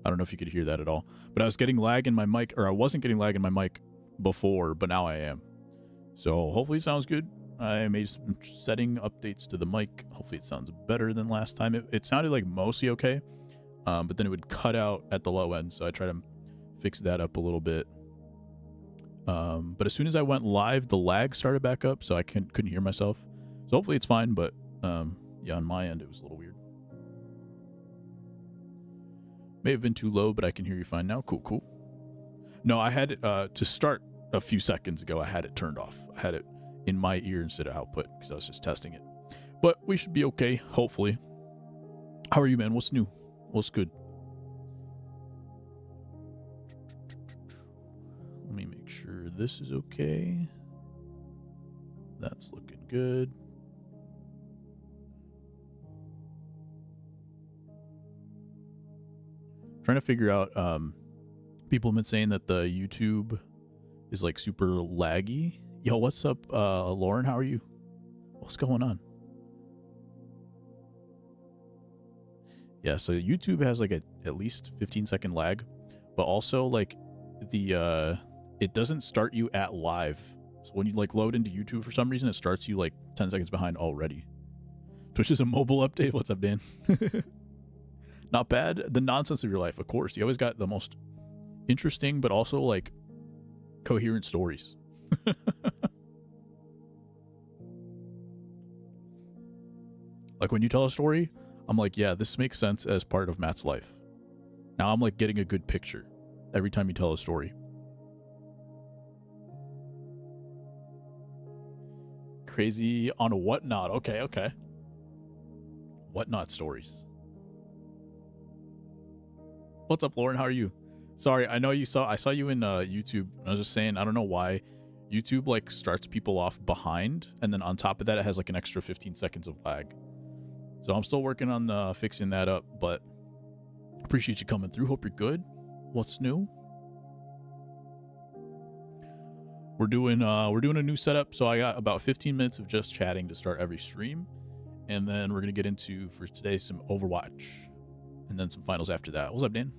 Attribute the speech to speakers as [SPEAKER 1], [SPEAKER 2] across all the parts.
[SPEAKER 1] I don't know if you could hear that at all, but I was getting lag in my mic, or I wasn't getting lag in my mic before, but now I am. So hopefully it sounds good. I made some setting updates to the mic. Hopefully it sounds better than last time. It sounded like mostly okay, but then it would cut out at the low end, so I tried to fix that up a little bit. But as soon as I went live, the lag started back up, so I couldn't hear myself. So hopefully it's fine, but yeah, on my end it was a little weird. May have been too low, but I can hear you fine now. Cool. No, I had it to start a few seconds ago. I had it turned off. I had it in my ear instead of output because I was just testing it. But we should be okay, hopefully. How are you, man? What's new? What's good? Let me make sure this is okay. That's looking good. Trying to figure out, people have been saying that the YouTube is like super laggy. Yo, what's up, Lauren? How are you? What's going on? Yeah, so YouTube has like at least 15-second lag, but also like it doesn't start you at live. So when you like load into YouTube for some reason, it starts you like 10 seconds behind already. Twitch is a mobile update. What's up, Dan? Not bad. The nonsense of your life, of course. You always got the most interesting, but also like coherent stories. Like when you tell a story, I'm like, yeah, this makes sense as part of Matt's life. Now I'm like getting a good picture every time you tell a story. Crazy on a whatnot. Okay. Whatnot stories. What's up, Lauren? How are you? Sorry, I know I saw you in YouTube. I was just saying, I don't know why YouTube like starts people off behind, and then on top of that, it has like an extra 15 seconds of lag. So I'm still working on fixing that up, but appreciate you coming through. Hope you're good. What's new? We're doing a new setup, so I got about 15 minutes of just chatting to start every stream, and then we're gonna get into for today some Overwatch, and then some finals after that. What's up, Dan?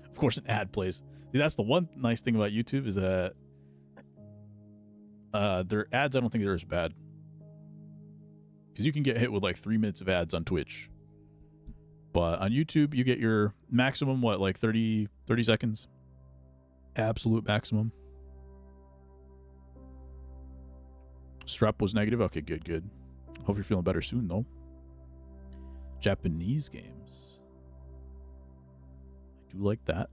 [SPEAKER 1] Of course, an ad plays. See, that's the one nice thing about YouTube is that their ads, I don't think they're as bad. Because you can get hit with like 3 minutes of ads on Twitch. But on YouTube, you get your maximum, what, like 30 seconds? Absolute maximum. Strep was negative? Okay, good. Hope you're feeling better soon, though. Japanese games. I do like that.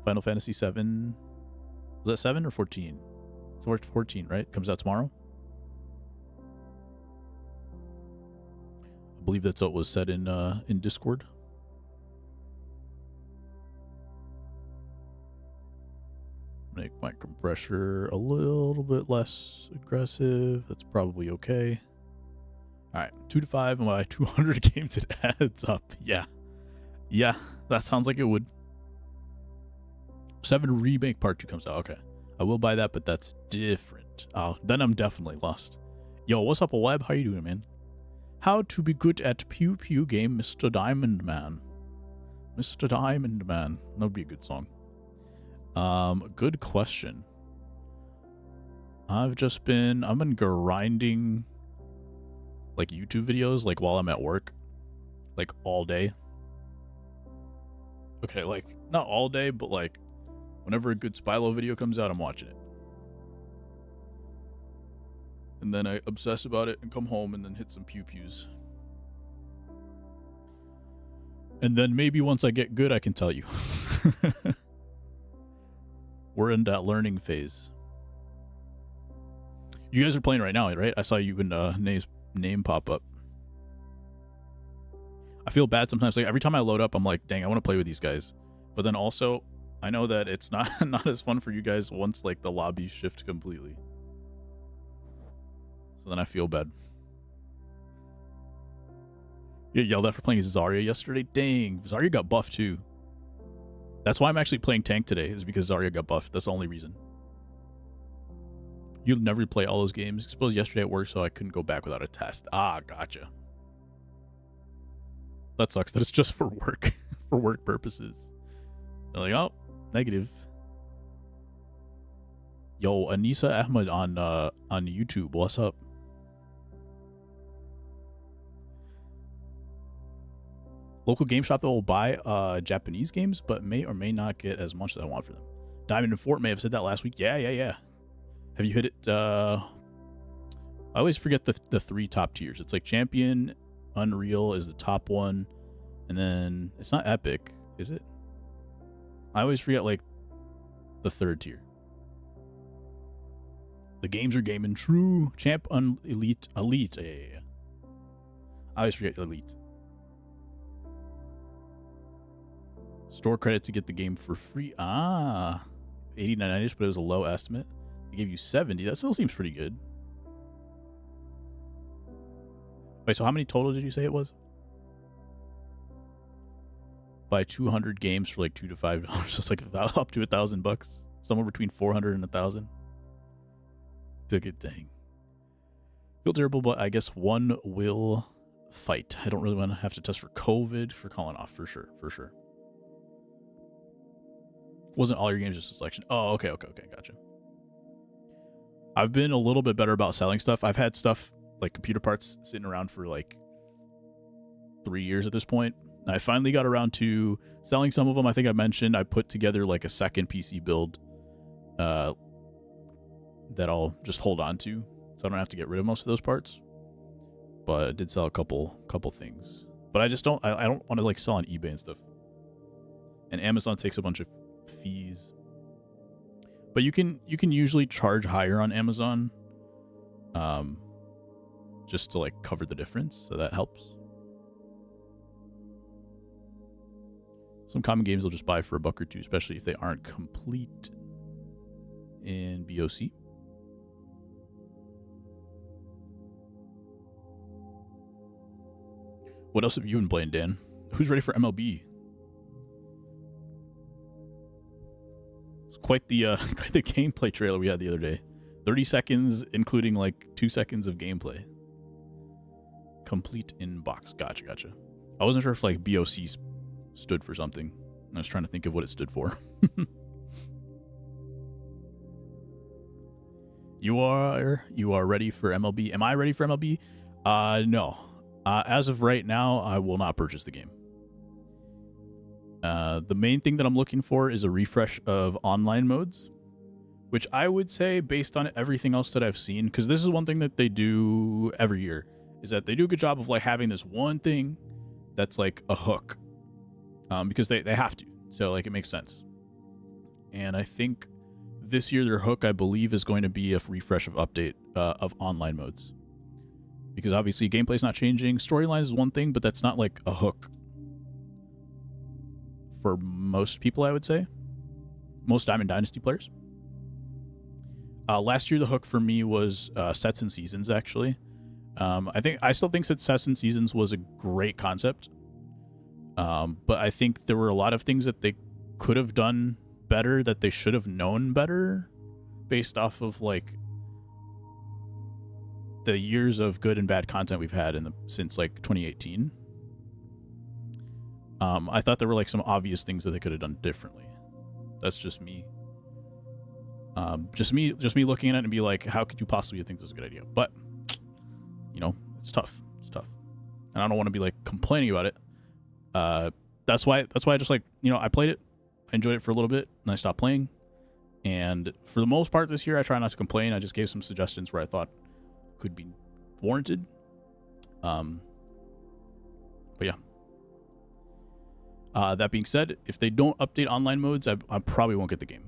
[SPEAKER 1] Final Fantasy 7. Was that 7 or 14? It's 14, right? Comes out tomorrow. I believe that's what was said in Discord. Make my compressor a little bit less aggressive. That's probably okay. All right, 2 to 5 and my 200 games it adds up. Yeah, that sounds like it would. 7 Remake Part 2 comes out. Okay, I will buy that, but that's different. Oh, then I'm definitely lost. Yo, what's up, Web? How you doing, man? How to be good at Pew Pew game, Mr. Diamond Man. Mr. Diamond Man. That would be a good song. Good question. I've been grinding like YouTube videos like while I'm at work, like all day. Okay, like not all day, but like whenever a good Spylo video comes out, I'm watching it. And then I obsess about it and come home and then hit some pew-pews. And then maybe once I get good, I can tell you. We're in that learning phase. You guys are playing right now, right? I saw you in Nae's name pop up. I feel bad sometimes. Like every time I load up, I'm like, dang, I want to play with these guys. But then also, I know that it's not as fun for you guys once like the lobbies shift completely. So then I feel bad. You yelled at for playing Zarya yesterday? Dang, Zarya got buffed too. That's why I'm actually playing tank today, is because Zarya got buffed. That's the only reason. You'll never play all those games. I suppose yesterday at work, so I couldn't go back without a test. Ah, gotcha. That sucks that it's just for work, for work purposes. They're like, oh, negative. Yo, Anissa Ahmed on YouTube. What's up? Local game shop that will buy Japanese games, but may or may not get as much as I want for them. Diamond and Fort may have said that last week. Yeah. Have you hit it? I always forget the 3 top tiers. It's like Champion, Unreal is the top one, and then it's not Epic, is it? I always forget like the 3rd tier. The games are gaming. True. Champ, Elite. Yeah. I always forget Elite. Store credit to get the game for free. 89-ish, but it was a low estimate. They gave you 70. That still seems pretty good. Wait, so how many total did you say it was? Buy 200 games for like $2 to $5. So it's like up to $1,000. Somewhere between 400 and 1,000. Took it, dang. Feel terrible, but I guess one will fight. I don't really want to have to test for COVID for calling off, for sure. Wasn't all your games just a selection? Oh, okay, gotcha. I've been a little bit better about selling stuff. I've had stuff like computer parts sitting around for like 3 years at this point. I finally got around to selling some of them. I think I mentioned I put together like a second PC build that I'll just hold on to, so I don't have to get rid of most of those parts. But I did sell a couple things. But I just don't want to like sell on eBay and stuff. And Amazon takes a bunch of fees. But you can usually charge higher on Amazon, just to like cover the difference, so that helps. Some common games I'll just buy for $1 or $2, especially if they aren't complete in BOC. What else have you been playing, Dan? Who's ready for MLB? It's quite the gameplay trailer we had the other day. 30 seconds, including like 2 seconds of gameplay. Complete inbox. Gotcha. I wasn't sure if like BOC stood for something. I was trying to think of what it stood for. You are ready for MLB? Am I ready for MLB? No. As of right now, I will not purchase the game. The main thing that I'm looking for is a refresh of online modes, which I would say, based on everything else that I've seen, because this is one thing that they do every year, is that they do a good job of like having this one thing that's like a hook, because they have to. So like it makes sense. And I think this year their hook, I believe, is going to be a refresh of update of online modes. Because obviously gameplay's not changing. Storylines is one thing, but that's not like a hook for most people, I would say. Most Diamond Dynasty players. Last year the hook for me was Sets and Seasons, actually. I still think that Sets and Seasons was a great concept. But I think there were a lot of things that they could have done better, that they should have known better, based off of like the years of good and bad content we've had since like 2018. I thought there were like some obvious things that they could have done differently. That's just me. Just me looking at it and be like, how could you possibly think this was a good idea? But you know, it's tough. And I don't want to be like complaining about it. That's why I just like, you know, I played it, I enjoyed it for a little bit, and I stopped playing. And for the most part this year, I try not to complain. I just gave some suggestions where I thought could be warranted. But yeah. That being said, if they don't update online modes, I probably won't get the game.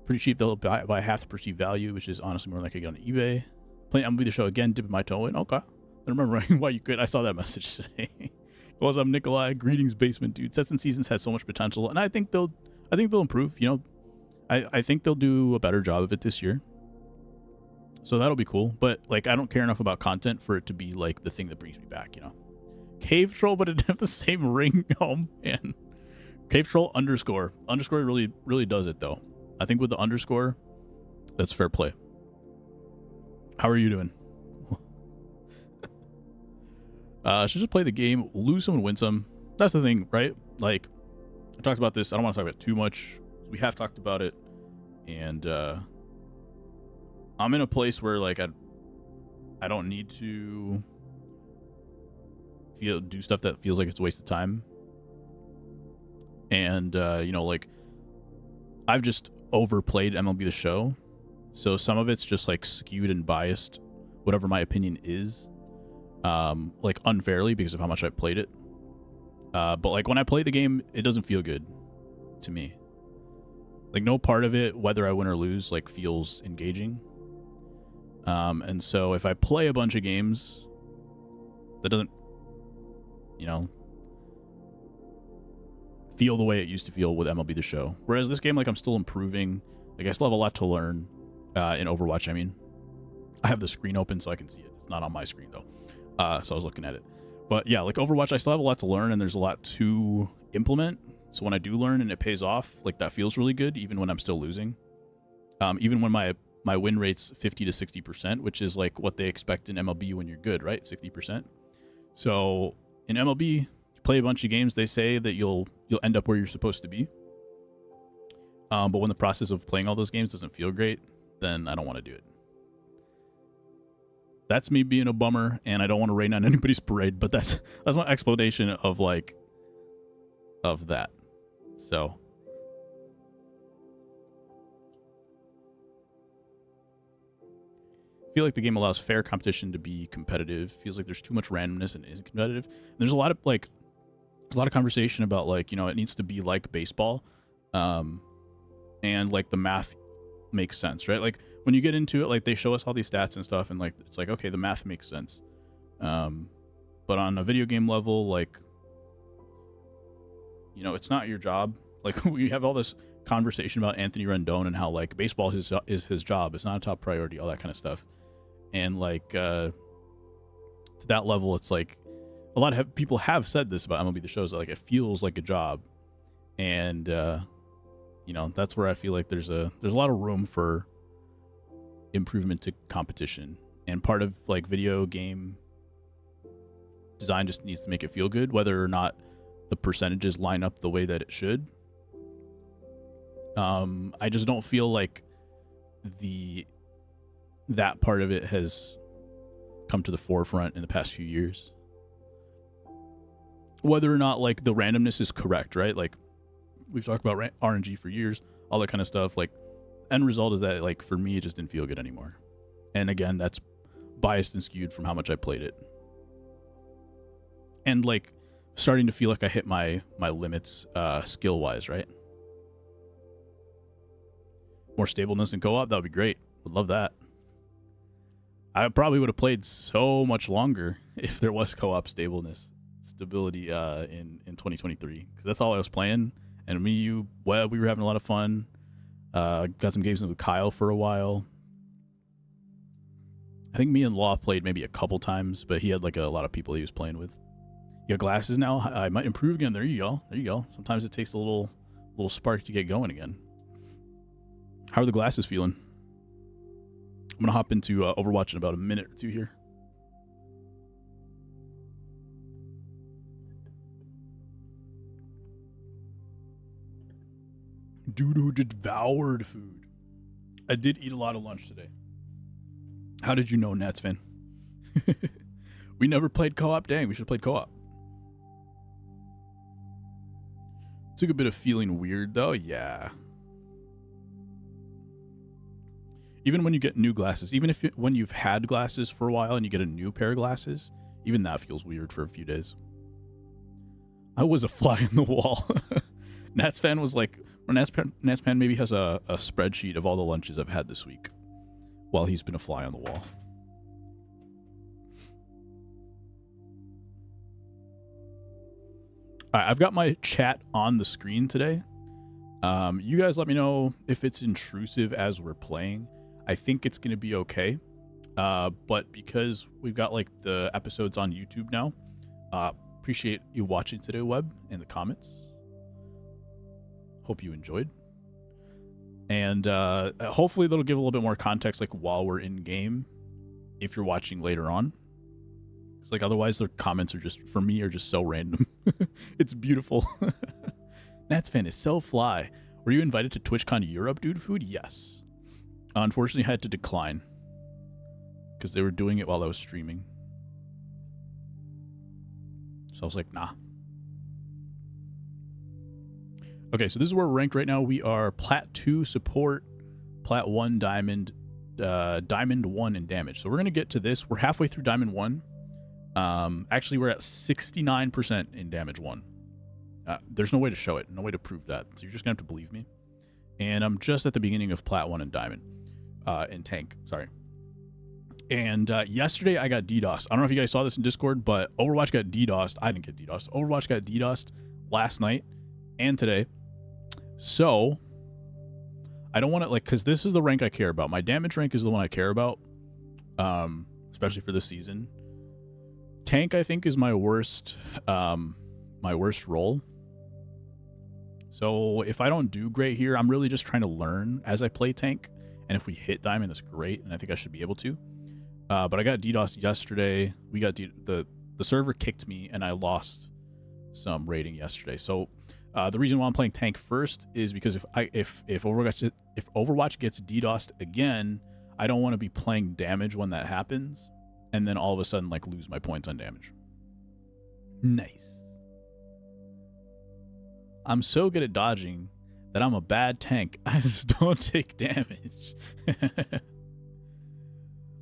[SPEAKER 1] Pretty cheap. They'll buy half the perceived value, which is honestly more than I could get on eBay. Playing MLB The Show again, dipping my toe in. Okay. I remember why you could. I saw that message today. What's up, Nikolai? Greetings, basement dude. Sets and Seasons has so much potential, and I think they'll improve. You know, I think they'll do a better job of it this year. So that'll be cool. But like, I don't care enough about content for it to be like the thing that brings me back. You know, Cave Troll, but it didn't have the same ring. Oh man, Cave Troll underscore really does it though. I think with the underscore, that's fair play. How are you doing? Should just play the game, lose some and win some. That's the thing, right? Like, I talked about this. I don't want to talk about it too much. We have talked about it, and I'm in a place where like I don't need to do stuff that feels like it's a waste of time. And like I've just overplayed MLB The Show, so some of it's just like skewed and biased, whatever my opinion is, like unfairly because of how much I played it. But like when I play the game, it doesn't feel good to me. Like no part of it, whether I win or lose, like feels engaging. And so if I play a bunch of games that doesn't, feel the way it used to feel with MLB The Show. Whereas this game, like I'm still improving. Like I still have a lot to learn in Overwatch. I mean, I have the screen open so I can see it. It's not on my screen though. So I was looking at it. But yeah, like Overwatch, I still have a lot to learn and there's a lot to implement. So when I do learn and it pays off, like that feels really good, even when I'm still losing. Even when my win rate's 50 to 60%, which is like what they expect in MLB when you're good, right? 60%. So in MLB, you play a bunch of games, they say that you'll end up where you're supposed to be. But when the process of playing all those games doesn't feel great, then I don't want to do it. That's me being a bummer, and I don't want to rain on anybody's parade, but that's my explanation of that. So I feel like the game allows fair competition to be competitive. Feels like there's too much randomness and isn't competitive. And there's a lot of conversation about like, it needs to be like baseball. And like the math makes sense, right? Like when you get into it, like they show us all these stats and stuff and like it's like, okay, the math makes sense. But on a video game level, like, it's not your job. Like we have all this conversation about Anthony Rendon and how like baseball is his job. It's not a top priority, all that kind of stuff. And like to that level, it's like a lot of people have said this about MLB The Show, that like it feels like a job. And that's where I feel like there's a lot of room for improvement to competition. And part of like video game design just needs to make it feel good, whether or not the percentages line up the way that it should. I just don't feel like that part of it has come to the forefront in the past few years. Whether or not like the randomness is correct, right? Like we've talked about RNG for years, all that kind of stuff. Like end result is that like for me, it just didn't feel good anymore. And again, that's biased and skewed from how much I played it. And like starting to feel like I hit my limits skill wise, right? More stableness in co-op, that would be great. Would love that. I probably would have played so much longer if there was co-op stability in 2023, because that's all I was playing. And we were having a lot of fun. Got some games with Kyle for a while. I think me and Law played maybe a couple times, but he had like a lot of people he was playing with. You got glasses now. I might improve again. There you go. Sometimes it takes a little spark to get going again. How are the glasses feeling? I'm gonna hop into Overwatch in about a minute or two here. Dude who devoured food. I did eat a lot of lunch today. How did you know, Nats fan? We never played co-op. Dang, we should have played co-op. Took a bit of feeling weird though. Yeah. Even when you get new glasses, even if when you've had glasses for a while and you get a new pair of glasses, even that feels weird for a few days. I was a fly in the wall. Nats fan was like, Nats fan maybe has a spreadsheet of all the lunches I've had this week while he's been a fly on the wall. All right, I've got my chat on the screen today. You guys let me know if it's intrusive as we're playing. I think it's going to be okay. But because we've got like the episodes on YouTube now, appreciate you watching today, Webb, in the comments. Hope you enjoyed. And hopefully that'll give a little bit more context like while we're in game if you're watching later on. It's like otherwise their comments are just, for me, are just so random. It's beautiful. Nats fan is so fly. Were you invited to TwitchCon Europe, Dude Food? Yes. Unfortunately, I had to decline because they were doing it while I was streaming. So I was like, nah. Okay, so this is where we're ranked right now. We are Plat 2 support, Plat 1 diamond, Diamond 1 in damage. So we're going to get to this. We're halfway through Diamond 1. Actually, we're at 69% in damage 1. There's no way to show it, no way to prove that. So you're just going to have to believe me. And I'm just at the beginning of Plat 1 and Diamond. In Tank, sorry. And yesterday I got DDoSed. I don't know if you guys saw this in Discord, but Overwatch got DDoSed. I didn't get DDoSed. Overwatch got DDoSed last night and today. So I don't want to, like, because this is the rank I care about. My damage rank is the one I care about, especially for this season. Tank, I think, is my worst role. So if I don't do great here, I'm really just trying to learn as I play Tank. And if we hit Diamond, that's great, and I think I should be able to. But I got DDoSed yesterday. We got the server kicked me, and I lost some rating yesterday. So the reason why I'm playing Tank first is because if Overwatch gets DDoSed again, I don't want to be playing damage when that happens, and then all of a sudden like lose my points on damage. Nice. I'm so good at dodging that I'm a bad tank. I just don't take damage.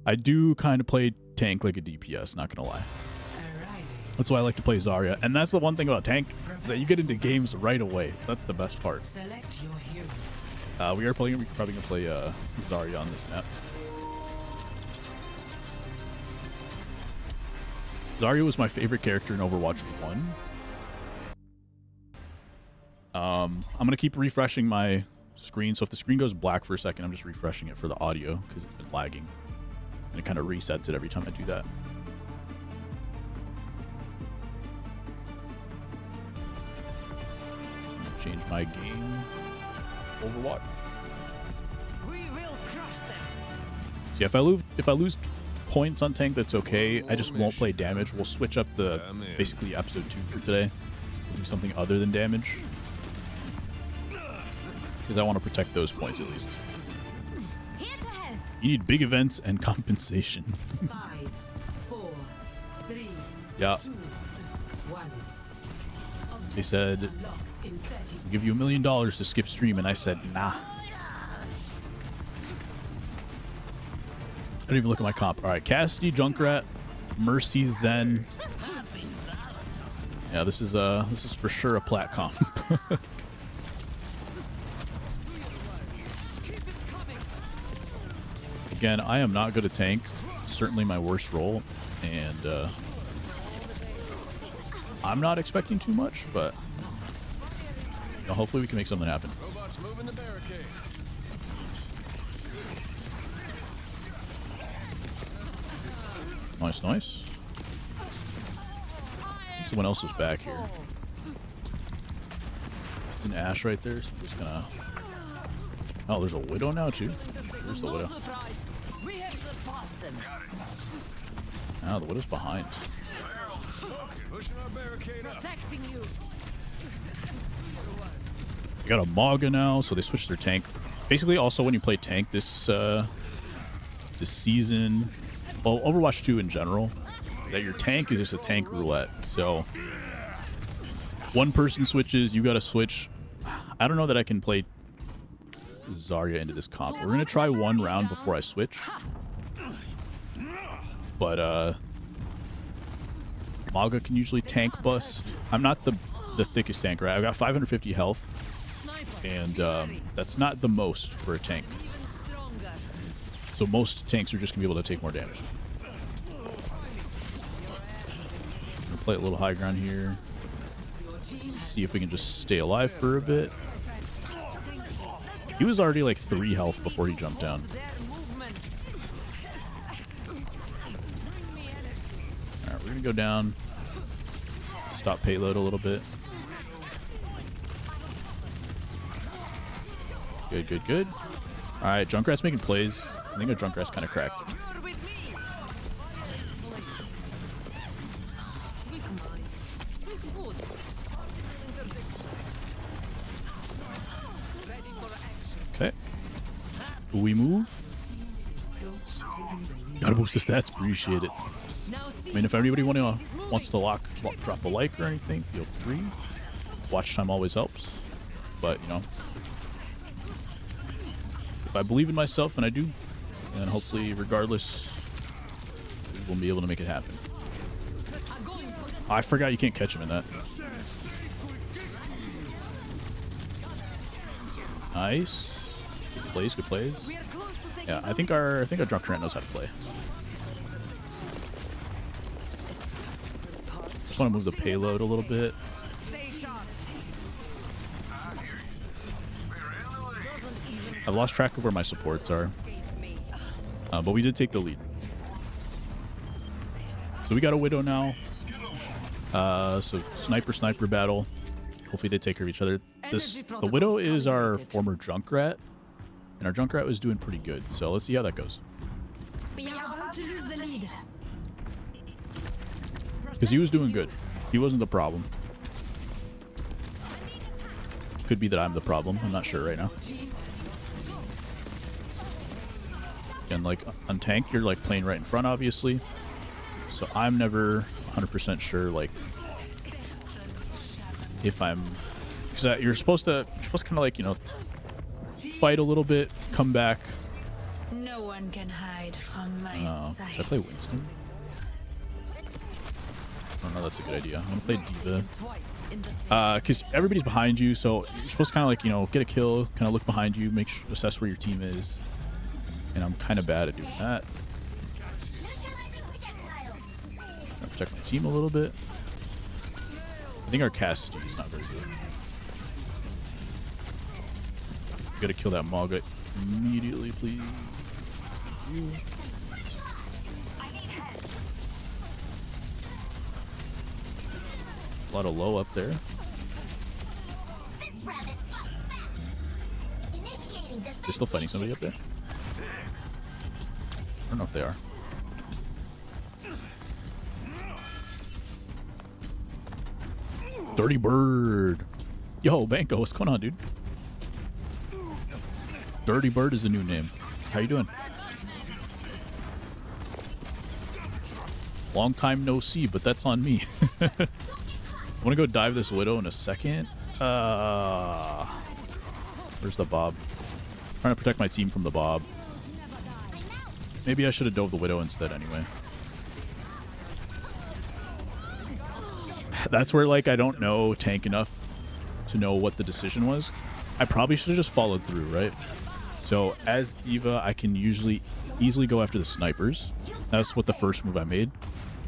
[SPEAKER 1] I do kind of play tank like a DPS, not gonna lie. That's why I like to play Zarya. And that's the one thing about tank, is that you get into games right away. That's the best part. We're probably gonna play Zarya on this map. Zarya was my favorite character in Overwatch 1. I'm going to keep refreshing my screen. So if the screen goes black for a second, I'm just refreshing it for the audio because it's been lagging. And it kind of resets it every time I do that. Change my game. Overwatch. We will crush them. See, if I lose points on tank, that's okay. I just won't play damage. We'll switch up the basically episode 2 for today. We'll do something other than damage. Because I want to protect those points at least. You need big events and compensation.
[SPEAKER 2] 5, 4, 3,
[SPEAKER 1] yeah.
[SPEAKER 2] 2, 1.
[SPEAKER 1] They said, we'll give you $1 million to skip stream, and I said, nah. I don't even look at my comp. All right, Cassidy, Junkrat, Mercy, Zen. Yeah, this is for sure a plat comp. Again, I am not good at tank. Certainly my worst role, and I'm not expecting too much, but you know, hopefully we can make something happen. Nice, nice. Someone else is back here. There's an Ashe right there, so I'm just gonna... Oh, there's a Widow now, too. There's the Widow. Oh, the Widow's behind. They got a Maga now, so they switched their tank. Basically, also, when you play tank this season... Well, Overwatch 2 in general, that your tank is just a tank roulette. So, one person switches, you gotta switch. I don't know that I can play Zarya into this comp. We're gonna try one round before I switch. But, Maga can usually tank bust. I'm not the thickest tank, right? I've got 550 health. And, that's not the most for a tank. So most tanks are just going to be able to take more damage. We'll play a little high ground here. See if we can just stay alive for a bit. He was already like 3 health before he jumped down. Alright, we're going to go down. Stop payload a little bit. Good, good, good. Alright, Junkrat's making plays. I think our Junkrat's kind of cracked. Okay. We move. Gotta boost the stats. Appreciate it. I mean, if anybody wants to drop a like or anything, feel free. Watch time always helps. But, you know, if I believe in myself, and I do, then hopefully, regardless, we'll be able to make it happen. I forgot you can't catch him in that. Nice. Good plays, good plays. Yeah, I think our drunk Trent knows how to play. Just want to move the payload a little bit. I've lost track of where my supports are. But we did take the lead. So we got a Widow now. So sniper battle. Hopefully they take care of each other. The Widow is our former Junkrat. And our Junkrat was doing pretty good. So let's see how that goes.
[SPEAKER 3] We are about to lose the lead.
[SPEAKER 1] Because he was doing good. He wasn't the problem. Could be that I'm the problem. I'm not sure right now. And like on tank, you're like playing right in front, obviously. So I'm never 100% sure, like, if I'm, because you're supposed to kind of like, you know, fight a little bit, come back.
[SPEAKER 3] No one can hide from my sight.
[SPEAKER 1] Should I play Winston? I don't know. That's a good idea. I'm gonna play Diva. Because everybody's behind you, so you're supposed to kind of like, you know, get a kill, kind of look behind you, assess where your team is. And I'm kind of bad at doing that. I'll protect my team a little bit. I think our cast is not very good. We gotta kill that Maga immediately, please. A lot of low up there. They're still fighting somebody up there? I don't know if they are. Dirty Bird. Yo, Banco, what's going on, dude? Dirty Bird is a new name. How you doing? Long time no see, but that's on me. I want to go dive this Widow in a second. Where's the Bob? I'm trying to protect my team from the Bob. Maybe I should have dove the Widow instead anyway. That's where, like, I don't know tank enough to know what the decision was. I probably should have just followed through, right? So as Diva, I can easily go after the snipers. That's what the first move I made.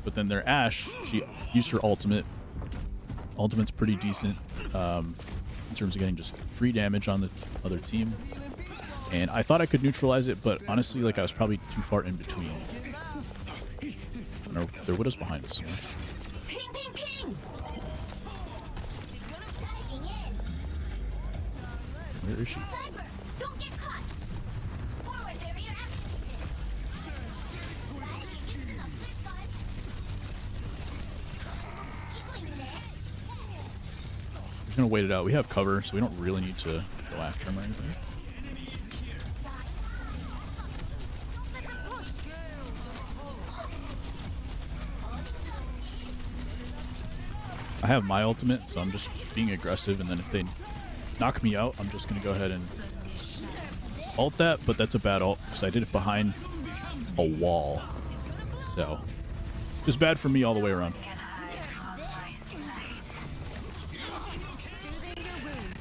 [SPEAKER 1] But then their Ashe, she used her ultimate. Ultimate's pretty decent in terms of getting just free damage on the other team. And I thought I could neutralize it, but honestly, like, I was probably too far in between. No, their Widow's behind us. Somewhere. Where is she? We're just gonna wait it out. We have cover, so we don't really need to go after him or anything. I have my ultimate, so I'm just being aggressive, and then if they knock me out, I'm just going to go ahead and ult that, but that's a bad ult, because I did it behind a wall. So, just bad for me all the way around.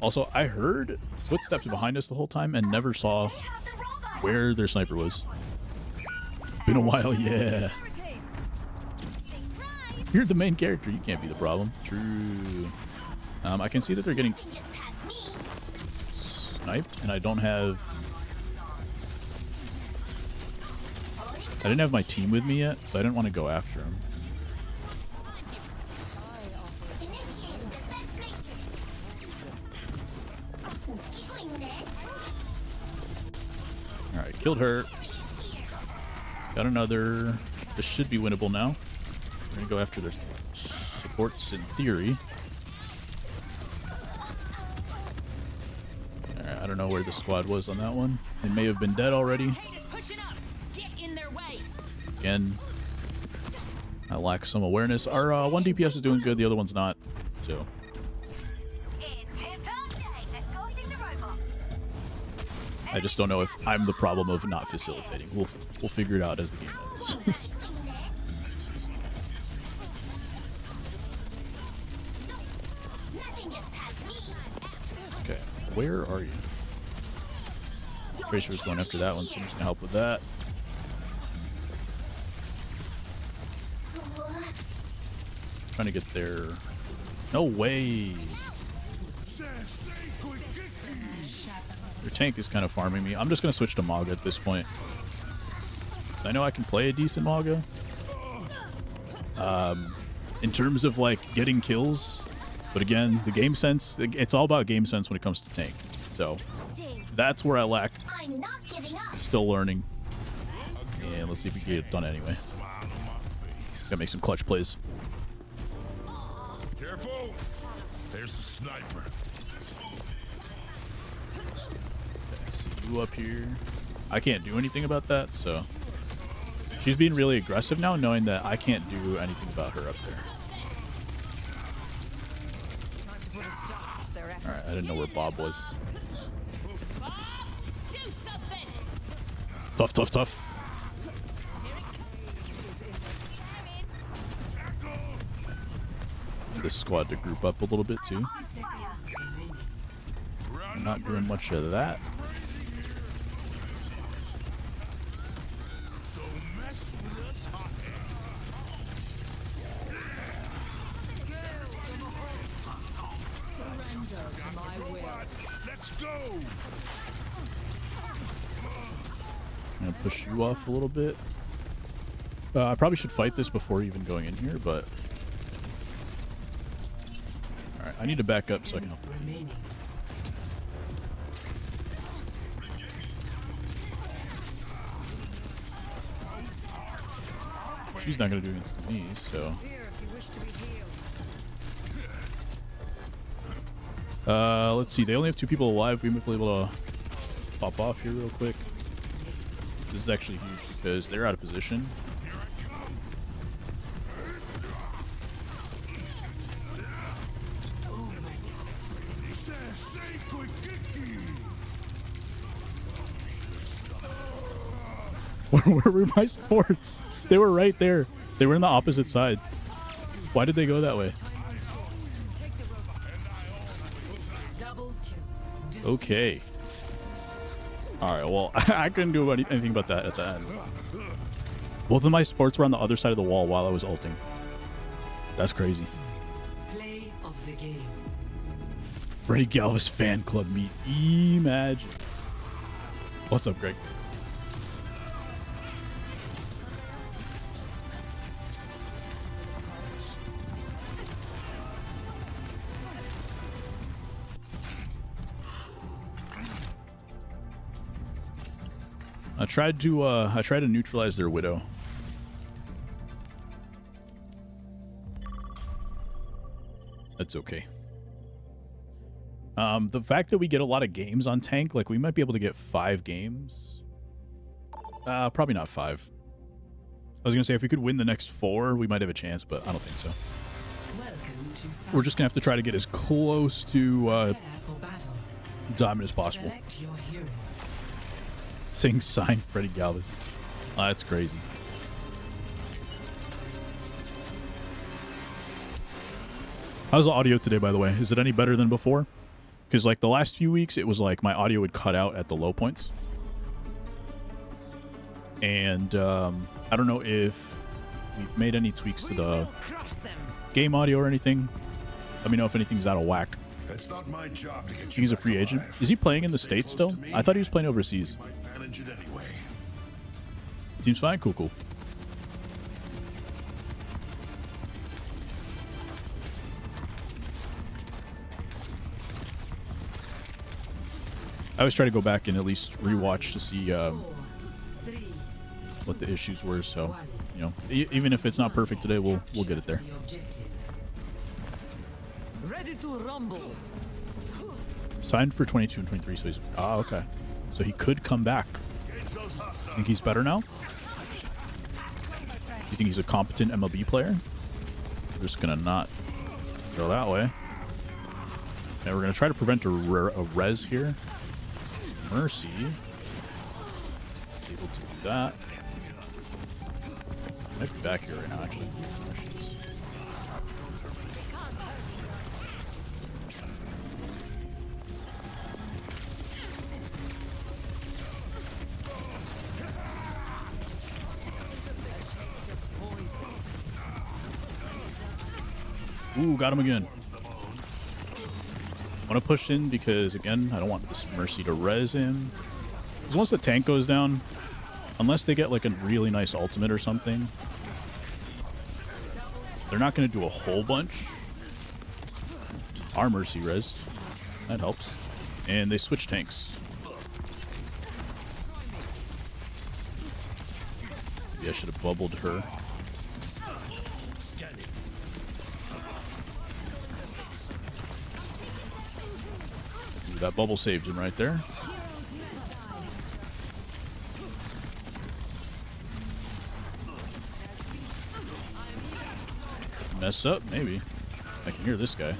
[SPEAKER 1] Also, I heard footsteps behind us the whole time and never saw where their sniper was. Been a while, yeah. You're the main character. You can't be the problem. True. I can see that they're getting sniped, and I don't have... I didn't have my team with me yet, so I didn't want to go after them. Alright, killed her. Got another. This should be winnable now. We're gonna go after their supports in theory. Alright, I don't know where the squad was on that one. They may have been dead already. Again, I lack some awareness. Our one DPS is doing good, the other one's not. So I just don't know if I'm the problem of not facilitating. We'll figure it out as the game ends. Okay, where are you? Tracer's going after that one, so I'm just gonna help with that. Trying to get there. No way. Your tank is kind of farming me. I'm just going to switch to Maga at this point. So I know I can play a decent Maga. In terms of, like, getting kills. But again, the game sense, it's all about game sense when it comes to tank. So that's where I lack. Still learning. And let's see if we can get it done anyway. Gotta make some clutch plays.
[SPEAKER 4] Careful! There's a sniper.
[SPEAKER 1] Up here. I can't do anything about that, so she's being really aggressive now, knowing that I can't do anything about her up there. Alright, I didn't know where Bob was. Tough, tough, tough. This squad to group up a little bit too. I'm not doing much of that. I'm gonna push you off a little bit. I probably should fight this before even going in here, but alright, I need to back up so I can help the team. She's not gonna do against me, so let's see, they only have 2 people alive. We might be able to pop off here real quick. This is actually huge because they're out of position. Where were my supports? They were right there. They were in the opposite side. Why did they go that way? Okay. Alright, well, I couldn't do anything about that at the end. Both of my supports were on the other side of the wall while I was ulting. That's crazy.
[SPEAKER 2] Play of the game.
[SPEAKER 1] Freddy Galvis fan club meet. Imagine. What's up, Greg? I tried to neutralize their Widow. That's okay. The fact that we get a lot of games on tank, like we might be able to get 5 games. Probably not 5. I was gonna say if we could win the next 4, we might have a chance, but I don't think so. We're just gonna have to try to get as close to diamond as possible. Saying sign Freddy Galvis. Oh, that's crazy. How's the audio today, by the way? Is it any better than before? Because like the last few weeks, it was like my audio would cut out at the low points. And I don't know if we've made any tweaks to the game audio or anything. Let me know if anything's out of whack.
[SPEAKER 4] It's not my job to get
[SPEAKER 1] He's a free agent. Is he playing in the States still? I thought he was playing overseas.
[SPEAKER 4] Anyway.
[SPEAKER 1] Seems fine. Cool, cool. I always try to go back and at least rewatch to see what what the issues were. So, you know, even if it's not perfect today, we'll get it there.
[SPEAKER 2] Ready to rumble.
[SPEAKER 1] Signed for 22 and 23, so he's okay. So he could come back. Think he's better now? You think he's a competent MLB player? We're just gonna not go that way. And we're gonna try to prevent a res here. Mercy is able to do that. Might be back here right now, actually. Ooh, got him again. I want to push in because, again, I don't want this Mercy to res him. Because once the tank goes down, unless they get like a really nice ultimate or something, they're not going to do a whole bunch. Our Mercy res. That helps. And they switch tanks. Maybe I should have bubbled her. That bubble saved him right there. Mess up? Maybe. I can hear this guy.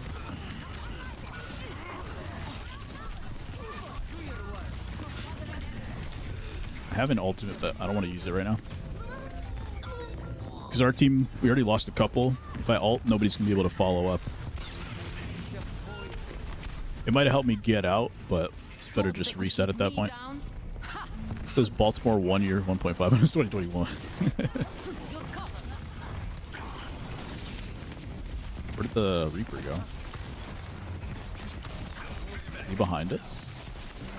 [SPEAKER 1] I have an ultimate, but I don't want to use it right now. Because our team, we already lost a couple. If I ult, nobody's going to be able to follow up. It might have helped me get out, but it's better just reset at that point. It says Baltimore 1 year, 1.5, but it's 2021. Where did the Reaper go? Is he behind us?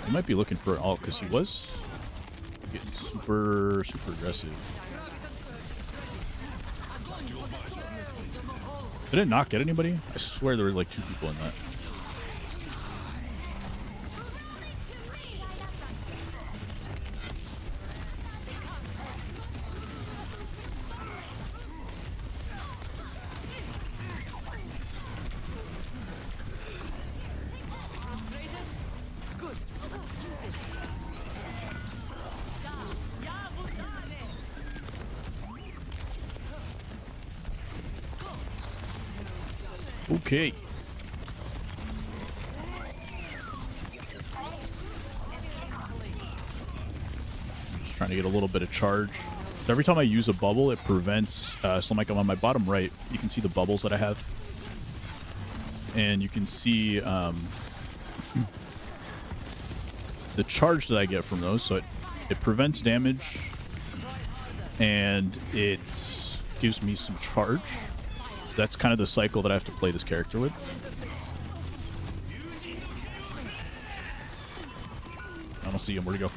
[SPEAKER 1] He might be looking for an ult because he was getting super aggressive. Did it not get anybody? I swear there were like 2 people in that. Okay. Just trying to get a little bit of charge. So every time I use a bubble, it prevents. So like I'm on my bottom right, you can see the bubbles that I have, and you can see the charge that I get from those. So it prevents damage, and it gives me some charge. That's kind of the cycle that I have to play this character with. I don't see him. Where'd he go?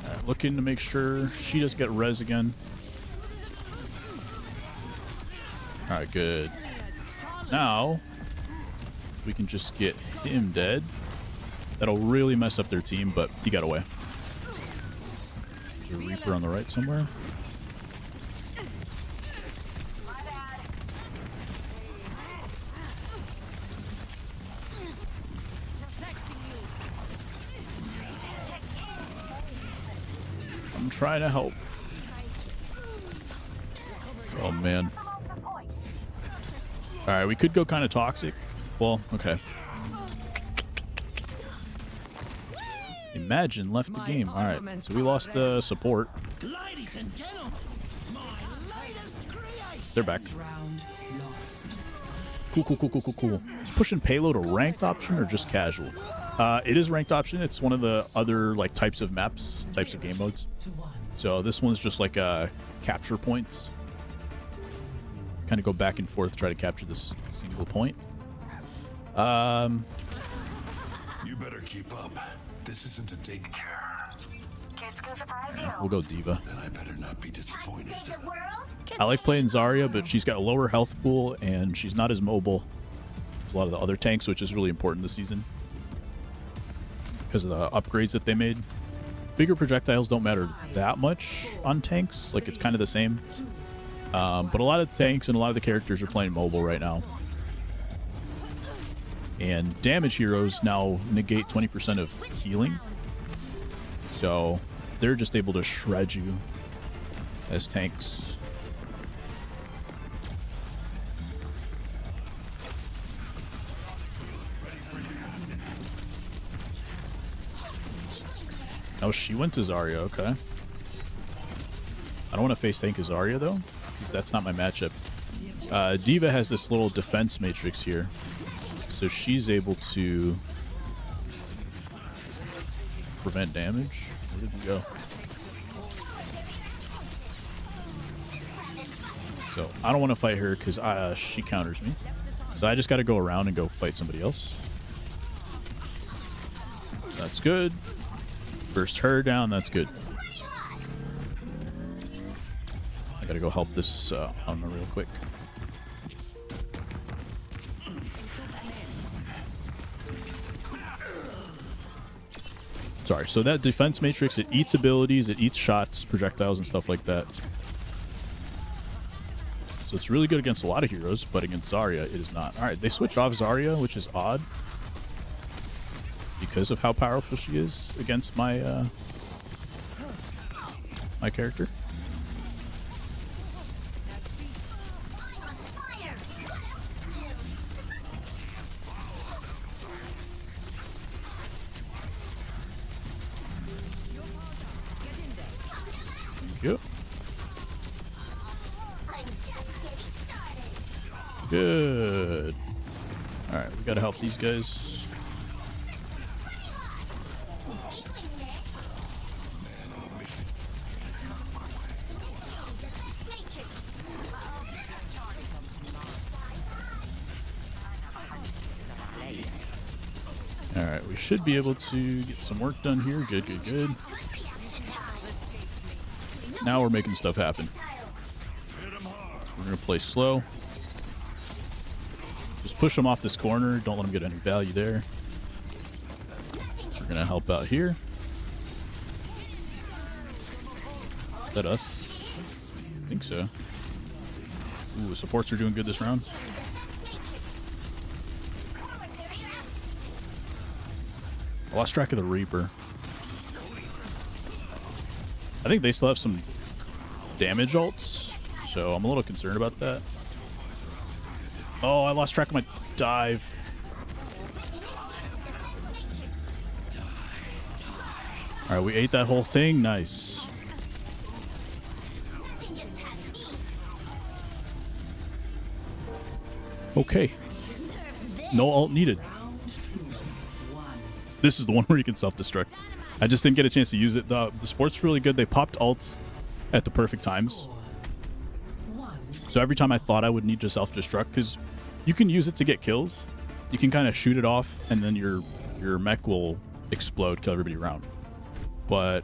[SPEAKER 1] Alright, looking to make sure she doesn't get res again. Alright, good. Now, we can just get him dead. That'll really mess up their team, but he got away. There's a Reaper on the right somewhere. I'm trying to help. Oh, man. Alright, we could go kind of toxic. Well, okay. Imagine left the game. Alright, so we lost support.
[SPEAKER 2] Ladies and gentlemen, my latest creation.
[SPEAKER 1] They're back. Cool. Is pushing payload a ranked option or just casual? It is ranked option. It's one of the other like types of maps, types of game modes. So this one's just like capture points. Kind of go back and forth, try to capture this single point.
[SPEAKER 4] You better keep up. This isn't a date.
[SPEAKER 5] Kids can surprise you.
[SPEAKER 1] We'll go Diva.
[SPEAKER 4] Then I better not be disappointed.
[SPEAKER 1] I like playing Zarya, but she's got a lower health pool and she's not as mobile as a lot of the other tanks, which is really important this season. because of the upgrades that they made. Bigger projectiles don't matter that much on tanks. Like, it's kind of the same. But a lot of tanks and a lot of the characters are playing mobile right now. And damage heroes now negate 20% of healing. So they're just able to shred you as tanks. Oh, she went to Zarya, okay. I don't want to face tank Zarya, though, because that's not my matchup. Diva has this little defense matrix here, so she's able to prevent damage. Where did he go? So, I don't want to fight her because she counters me. So I just got to go around and go fight somebody else. That's good. Burst her down, that's good. I gotta go help this Anna real quick. Sorry, so that defense matrix, it eats abilities, it eats shots, projectiles, and stuff like that. So it's really good against a lot of heroes, but against Zarya, it is not. Alright, they switched off Zarya, which is odd. Because of how powerful she is against my my character. Thank you. Good. All right, we gotta help these guys. Alright, we should be able to get some work done here. Good, good, good. Now we're making stuff happen. We're going to play slow. Just push them off this corner. Don't let them get any value there. We're going to help out here. Is that us? I think so. Ooh, supports are doing good this round. I lost track of the Reaper. I think they still have some damage ults, so I'm a little concerned about that. Oh, I lost track of my dive. Alright, we ate that whole thing. Nice. Okay. No ult needed. This is the one where you can self-destruct. I just didn't get a chance to use it. The support's really good. They popped ults at the perfect times. So every time I thought I would need to self-destruct, because you can use it to get kills. You can kind of shoot it off, and then your mech will explode, kill everybody around. But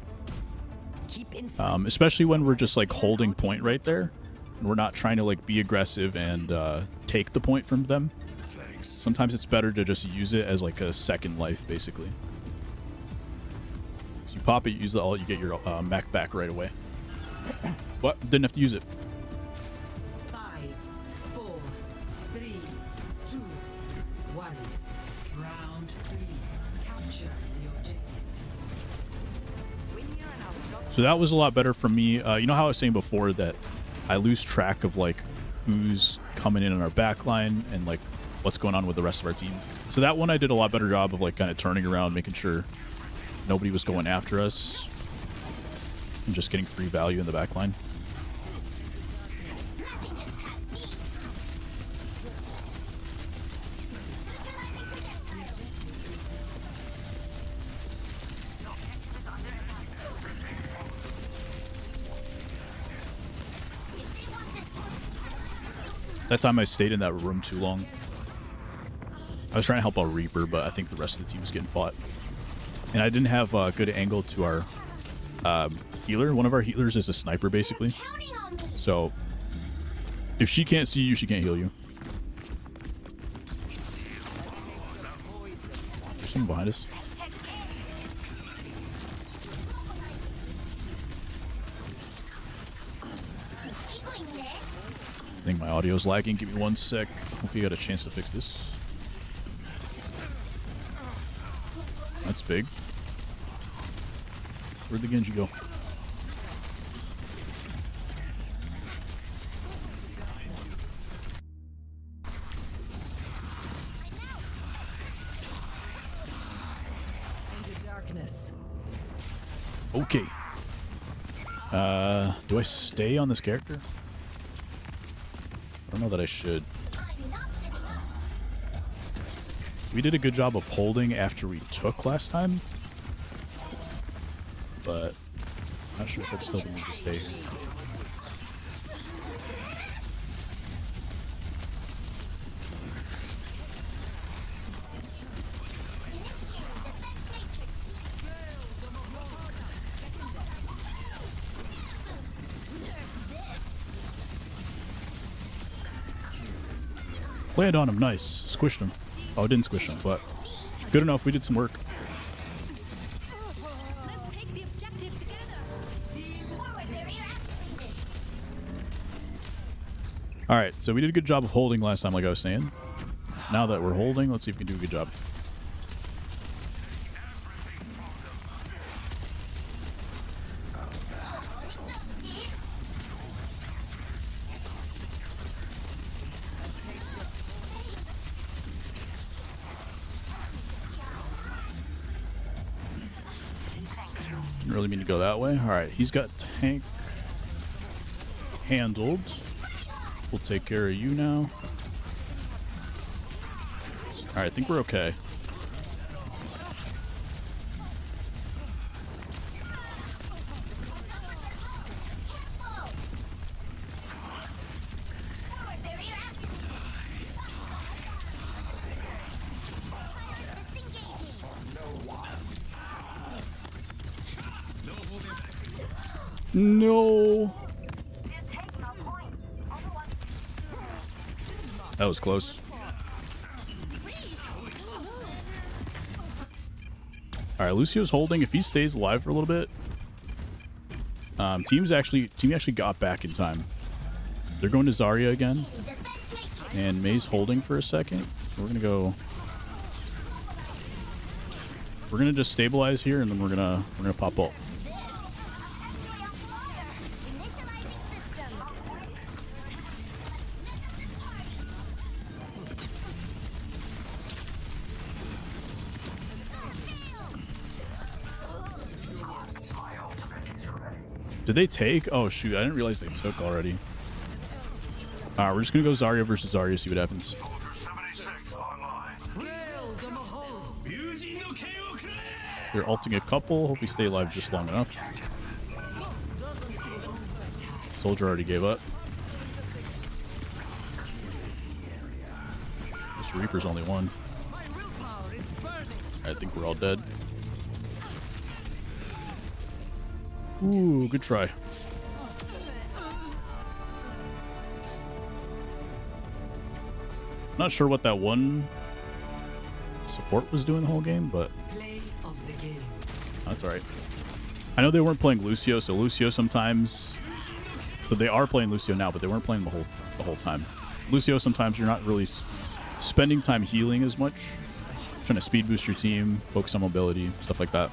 [SPEAKER 1] especially when we're just like holding point right there, and we're not trying to like be aggressive and take the point from them. Sometimes it's better to just use it as like a second life, basically. So you pop it, use the ult, you get your mech back right away. What? Didn't have to use it.
[SPEAKER 2] 5, 4, 3, 2, 1. Round 3. Capture the objective.
[SPEAKER 1] So that was a lot better for me. You know how I was saying before that I lose track of like who's coming in on our back line and like what's going on with the rest of our team. So that one I did a lot better job of like kind of turning around, making sure nobody was going after us and just getting free value in the back line. That time I stayed in that room too long. I was trying to help out Reaper, but I think the rest of the team was getting fought. And I didn't have a good angle to our healer. One of our healers is a sniper, basically. So, if she can't see you, she can't heal you. There's someone behind us. I think my audio's lagging. Give me 1 sec. Hope you got a chance to fix this. That's big. Where'd the Genji go?
[SPEAKER 6] Into darkness.
[SPEAKER 1] Okay. Do I stay on this character? I don't know that I should. We did a good job of holding after we took last time, but I'm not sure if it's still the move to stay here. Land on him, nice. Squished him. Oh, it didn't squish him, but good enough. We did some work.
[SPEAKER 3] Let's take the objective together.
[SPEAKER 1] All right, so we did a good job of holding last time, like I was saying. Now that we're holding, let's see if we can do a good job. Didn't really mean to go that way. All right, he's got tank handled. We'll take care of you now. All right, I think we're okay. No. That was close. All right, Lucio's holding. If he stays alive for a little bit, team actually got back in time. They're going to Zarya again, and Mei's holding for a second. So we're gonna go. We're gonna just stabilize here, and then we're gonna pop up. Did they take? Oh, shoot. I didn't realize they took already. We're just going to go Zarya versus Zarya, see what happens. They're ulting a couple. Hope we stay alive just long enough. Soldier already gave up. This Reaper's only one. I think we're all dead. Ooh, good try. Not sure what that one support was doing the whole game, but that's alright. I know they weren't playing Lucio, so Lucio sometimes... So they are playing Lucio now, but they weren't playing the whole time. Lucio, sometimes you're not really spending time healing as much. Trying to speed boost your team, focus on mobility, stuff like that.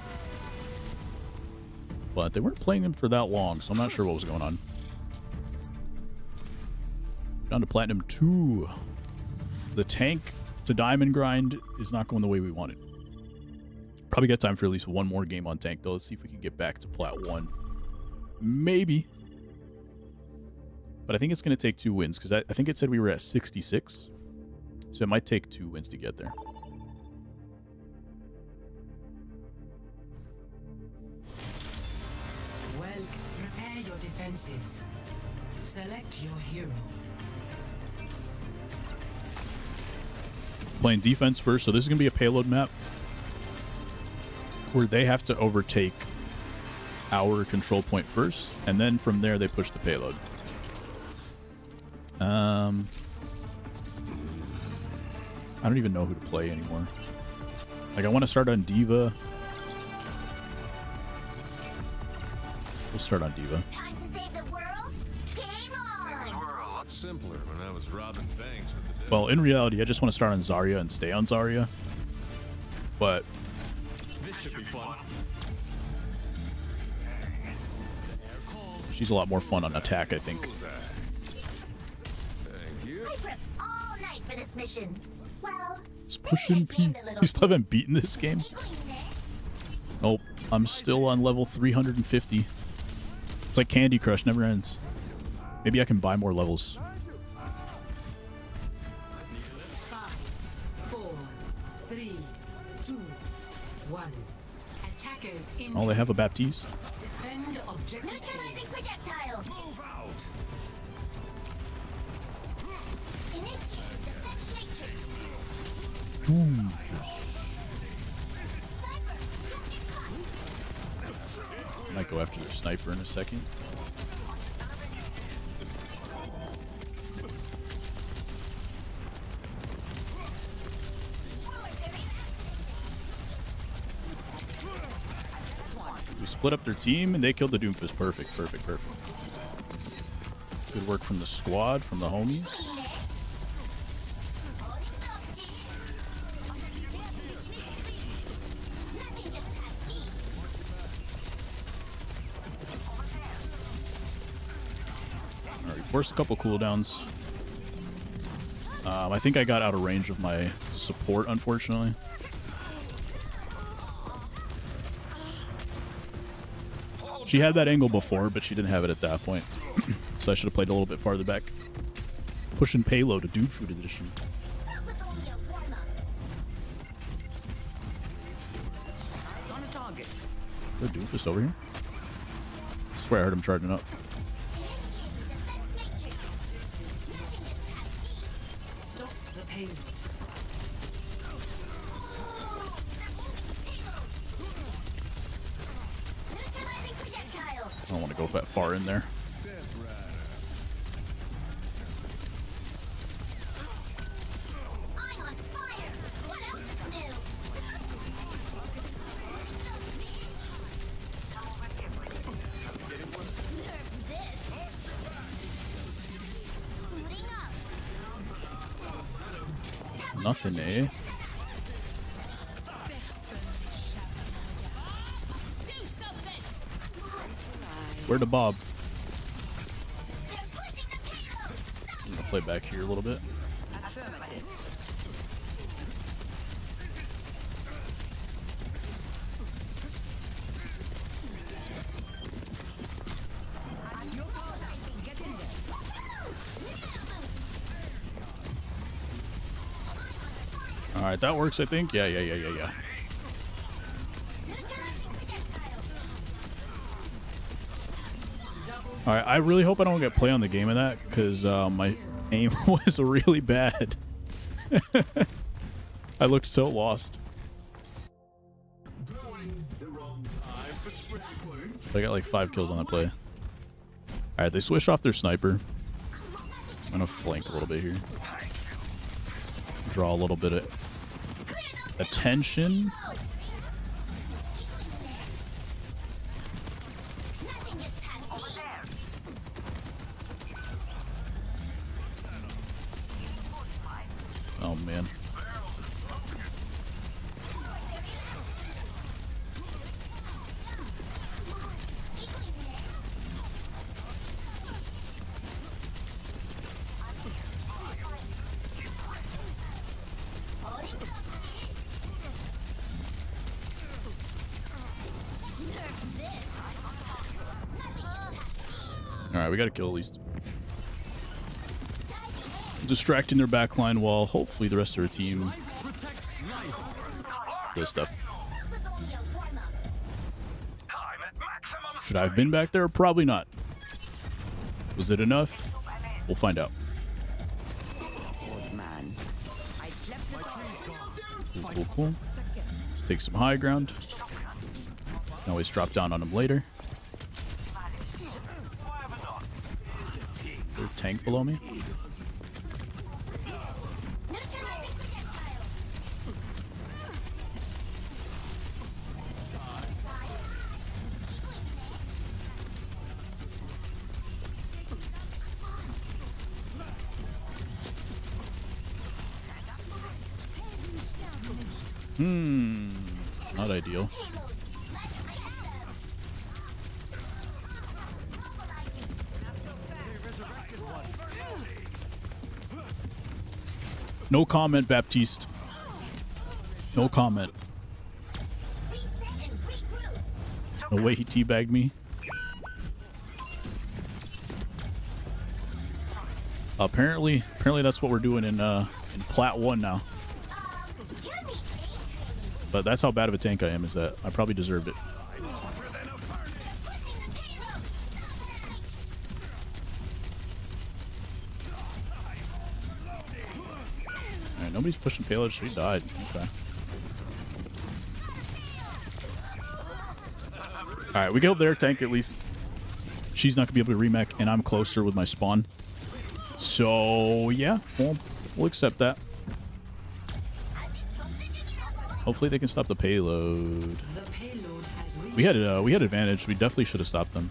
[SPEAKER 1] But they weren't playing them for that long, so I'm not sure what was going on. Down to Platinum 2. The tank to Diamond grind is not going the way we wanted. Probably got time for at least one more game on tank, though. Let's see if we can get back to Plat 1. Maybe. But I think it's going to take 2 wins, because I think it said we were at 66. So it might take 2 wins to get there.
[SPEAKER 6] Prepare your defenses. Select your hero.
[SPEAKER 1] Playing defense first, so this is going to be a payload map where they have to overtake our control point first, and then from there they push the payload. I don't even know who to play anymore. Like, I want to start on Diva. We'll start on Diva.
[SPEAKER 5] Time to save the world. Game on.
[SPEAKER 7] simpler when I was robbing banks with the devil.
[SPEAKER 1] Well, in reality, I just want to start on Zarya and stay on Zarya. But
[SPEAKER 7] This should be fun.
[SPEAKER 1] she's a lot more fun on attack, I think.
[SPEAKER 7] Thank you.
[SPEAKER 5] I prepped all night for this mission. Well,
[SPEAKER 1] It's pushing P. You still haven't beaten this game? Nope. I'm still on level 350. It's like Candy Crush, never ends. Maybe I can buy more levels.
[SPEAKER 6] 5, 4, 3, 2, 1. Attackers in.
[SPEAKER 1] Oh, they have a Baptiste.
[SPEAKER 6] Defend objective A.
[SPEAKER 5] neutralizing projectile.
[SPEAKER 4] Move out.
[SPEAKER 5] Initiate defense matrix.
[SPEAKER 1] Might go after the sniper in a second. We split up their team and they killed the Doomfist. Perfect, perfect, perfect. Good work from the squad, from the homies. Alright, forced a couple cooldowns. I think I got out of range of my support, unfortunately. She had that angle before, but she didn't have it at that point. So I should have played a little bit farther back. Pushing payload to Dude Food Edition.
[SPEAKER 6] On a target.
[SPEAKER 1] Is there a Doomfist over here? I swear I heard him charging up.
[SPEAKER 6] Stop the payload.
[SPEAKER 5] Neutralizing projectile.
[SPEAKER 1] I don't want to go that far in there.
[SPEAKER 5] I'm on fire. What else is new? Nerf this. Booting up.
[SPEAKER 1] Nothing, eh? Where the Bob?
[SPEAKER 5] They're pushing the payload.
[SPEAKER 1] I'm gonna play back here a little bit.
[SPEAKER 6] Affirmative.
[SPEAKER 1] All right, that works, I think. Yeah.
[SPEAKER 5] Neutralizing projectile.
[SPEAKER 1] All right, I really hope I don't get play on the game of that because my aim was really bad. I looked so lost.
[SPEAKER 4] Blowing the wrong time for sprinklers.
[SPEAKER 1] I got like 5 kills on that play. All right, they switched off their sniper. I'm gonna flank a little bit here. Draw a little bit of attention.
[SPEAKER 5] Nothing gets past me.
[SPEAKER 1] Oh man. Alright, we gotta kill at least. Distracting their backline while hopefully the rest of their team does stuff. Should I have been back there? Probably not. Was it enough? We'll find out. Cool. Let's take some high ground. Can always drop down on him later. There's a tank below me.
[SPEAKER 5] Neutralizing projectile.
[SPEAKER 1] Not ideal. No comment, Baptiste. No comment. No way he teabagged me. Apparently that's what we're doing in Plat 1 now. But that's how bad of a tank I am, is that I probably deserved it. Alright, nobody's pushing payload. She died. Okay. Alright, we killed their tank at least. She's not going to be able to remech, and I'm closer with my spawn. So, yeah, we'll accept that. Hopefully they can stop the payload. We had advantage. We definitely should have stopped them.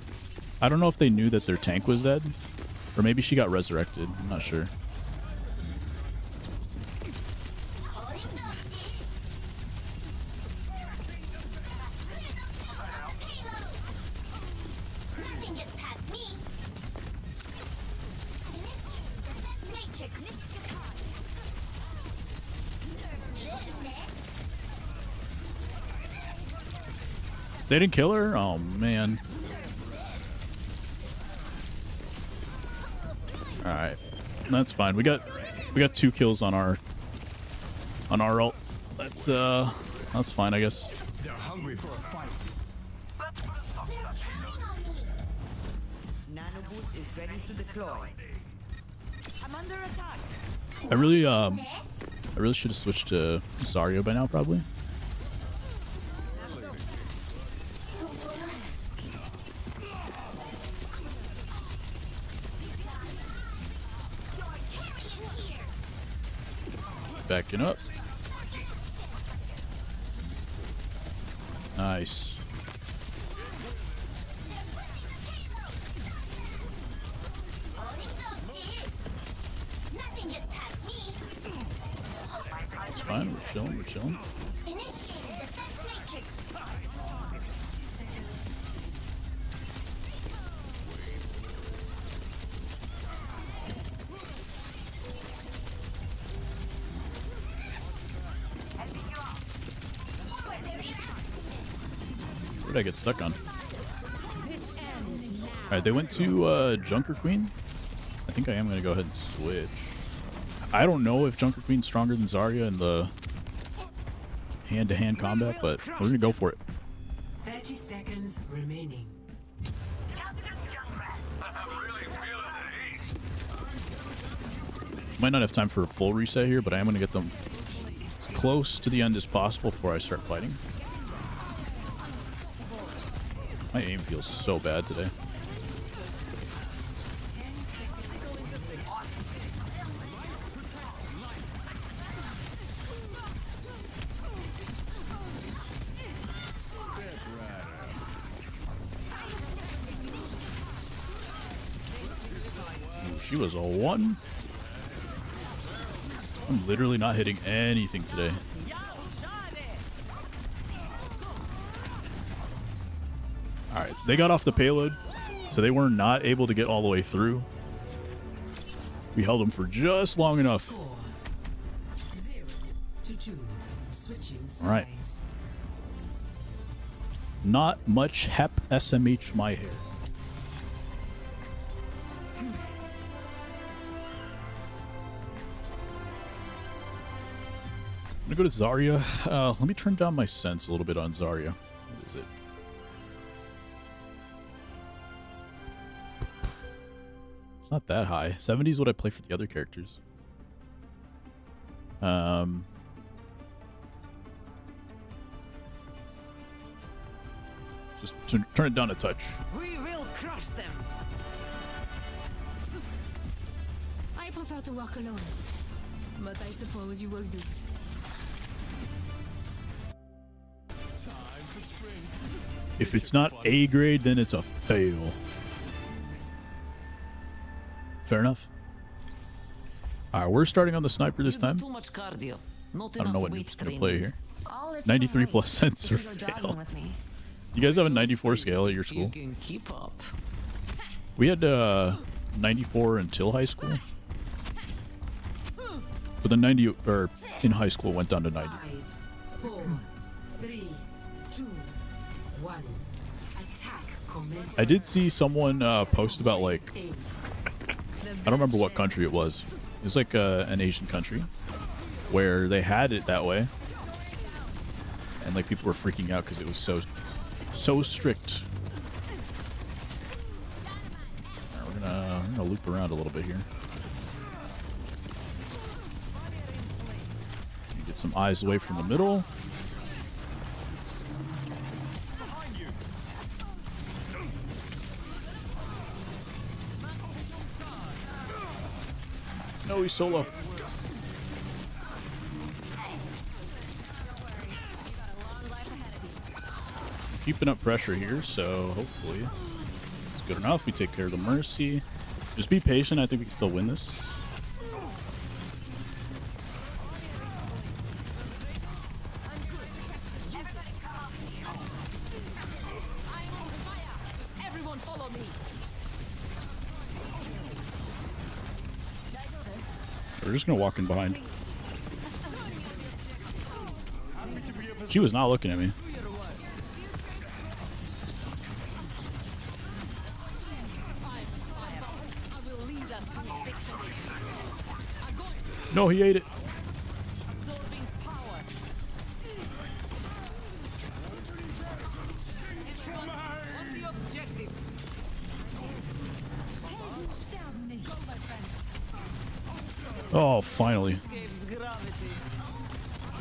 [SPEAKER 1] I don't know if they knew that their tank was dead, or maybe she got resurrected. I'm not sure. They didn't kill her? Oh man. Alright. That's fine. We got 2 kills on our ult. That's fine, I guess.
[SPEAKER 2] They're hungry for a fight.
[SPEAKER 6] Nanoboot is ready to deploy. I'm under attack.
[SPEAKER 1] I really should have switched to Zarya by now, probably. Backing up. Nice. It's fine. We're chilling. We're chilling. What did I get stuck on? Alright, they went to Junker Queen. I think I am going to go ahead and switch. I don't know if Junker Queen's stronger than Zarya in the hand-to-hand combat, but we're going to go for it.
[SPEAKER 6] 30 seconds remaining.
[SPEAKER 1] Might not have time for a full reset here, but I am going to get them close to the end as possible before I start fighting. My aim feels so bad today. Ooh, she was a 1. I'm literally not hitting anything today. Alright, they got off the payload, so they were not able to get all the way through. We held them for just long enough.
[SPEAKER 6] 0-2. Switching sides.
[SPEAKER 1] Alright. Not much hep SMH my hair. I'm gonna go to Zarya. Let me turn down my sense a little bit on Zarya. What is it? It's not that high. 70 is what I play for the other characters. Just turn it down a touch.
[SPEAKER 6] We will crush them.
[SPEAKER 3] I prefer to work alone, but I suppose you will do it.
[SPEAKER 1] If it's not A grade, then it's a fail. Fair enough. Alright, we're starting on the sniper this time.
[SPEAKER 6] Too much cardio. Not
[SPEAKER 1] I don't know
[SPEAKER 6] enough
[SPEAKER 1] what
[SPEAKER 6] weight
[SPEAKER 1] Noob's gonna
[SPEAKER 6] training.
[SPEAKER 1] play here.
[SPEAKER 3] All it's
[SPEAKER 1] 93
[SPEAKER 3] alright
[SPEAKER 1] plus sensor
[SPEAKER 3] if you go jogging
[SPEAKER 1] fail.
[SPEAKER 3] with me.
[SPEAKER 1] You guys have a 94 scale at your school?
[SPEAKER 2] You can keep up.
[SPEAKER 1] We had 94 until high school. But the 90 or in high school went down to 90.
[SPEAKER 6] 5, 4, 3, 2, 1. Attack commences.
[SPEAKER 1] I did see someone post about like I don't remember what country it was. It was like an Asian country where they had it that way, and like people were freaking out because it was so strict. All right, we're gonna loop around a little bit here. Get some eyes away from the middle. No, he's solo. Keeping up pressure here, so hopefully it's good enough. We take care of the Mercy. Just be patient. I think we can still win this.
[SPEAKER 3] Everyone follow me.
[SPEAKER 1] We're just gonna walk in behind. She was not looking at me. No, he ate it. Oh, finally.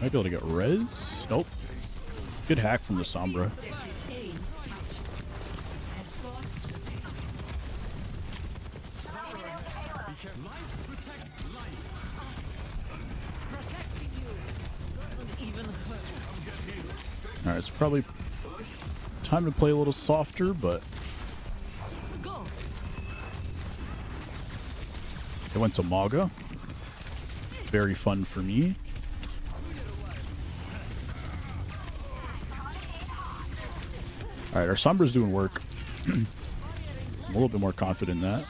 [SPEAKER 1] Might be able to get res? Nope. Good hack from the Sombra. Alright, it's probably time to play a little softer, but I went to Maga. Very fun for me. Alright, our Sombra's doing work. I'm a little bit more confident in that.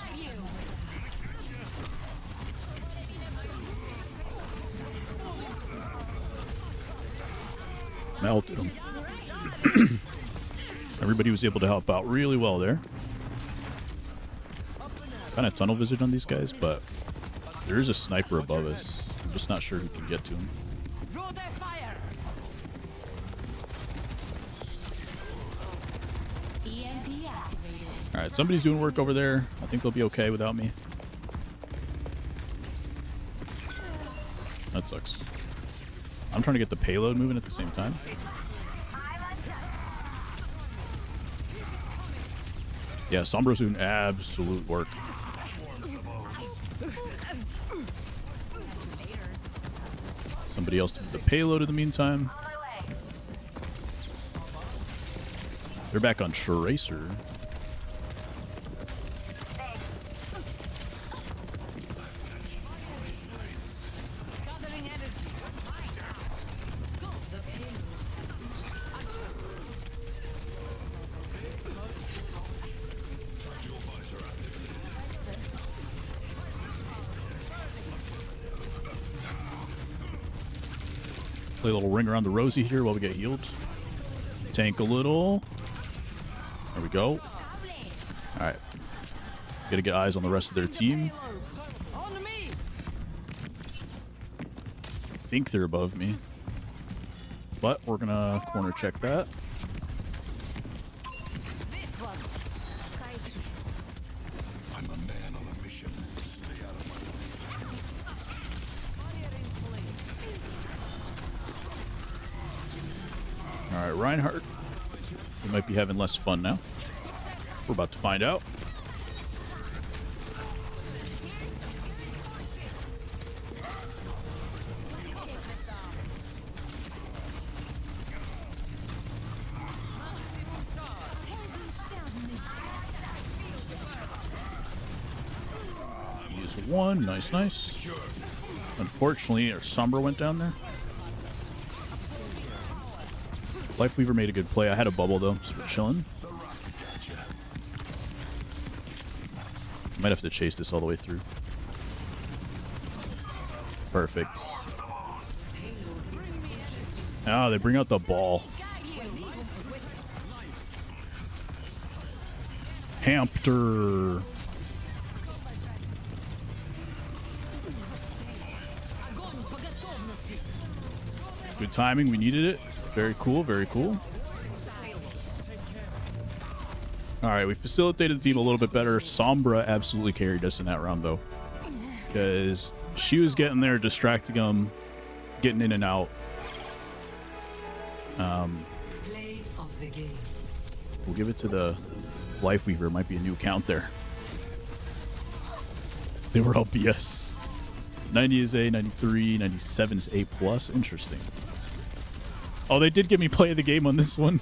[SPEAKER 1] Melted him. Everybody was able to help out really well there. Kind of tunnel vision on these guys, but there is a sniper above us. I'm just not sure who can get to him.
[SPEAKER 3] Draw their fire. EMP activated.
[SPEAKER 1] Alright, somebody's doing work over there. I think they'll be okay without me. That sucks. I'm trying to get the payload moving at the same time. Yeah, Sombra's doing absolute work. Somebody else to do the payload in the meantime. They're back on Tracer. Play a little ring around the rosy here while we get healed. Tank a little. There we go. Alright. Gotta get eyes on the rest of their team. I think they're above me. But we're gonna corner check that.
[SPEAKER 4] I'm a man on a mission. Stay out of my way.
[SPEAKER 1] Alright, Reinhardt. We might be having less fun now. We're about to find out. Use one. Nice, nice. Unfortunately, our Sombra went down there. Life Weaver made a good play. I had a bubble though, so we're chilling. Might have to chase this all the way through. Perfect. Ah, they bring out the ball. Hamster. Good timing. We needed it. Very cool. Very cool. All right, we facilitated the team a little bit better. Sombra absolutely carried us in that round, though, because she was getting there, distracting them, getting in and out.
[SPEAKER 6] Play of the game.
[SPEAKER 1] We'll give it to the Life Weaver. Might be a new account there. They were all BS. 90 is A, 93, 97 is A+. Interesting. Oh, they did give me play of the game on this one.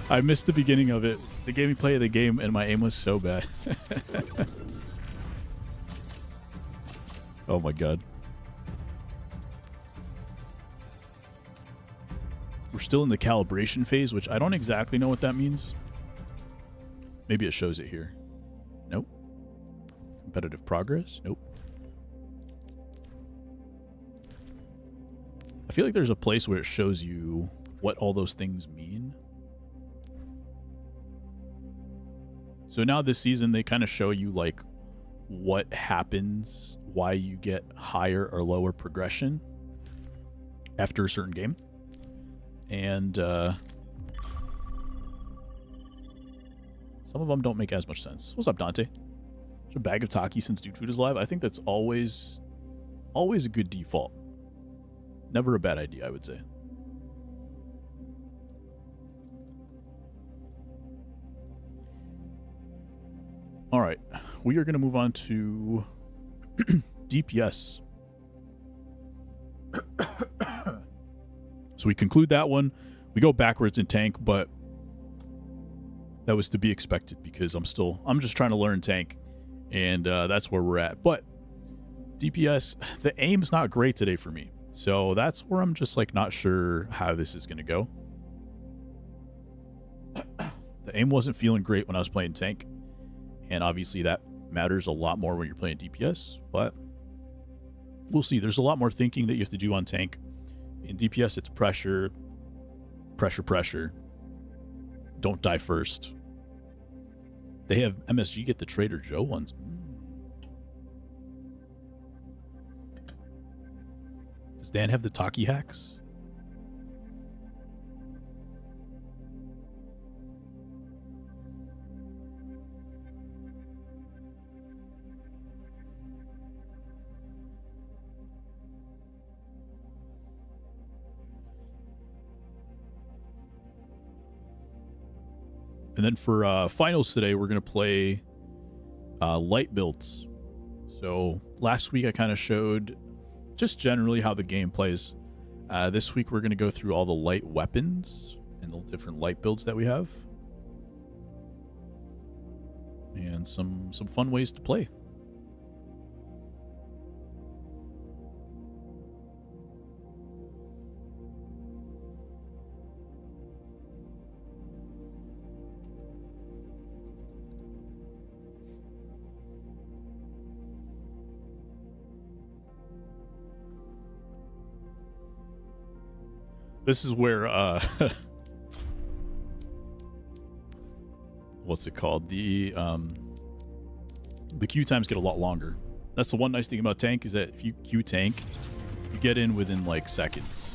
[SPEAKER 1] I missed the beginning of it. They gave me play of the game, and my aim was so bad. Oh my god. We're still in the calibration phase, which I don't exactly know what that means. Maybe it shows it here. Nope. Competitive progress? Nope. I feel like there's a place where it shows you what all those things mean. So now this season, they kind of show you like what happens, why you get higher or lower progression after a certain game. And some of them don't make as much sense. What's up, Dante? There's a bag of Taki since Dude Food is live. I think that's always a good default. Never a bad idea, I would say. All right, we are going to move on to DPS. So we conclude that one. We go backwards in tank, but that was to be expected because I'm just trying to learn tank, and that's where we're at. But DPS, the aim's not great today for me. So that's where I'm just like not sure how this is going to go. The aim wasn't feeling great when I was playing tank. And obviously that matters a lot more when you're playing DPS, but we'll see. There's a lot more thinking that you have to do on tank. In DPS, it's pressure, pressure, pressure. Don't die first. They have MSG get the Trader Joe ones. Does Dan have the Taki hacks? And then for finals today, we're going to play light builds. So last week I kind of showed just generally how the game plays. This week we're going to go through all the light weapons and the different light builds that we have. And some fun ways to play. This is where, what's it called? The queue times get a lot longer. That's the one nice thing about tank is that if you queue tank, you get in within like seconds.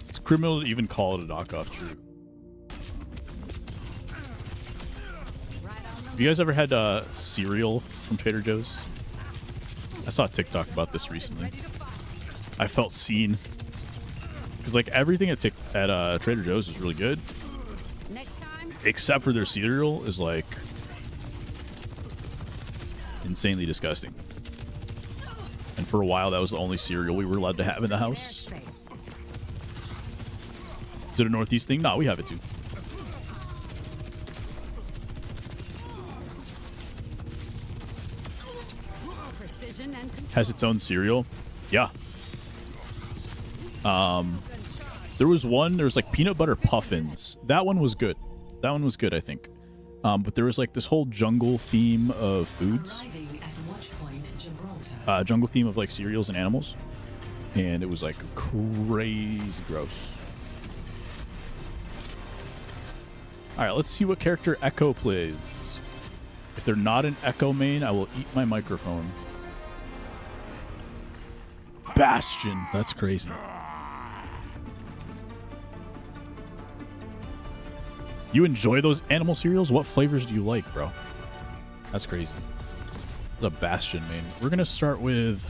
[SPEAKER 1] It's criminal to even call it a knockoff true. Have you guys ever had cereal from Trader Joe's? I saw a TikTok about this recently. I felt seen. Because like everything at Trader Joe's is really good.
[SPEAKER 3] Next time.
[SPEAKER 1] Except for their cereal is like insanely disgusting. And for a while that was the only cereal we were allowed to have in the house. Is it a Northeast thing? No, we have it too.
[SPEAKER 3] Precision and control.
[SPEAKER 1] has its own cereal. Yeah. There was like peanut butter puffins. That one was good. That one was good, I think. But there was like this whole jungle theme of foods. Jungle theme of like cereals and animals. And it was like crazy gross. Alright, let's see what character Echo plays. If they're not an Echo main, I will eat my microphone. Bastion. That's crazy. You enjoy those animal cereals? What flavors do you like, bro? That's crazy. It's a Bastion main. We're going to start with...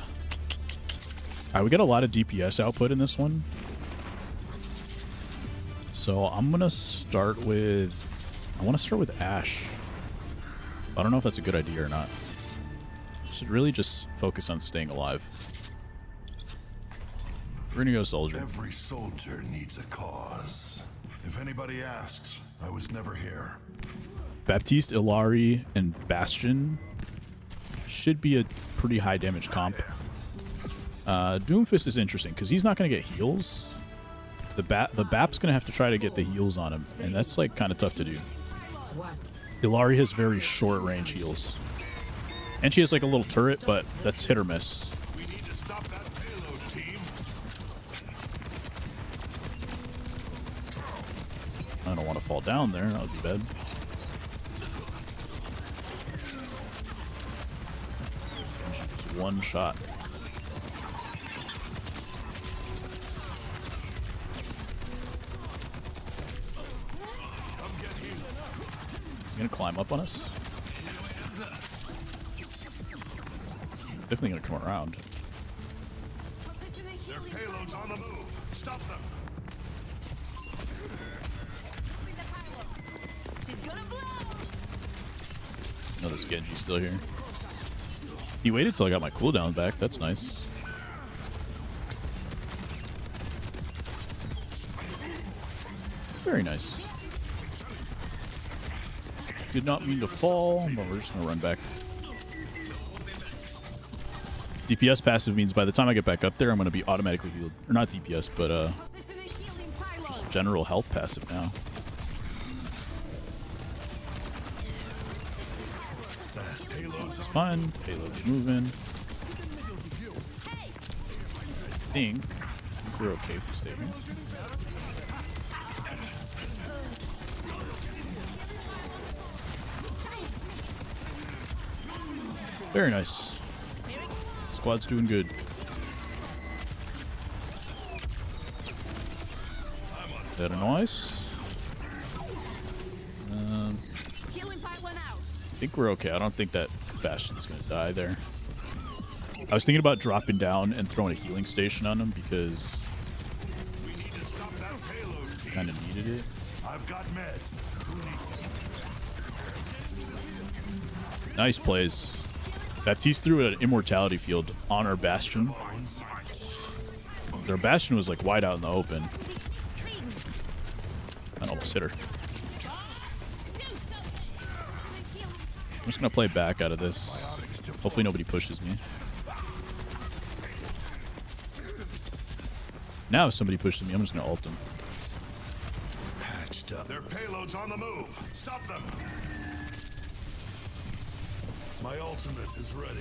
[SPEAKER 1] Alright, we got a lot of DPS output in this one. So I'm going to start with... I want to start with Ashe. I don't know if that's a good idea or not. Should really just focus on staying alive. We're going to go Soldier.
[SPEAKER 4] Every soldier needs a cause. If anybody asks, I was never here.
[SPEAKER 1] Baptiste, Illari, and Bastion should be a pretty high damage comp. Doomfist is interesting because he's not going to get heals. The Bap's going to have to try to get the heals on him, and that's like kind of tough to do. Illari has very short range heals. And she has like a little turret, but that's hit or miss.
[SPEAKER 4] We need to stop that payload, team.
[SPEAKER 1] I don't want to fall down there. That would be bad. Just one shot. He's gonna climb up on us. He's definitely gonna come around.
[SPEAKER 4] Their payload's on the move. Stop them.
[SPEAKER 3] She's gonna blow.
[SPEAKER 1] No, this Genji's still here. He waited till I got my cooldown back. That's nice. Very nice. Did not mean to fall, but we're just gonna run back. DPS passive means by the time I get back up there, I'm gonna be automatically healed. Or not DPS, but
[SPEAKER 3] Position and healing pylon.
[SPEAKER 1] general health passive now. It's fine. Payload's moving. I think we're okay if we stay here. Very nice. Squad's doing good. That nice.
[SPEAKER 3] Healing pylon out.
[SPEAKER 1] I think we're okay. I don't think that Bastion's gonna die there. I was thinking about dropping down and throwing a healing station on him because
[SPEAKER 4] We need to stop that payload, team.
[SPEAKER 1] kind of needed it.
[SPEAKER 4] I've got meds. Who needs them?
[SPEAKER 1] Nice plays. Baptiste threw an immortality field on our Bastion. Their Bastion was like wide out in the open. I almost hit her. I'm just gonna play back out of this. Hopefully nobody pushes me. Now if somebody pushes me, I'm just gonna ult them.
[SPEAKER 4] Patched up. Their payload's on the move. Stop them. My ultimate is ready.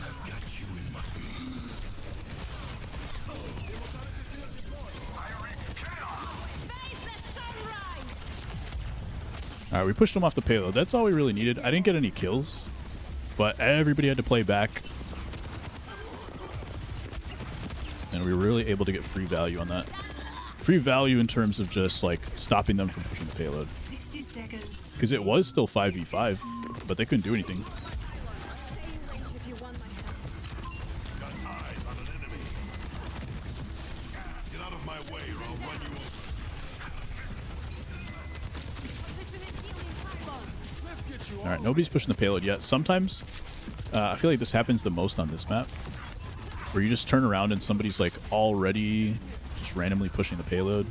[SPEAKER 4] I've got you in my...
[SPEAKER 3] Face the sunrise.
[SPEAKER 1] Alright, we pushed them off the payload. That's all we really needed. I didn't get any kills, but everybody had to play back. And we were really able to get free value on that. Free value in terms of just like stopping them from pushing the payload.
[SPEAKER 6] 60 seconds.
[SPEAKER 1] Because it was still 5v5, but they couldn't do anything.
[SPEAKER 3] If you want my help.
[SPEAKER 4] Got eyes on an enemy. Get out of my way or I'll run you over.
[SPEAKER 3] Position and healing pylon.
[SPEAKER 4] Let's get you
[SPEAKER 1] Alright, nobody's pushing the payload yet. Sometimes, I feel like this happens the most on this map, where you just turn around and somebody's like already just randomly pushing the payload.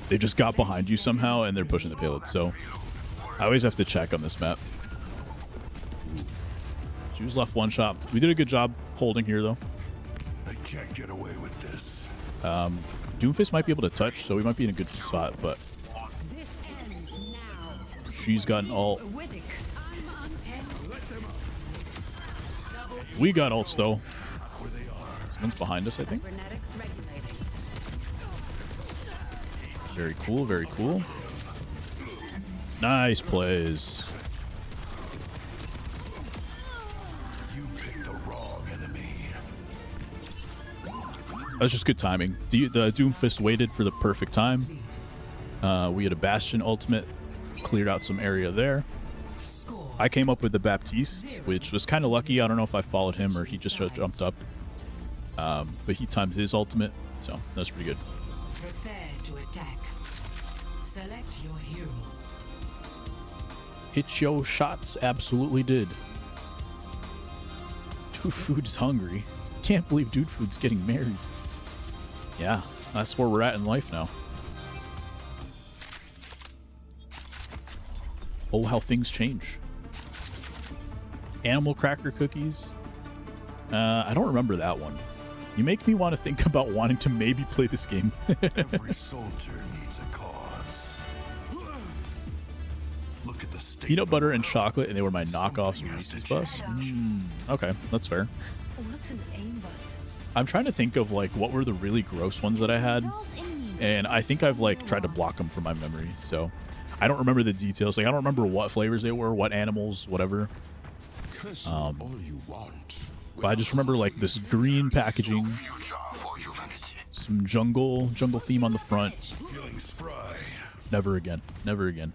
[SPEAKER 1] They just got behind you somehow and they're pushing the payload. So I always have to check on this map. She was left one shot. We did a good job holding here, though.
[SPEAKER 4] They can't get away with this.
[SPEAKER 1] Doomfist might be able to touch, so we might be in a good spot, but
[SPEAKER 3] This ends now.
[SPEAKER 1] she's got an ult.
[SPEAKER 6] Widdick.
[SPEAKER 1] We got ults, though. One's behind us, I think.
[SPEAKER 6] Cybernetics regulating.
[SPEAKER 1] Very cool, very cool. Nice plays.
[SPEAKER 4] You picked the wrong enemy.
[SPEAKER 1] That was just good timing. The Doomfist waited for the perfect time. We had a Bastion ultimate, cleared out some area there. I came up with the Baptiste, which was kind of lucky. I don't know if I followed him or he just jumped up. But he timed his ultimate, so that's pretty good.
[SPEAKER 8] Prepare to attack. Select your hero.
[SPEAKER 1] Hit your shots, absolutely did. Dude Food's hungry. Can't believe Dude Food's getting married. Yeah, that's where we're at in life now. Oh, how things change. Animal cracker cookies. I don't remember that one. You make me want to think about wanting to maybe play this game.
[SPEAKER 4] Every soldier needs a cause. Look at the state.
[SPEAKER 1] Peanut butter and chocolate, and they were my knockoffs from Reese's Puffs. Okay, that's fair.
[SPEAKER 3] What's an aimbot?
[SPEAKER 1] I'm trying to think of like what were the really gross ones that I had, and I think I've like tried to block them from my memory. So I don't remember the details. Like I don't remember what flavors they were, what animals, whatever.
[SPEAKER 4] All you want.
[SPEAKER 1] But I just remember like this green packaging, some jungle theme on the front.
[SPEAKER 4] Feeling spry.
[SPEAKER 1] Never again. Never again.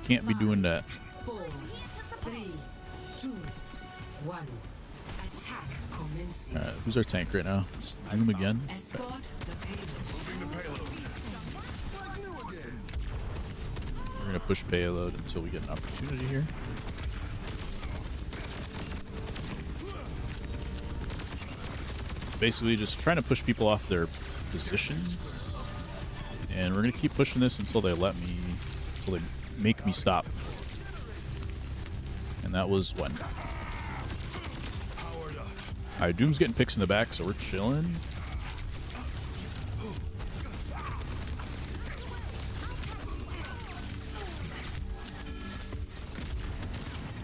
[SPEAKER 1] Can't be doing that.
[SPEAKER 8] 4, 3, 2, 1. Attack commencing.
[SPEAKER 1] Alright, who's our tank right now? It's Doom again.
[SPEAKER 8] Escort the payload.
[SPEAKER 4] Moving the payload.
[SPEAKER 1] We're gonna push payload until we get an opportunity here. Basically just trying to push people off their positions. And we're gonna keep pushing this until they let me, until they make me stop. And that was when. Alright, Doom's getting picks in the back, so we're chilling.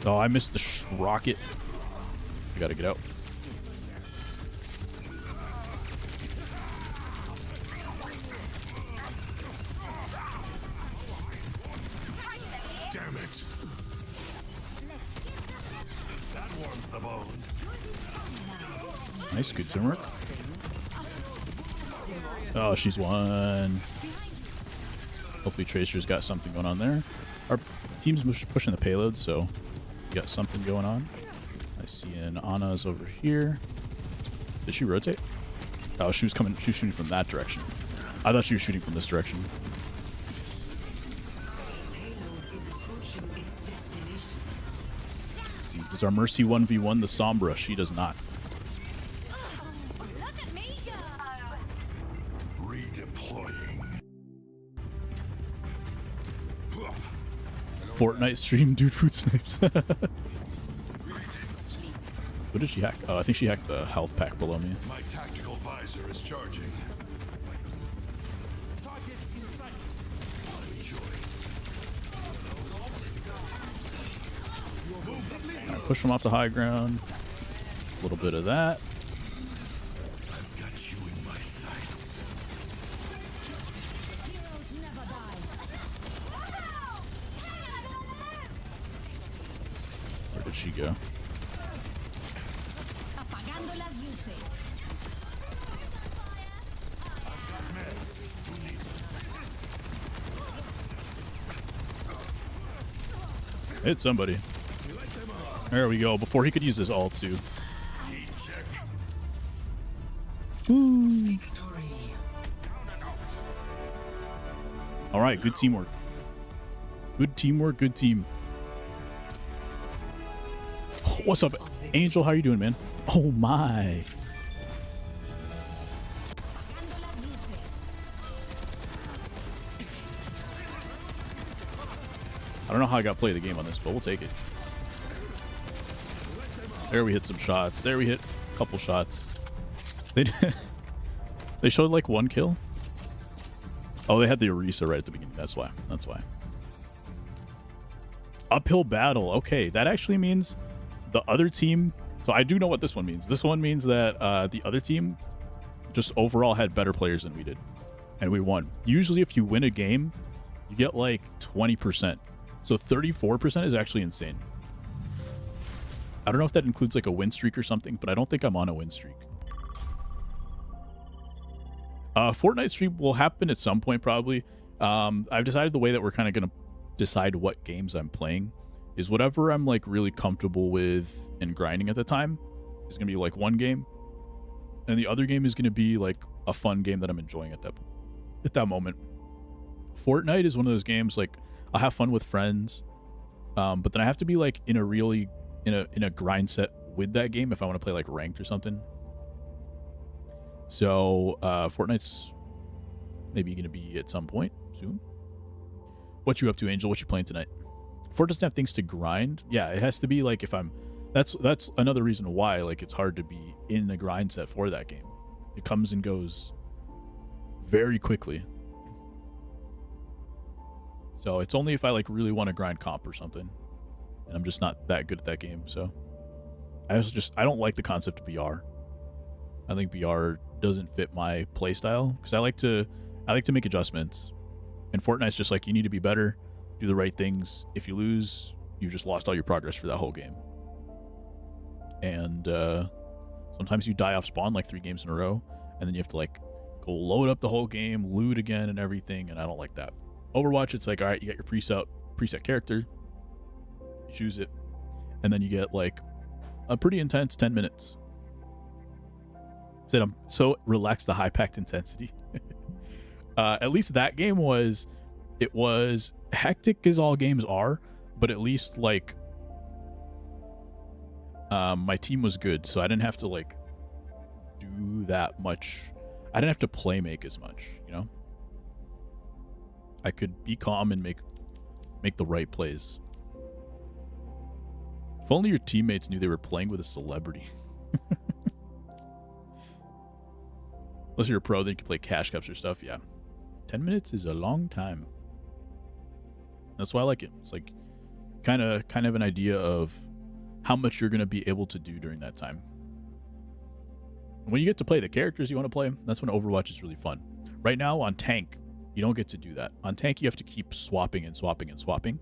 [SPEAKER 1] Oh, I missed the rocket. We gotta get out.
[SPEAKER 4] Damn it. That warms the bones.
[SPEAKER 1] Nice, good teamwork. Oh, she's won. Hopefully Tracer's got something going on there. Our team's pushing the payload, so we got something going on. I see an Anna's over here. Did she rotate? Oh, she was shooting from that direction. I thought she was shooting from this direction.
[SPEAKER 8] Payload is approaching its destination.
[SPEAKER 1] Let's see, does our Mercy 1v1 the Sombra? She does not.
[SPEAKER 5] Look at me go!
[SPEAKER 4] Redeploying.
[SPEAKER 1] Fortnite stream, Dude Food snipes. What did she hack? Oh, I think she hacked the health pack below me.
[SPEAKER 4] My tactical visor is charging. Targets in sight.
[SPEAKER 1] Alright, push them off the high ground. A little bit of that.
[SPEAKER 4] I've got you in my sights.
[SPEAKER 3] Heroes never die.
[SPEAKER 1] Where did she go?
[SPEAKER 3] Apagando las luces.
[SPEAKER 1] Hit somebody. There we go. Before he could use his ult too. Woo. All right, good teamwork. Good teamwork, good team. What's up, Angel? How you doing, man? Oh my.
[SPEAKER 3] Apagando las luces.
[SPEAKER 1] I don't know how I got play of the game on this, but we'll take it. There we hit some shots. There we hit a couple shots. They they showed like 1 kill. Oh, they had the Orisa right at the beginning. That's why. That's why. Uphill battle. Okay, that actually means the other team. So I do know what this one means. This one means that the other team just overall had better players than we did, and we won. Usually, if you win a game, you get like 20%. So 34% is actually insane. I don't know if that includes like a win streak or something, but I don't think I'm on a win streak. Fortnite stream will happen at some point probably. I've decided the way that we're kind of going to decide what games I'm playing is whatever I'm like really comfortable with and grinding at the time is going to be like one game, and the other game is going to be like a fun game that I'm enjoying at that moment. Fortnite is one of those games like I'll have fun with friends, but then I have to be like in a grind set with that game if I want to play like ranked or something. So Fortnite's maybe going to be at some point soon. What you up to, Angel? What you playing tonight? Fort doesn't have things to grind. Yeah, it has to be like if I'm. That's another reason why like it's hard to be in a grind set for that game. It comes and goes very quickly. So it's only if I like really want to grind comp or something, and I'm just not that good at that game. So I don't like the concept of BR. I think BR doesn't fit my playstyle because I like to make adjustments. And Fortnite's just like you need to be better, do the right things. If you lose, you've just lost all your progress for that whole game. And sometimes you die off spawn like 3 games in a row, and then you have to like go load up the whole game, loot again and everything, and I don't like that. Overwatch, it's like, all right, you got your preset character, you choose it, and then you get like a pretty intense 10 minutes. Said I'm so relaxed, the high packed intensity. At least that game was hectic as all games are, but at least like my team was good, so I didn't have to like do that much. I didn't have to play make as much, you know. I could be calm and make the right plays. If only your teammates knew they were playing with a celebrity. Unless you're a pro, then you can play cash cups or stuff. Yeah, 10 minutes is a long time. That's why I like it. It's like kind of an idea of how much you're going to be able to do during that time. And when you get to play the characters you want to play, that's when Overwatch is really fun. Right now on tank, you don't get to do that. On tank, you have to keep swapping and swapping and swapping.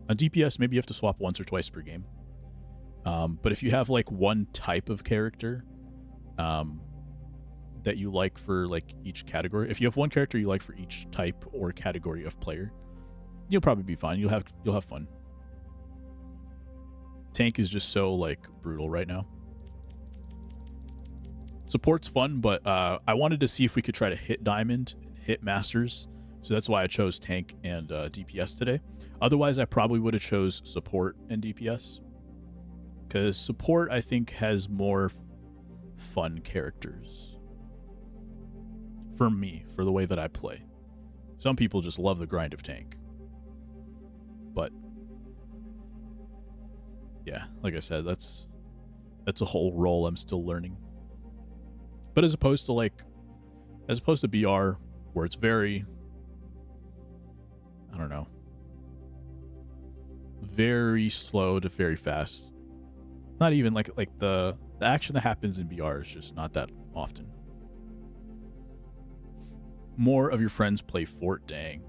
[SPEAKER 1] On DPS, maybe you have to swap once or twice per game. But if you have like one type of character that you like for like each category, if you have one character you like for each type or category of player, you'll probably be fine. You'll have fun. Tank is just so like brutal right now. Support's fun, but I wanted to see if we could try to hit Diamond, hit Masters, so that's why I chose Tank and DPS today. Otherwise, I probably would have chose Support and DPS, because Support I think has more fun characters for me, for the way that I play. Some people just love the grind of Tank, but yeah, like I said, that's a whole role I'm still learning. But as opposed to BR, where it's very, I don't know, very slow to very fast. Not even like the action that happens in BR is just not that often. More of your friends play Fort, dang.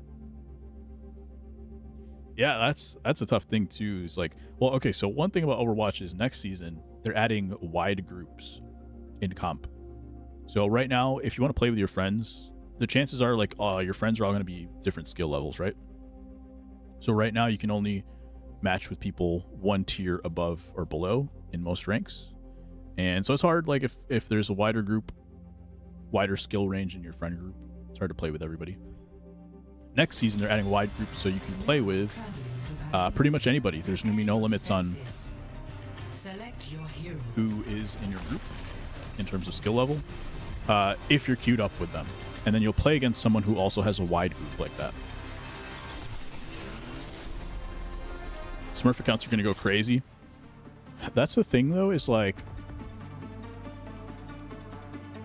[SPEAKER 1] Yeah, that's a tough thing too. It's like, well, okay, so one thing about Overwatch is next season they're adding wide groups in comp. So right now, if you want to play with your friends, the chances are like your friends are all going to be different skill levels, right? So right now you can only match with people one tier above or below in most ranks. And so it's hard, like if there's a wider group, wider skill range in your friend group, it's hard to play with everybody. Next season, they're adding wide groups so you can play with pretty much anybody. There's going to be no limits on who is in your group in terms of skill level, if you're queued up with them. And then you'll play against someone who also has a wide group like that. Smurf accounts are going to go crazy. That's the thing, though, is like,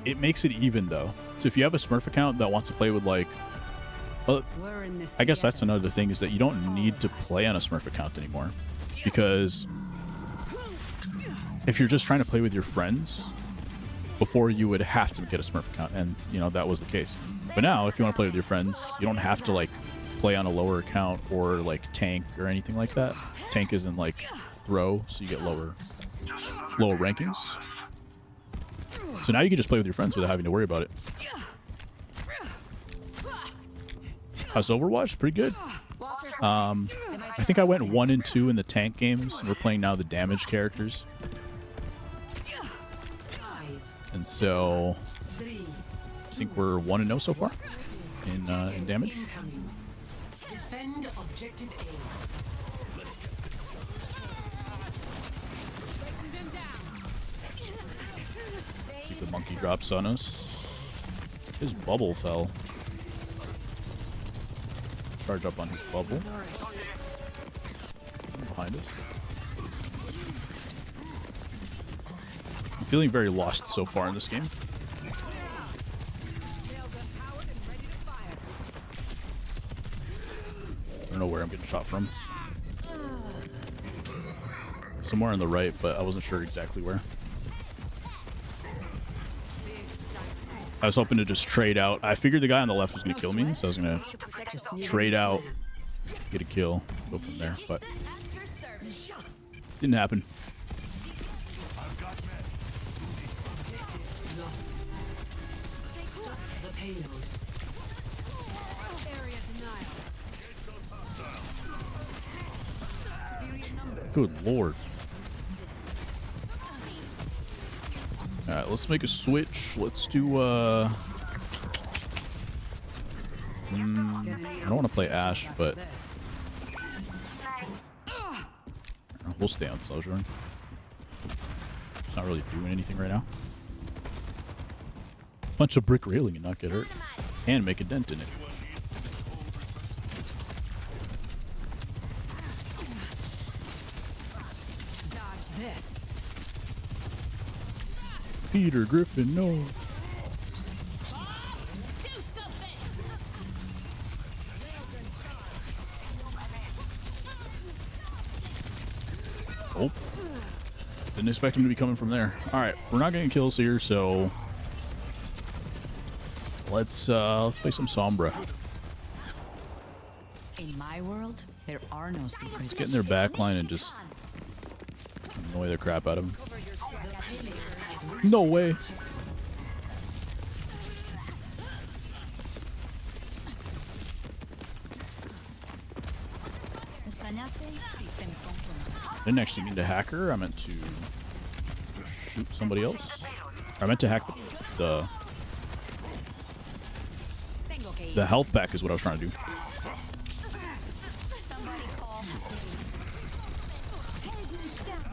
[SPEAKER 1] it makes it even, though. So if you have a Smurf account that wants to play with, like, well,
[SPEAKER 8] We're in this
[SPEAKER 1] I guess that's
[SPEAKER 8] together.
[SPEAKER 1] another thing, is that you don't need to play on a Smurf account anymore. Because if you're just trying to play with your friends, before you would have to get a Smurf account, and, you know, that was the case. But now, if you want to play with your friends, you don't have to, like, play on a lower account or, like, tank or anything like that. Tank isn't, like, throw, so you get lower rankings. So now you can just play with your friends without having to worry about it. How's Overwatch? Pretty good. I think I went 1 and 2 in the tank games. We're playing now the damage characters. And so I think we're 1 and 0 so far in damage.
[SPEAKER 8] Incoming. Defend objective A.
[SPEAKER 1] See if the monkey drops on us. His bubble fell. Charge up on his bubble. Behind us. I'm feeling very lost so far in this game. I don't know where I'm getting shot from. Somewhere on the right, but I wasn't sure exactly where. I was hoping to just trade out. I figured the guy on the left was going to kill me, so I was going to trade out, get a kill, go from there, but didn't happen.
[SPEAKER 8] Loss. Stop the payload.
[SPEAKER 1] Good lord. Alright, let's make a switch. Let's do, I don't want to play Ashe, but we'll stay on Sojourn. It's not really doing anything right now. Punch a brick railing and not get hurt. And make a dent in it.
[SPEAKER 8] Dodge this.
[SPEAKER 1] Peter Griffin, no.
[SPEAKER 5] Do something.
[SPEAKER 1] Oh. Didn't expect him to be coming from there. Alright, we're not getting kills here, so let's play some Sombra.
[SPEAKER 3] In my world, there are no secrets.
[SPEAKER 1] Let's get in their backline and just annoy the crap out of them. No way. Didn't actually mean to hack her. I meant to shoot somebody else. I meant to hack the health back is what I was trying to do.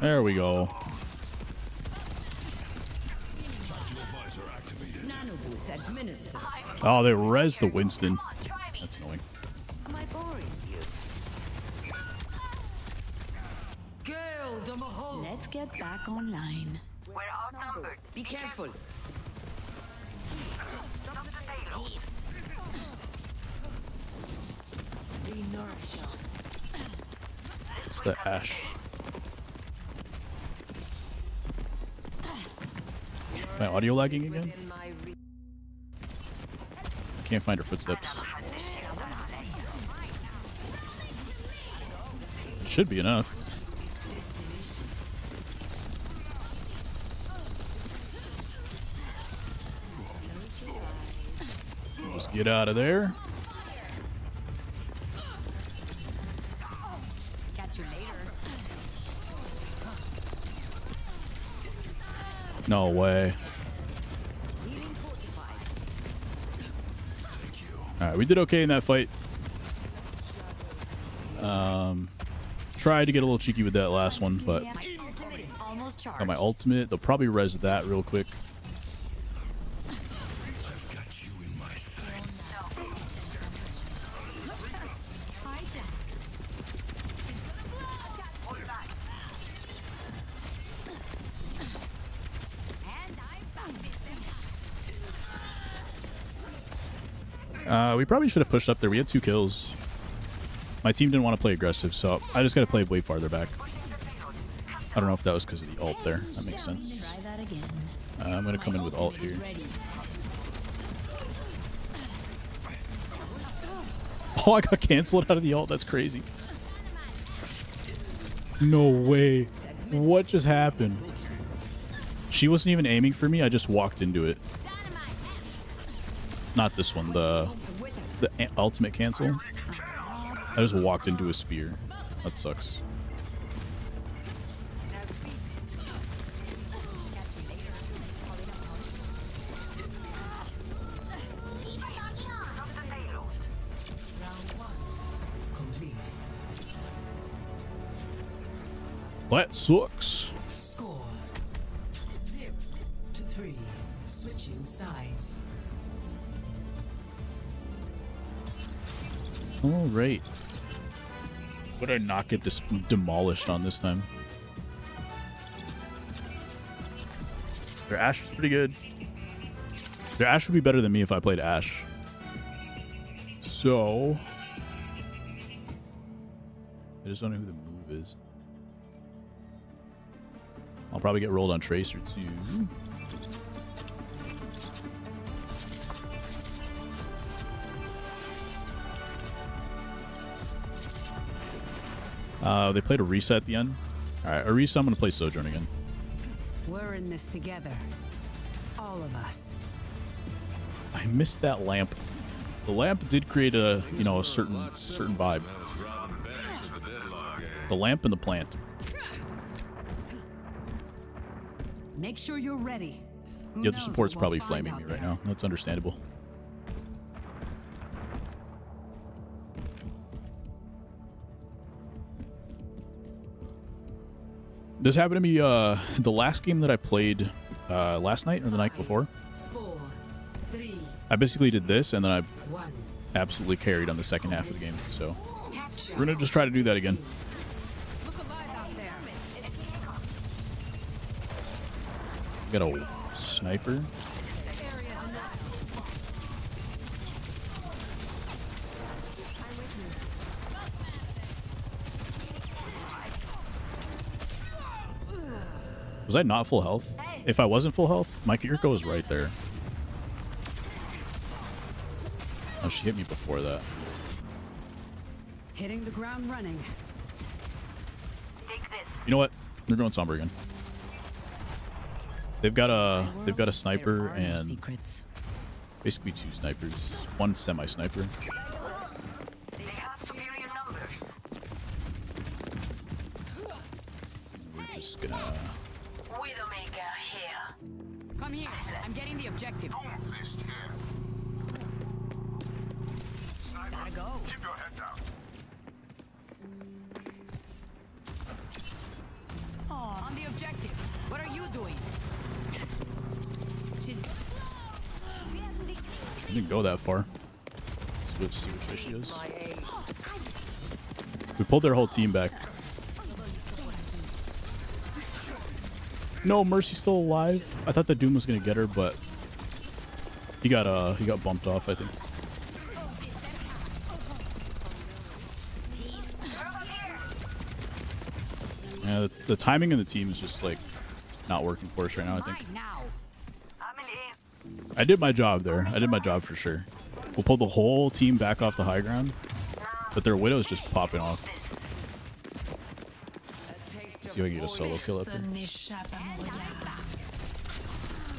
[SPEAKER 1] There we go.
[SPEAKER 6] Nano boost administered.
[SPEAKER 1] Oh, they res the Winston. That's annoying.
[SPEAKER 6] Am I boring you? Girl, the Mahal.
[SPEAKER 3] Let's get back online.
[SPEAKER 6] We're outnumbered. Be careful. Stop the payload. Be nourished.
[SPEAKER 1] The Ashe. Is my audio lagging again?
[SPEAKER 6] Within my reach.
[SPEAKER 1] Can't find her footsteps. Should be enough. Just get out of there.
[SPEAKER 3] Catch you later.
[SPEAKER 1] No way. Alright, we did okay in that fight. Tried to get a little cheeky with that last one, but
[SPEAKER 3] My ultimate is almost charged.
[SPEAKER 1] got my ultimate. They'll probably res that real quick.
[SPEAKER 4] I've got you in my sights.
[SPEAKER 1] We probably should have pushed up there. We had 2 kills. My team didn't want to play aggressive, so I just got to play way farther back. I don't know if that was because of the ult there. That makes sense.
[SPEAKER 3] Try that again.
[SPEAKER 1] I'm going to come in with ult here.
[SPEAKER 3] Ready.
[SPEAKER 1] Oh, I got canceled out of the ult. That's crazy. No way. What just happened? She wasn't even aiming for me. I just walked into it. Not this one. The ultimate cancel. I just walked into a spear. That sucks.
[SPEAKER 8] Complete.
[SPEAKER 1] That sucks.
[SPEAKER 8] Score 0-3. Switching sides.
[SPEAKER 1] All right. Would I not get this demolished on this time? Their Ashe was pretty good. Their Ashe would be better than me if I played Ashe. So I just don't know who the move is. I'll probably get rolled on Tracer too. They played a reset at the end. Alright, a reset. I'm going to play Sojourn again.
[SPEAKER 3] We're in this together. All of us.
[SPEAKER 1] I missed that lamp. The lamp did create a, you know, a certain vibe.
[SPEAKER 7] That was robbing banks with the deadlock game.
[SPEAKER 1] The lamp and the plant.
[SPEAKER 3] Make sure you're ready. Who
[SPEAKER 1] The other
[SPEAKER 3] knows
[SPEAKER 1] support's
[SPEAKER 3] what
[SPEAKER 1] probably
[SPEAKER 3] we'll find
[SPEAKER 1] flaming me
[SPEAKER 3] out
[SPEAKER 1] right
[SPEAKER 3] there.
[SPEAKER 1] now. That's understandable. This happened to me the last game that I played last night or the night before.
[SPEAKER 8] 4, 3,
[SPEAKER 1] I basically did this and then I
[SPEAKER 8] 1.
[SPEAKER 1] absolutely carried on the second half of the game. So
[SPEAKER 8] Capture.
[SPEAKER 1] we're going to just try to do that again.
[SPEAKER 3] Look alive out there.
[SPEAKER 1] Got a sniper. Was I not full health? If I wasn't full health, my Kiriko was right there. Oh, she hit me before that.
[SPEAKER 3] Hitting the ground running.
[SPEAKER 1] You know what? We're going Sombra again. They've got a sniper
[SPEAKER 3] There are no
[SPEAKER 1] and
[SPEAKER 3] secrets.
[SPEAKER 1] basically 2 snipers, 1 semi-sniper.
[SPEAKER 6] They have superior numbers.
[SPEAKER 1] We're just gonna.
[SPEAKER 6] Widowmaker here.
[SPEAKER 3] Come here. I'm getting the objective. Gotta go.
[SPEAKER 4] Keep your head down.
[SPEAKER 3] Oh, on the objective. What are you doing?
[SPEAKER 1] I didn't go that far. Let's see what fish she is. We pulled their whole team back. No, Mercy's still alive. I thought the Doom was gonna get her, but he got bumped off, I think. Yeah, the timing of the team is just like not working for us right now, I think.
[SPEAKER 3] Right now.
[SPEAKER 1] I did my job there. I did my job for sure. We'll pull the whole team back off the high ground, but their Widow's just popping off. Let's see if I can get a solo kill up here.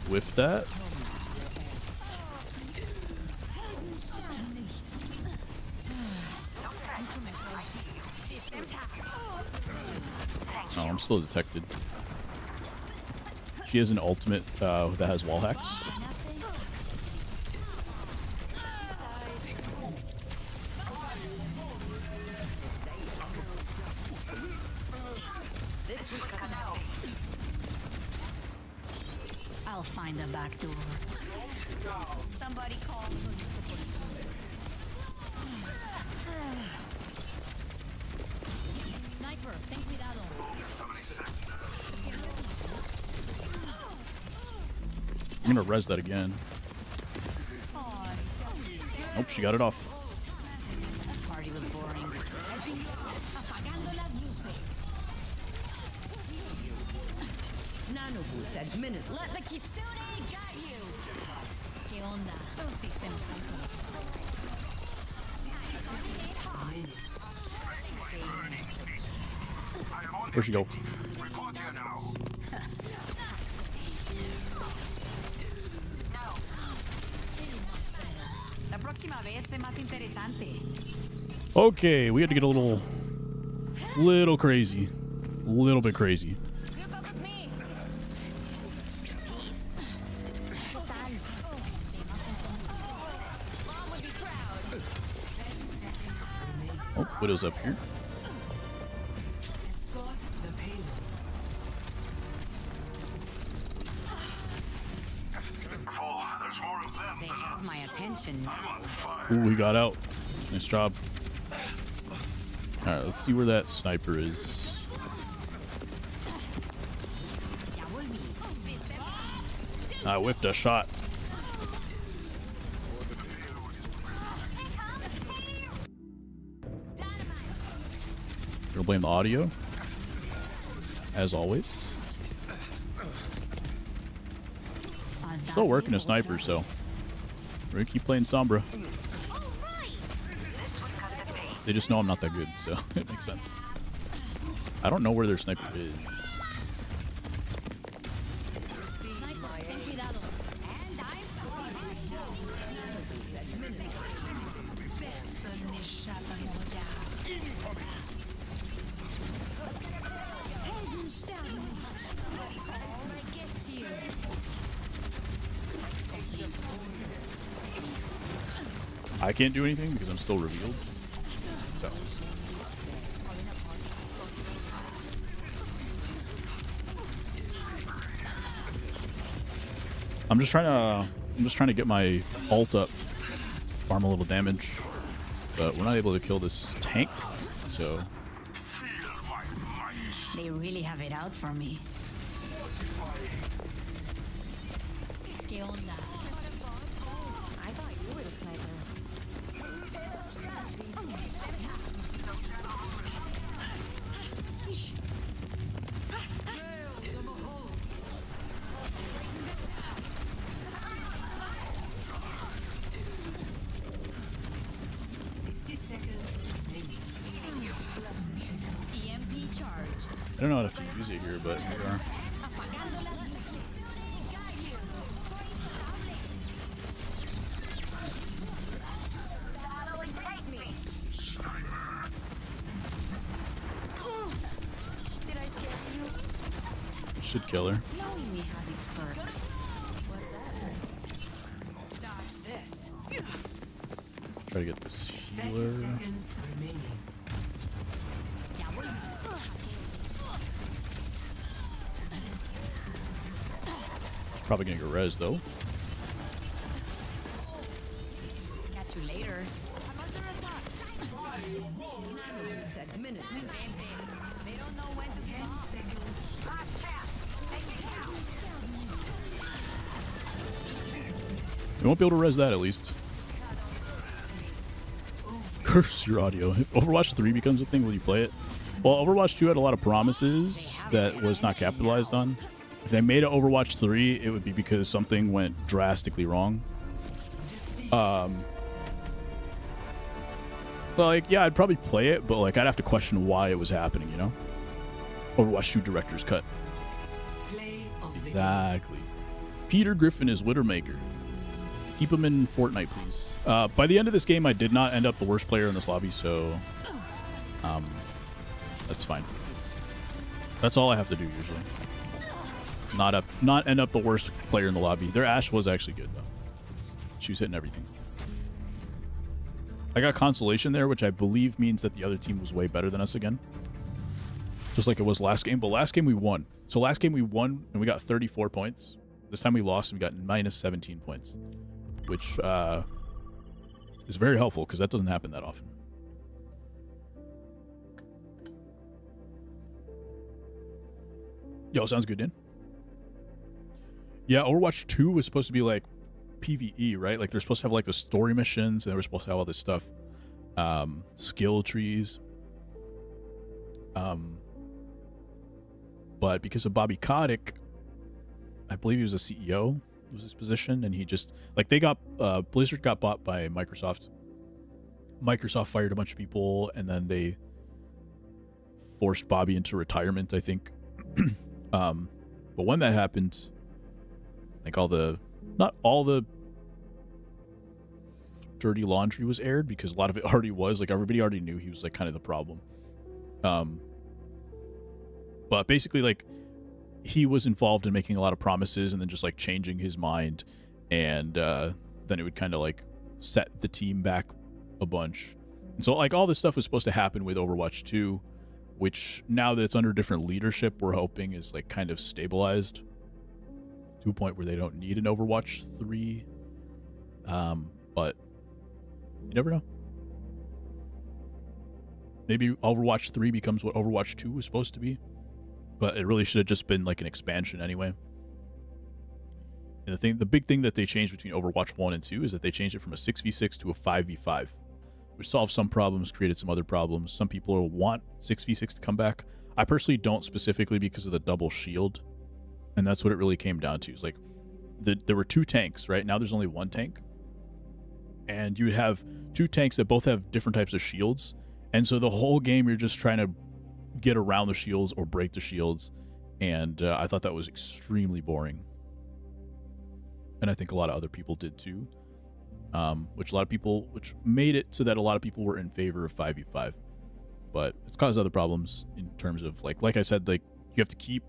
[SPEAKER 1] With that. Oh, I'm still detected. She has an ultimate that has wall hacks.
[SPEAKER 3] I'll find a back door.
[SPEAKER 5] Somebody call.
[SPEAKER 3] Sniper, think without all.
[SPEAKER 1] I'm gonna res that again. Nope, she got it off.
[SPEAKER 5] Party was boring.
[SPEAKER 3] Apagando las luces.
[SPEAKER 6] Nano boost administered.
[SPEAKER 5] Let the kitsune got you.
[SPEAKER 3] ¿Qué onda? System cycle.
[SPEAKER 1] Where'd she go?
[SPEAKER 5] La próxima vez sé más interesante.
[SPEAKER 1] Okay, we had to get a little crazy. A little bit crazy.
[SPEAKER 5] Group up with me. Mom would be proud.
[SPEAKER 1] Oh, Widow's up here.
[SPEAKER 8] Escort the payload.
[SPEAKER 4] Careful, there's more of them
[SPEAKER 5] They
[SPEAKER 4] than
[SPEAKER 5] have
[SPEAKER 4] us.
[SPEAKER 5] my attention.
[SPEAKER 4] I'm on fire.
[SPEAKER 1] Ooh, we got out. Nice job. Alright, let's see where that sniper is.
[SPEAKER 5] Ya volví.
[SPEAKER 1] I whiffed a shot. Gonna blame the audio. As always. Still working a sniper, so we're gonna keep playing Sombra. They just know I'm not that good, so it makes sense. I don't know where their sniper is.
[SPEAKER 3] Sniper, ten cuidado. Personne n'échappe à mon regard. Heldenstern. My gift to you.
[SPEAKER 1] I can't do anything because I'm still revealed. So. I'm just trying to get my ult up, farm a little damage, but we're not able to kill this tank. So
[SPEAKER 5] They really have it out for me.
[SPEAKER 3] ¿Qué onda? I thought you were the sniper. EMP charged.
[SPEAKER 1] I don't know how to use it here, but here we are.
[SPEAKER 3] Apagando las luces.
[SPEAKER 5] Did I scare you?
[SPEAKER 1] Should kill her.
[SPEAKER 5] Knowing me has its perks.
[SPEAKER 8] Dodge this.
[SPEAKER 1] Try to get this
[SPEAKER 8] 30
[SPEAKER 1] healer.
[SPEAKER 8] seconds remaining.
[SPEAKER 5] Ya volví.
[SPEAKER 1] Probably gonna get res though.
[SPEAKER 5] Catch you later.
[SPEAKER 6] Administered.
[SPEAKER 5] They don't know when to
[SPEAKER 8] 10 seconds.
[SPEAKER 1] We won't be able to res that at least. Curse your audio. If Overwatch 3 becomes a thing, will you play it? Well, Overwatch 2 had a lot of promises that was not capitalized on. If they made an Overwatch 3, it would be because something went drastically wrong. But like, yeah, I'd probably play it, but like, I'd have to question why it was happening, you know? Overwatch 2 director's cut.
[SPEAKER 8] Play of the game.
[SPEAKER 1] Exactly. Peter Griffin is Widowmaker. Keep him in Fortnite, please. By the end of this game, I did not end up the worst player in this lobby, so that's fine. That's all I have to do usually. Not end up the worst player in the lobby. Their Ashe was actually good though. She was hitting everything. I got consolation there, which I believe means that the other team was way better than us again. Just like it was last game, but last game we won. So last game we won and we got 34 points. This time we lost and we got minus 17 points, which is very helpful because that doesn't happen that often. Yo, sounds good, Dan. Yeah, Overwatch 2 was supposed to be like PvE, right? Like they're supposed to have like the story missions, and they were supposed to have all this stuff, skill trees. But because of Bobby Kotick, I believe he was a CEO, was his position, and he just like they got Blizzard got bought by Microsoft. Microsoft fired a bunch of people, and then they forced Bobby into retirement, I think. But when that happened, like not all the dirty laundry was aired, because a lot of it already was, like everybody already knew he was like kind of the problem. But basically, like, he was involved in making a lot of promises and then just like changing his mind, and then it would kind of like set the team back a bunch. And so like all this stuff was supposed to happen with Overwatch 2, which now that it's under different leadership, we're hoping is like kind of stabilized to a point where they don't need an Overwatch 3. But you never know. Maybe Overwatch 3 becomes what Overwatch 2 was supposed to be, but it really should have just been like an expansion anyway. And the big thing that they changed between Overwatch 1 and 2 is that they changed it from a 6v6 to a 5v5, which solved some problems, created some other problems. Some people want 6v6 to come back. I personally don't, specifically because of the double shield, and that's what it really came down to. It's like there were 2 tanks, right? Now there's only 1 tank, and you would have 2 tanks that both have different types of shields, and so the whole game you're just trying to get around the shields or break the shields, and I thought that was extremely boring. And I think a lot of other people did too, which made it so that a lot of people were in favor of 5v5, but it's caused other problems in terms of like I said, like you have to keep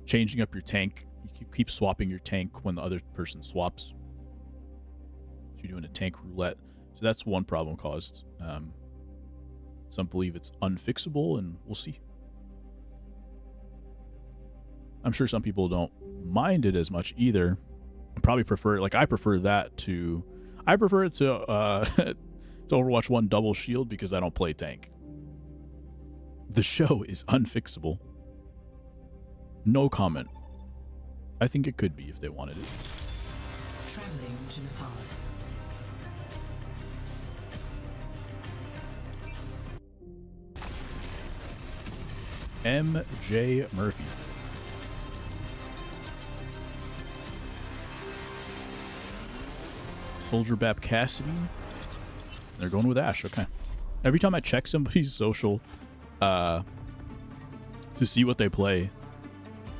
[SPEAKER 1] changing up your tank. You keep swapping your tank when the other person swaps. So you're doing a tank roulette. So that's one problem caused. Some believe it's unfixable, and we'll see. I'm sure some people don't mind it as much either. Probably prefer, like I prefer it to to Overwatch 1 double shield, because I don't play tank. The show is unfixable. No comment. I think it could be if they wanted it.
[SPEAKER 8] Traveling to Nepal.
[SPEAKER 1] MJ Murphy. Soldier Bap Cassidy. They're going with Ashe. Okay. Every time I check somebody's social to see what they play,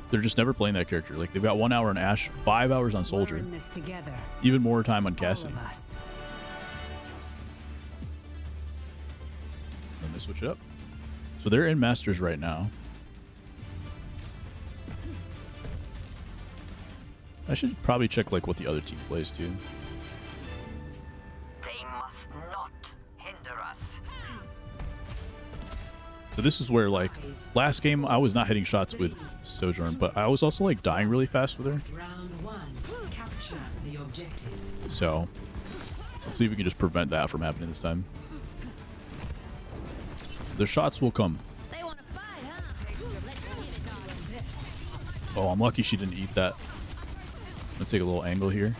[SPEAKER 1] they're just never playing that character. Like they've got 1 hour on Ashe, 5 hours on Soldier, even more time on Cassidy. Let me switch it up. So they're in Masters right now. I should probably check like what the other team plays too.
[SPEAKER 6] They must not hinder us.
[SPEAKER 1] So this is where like last game I was not hitting shots with Sojourn, but I was also like dying really fast with her.
[SPEAKER 8] Round 1. Capture the objective.
[SPEAKER 1] So let's see if we can just prevent that from happening this time. The shots will come.
[SPEAKER 3] They want to fight, huh? Let's give it to
[SPEAKER 1] Oh, I'm lucky she didn't eat that. Let's take a little angle here.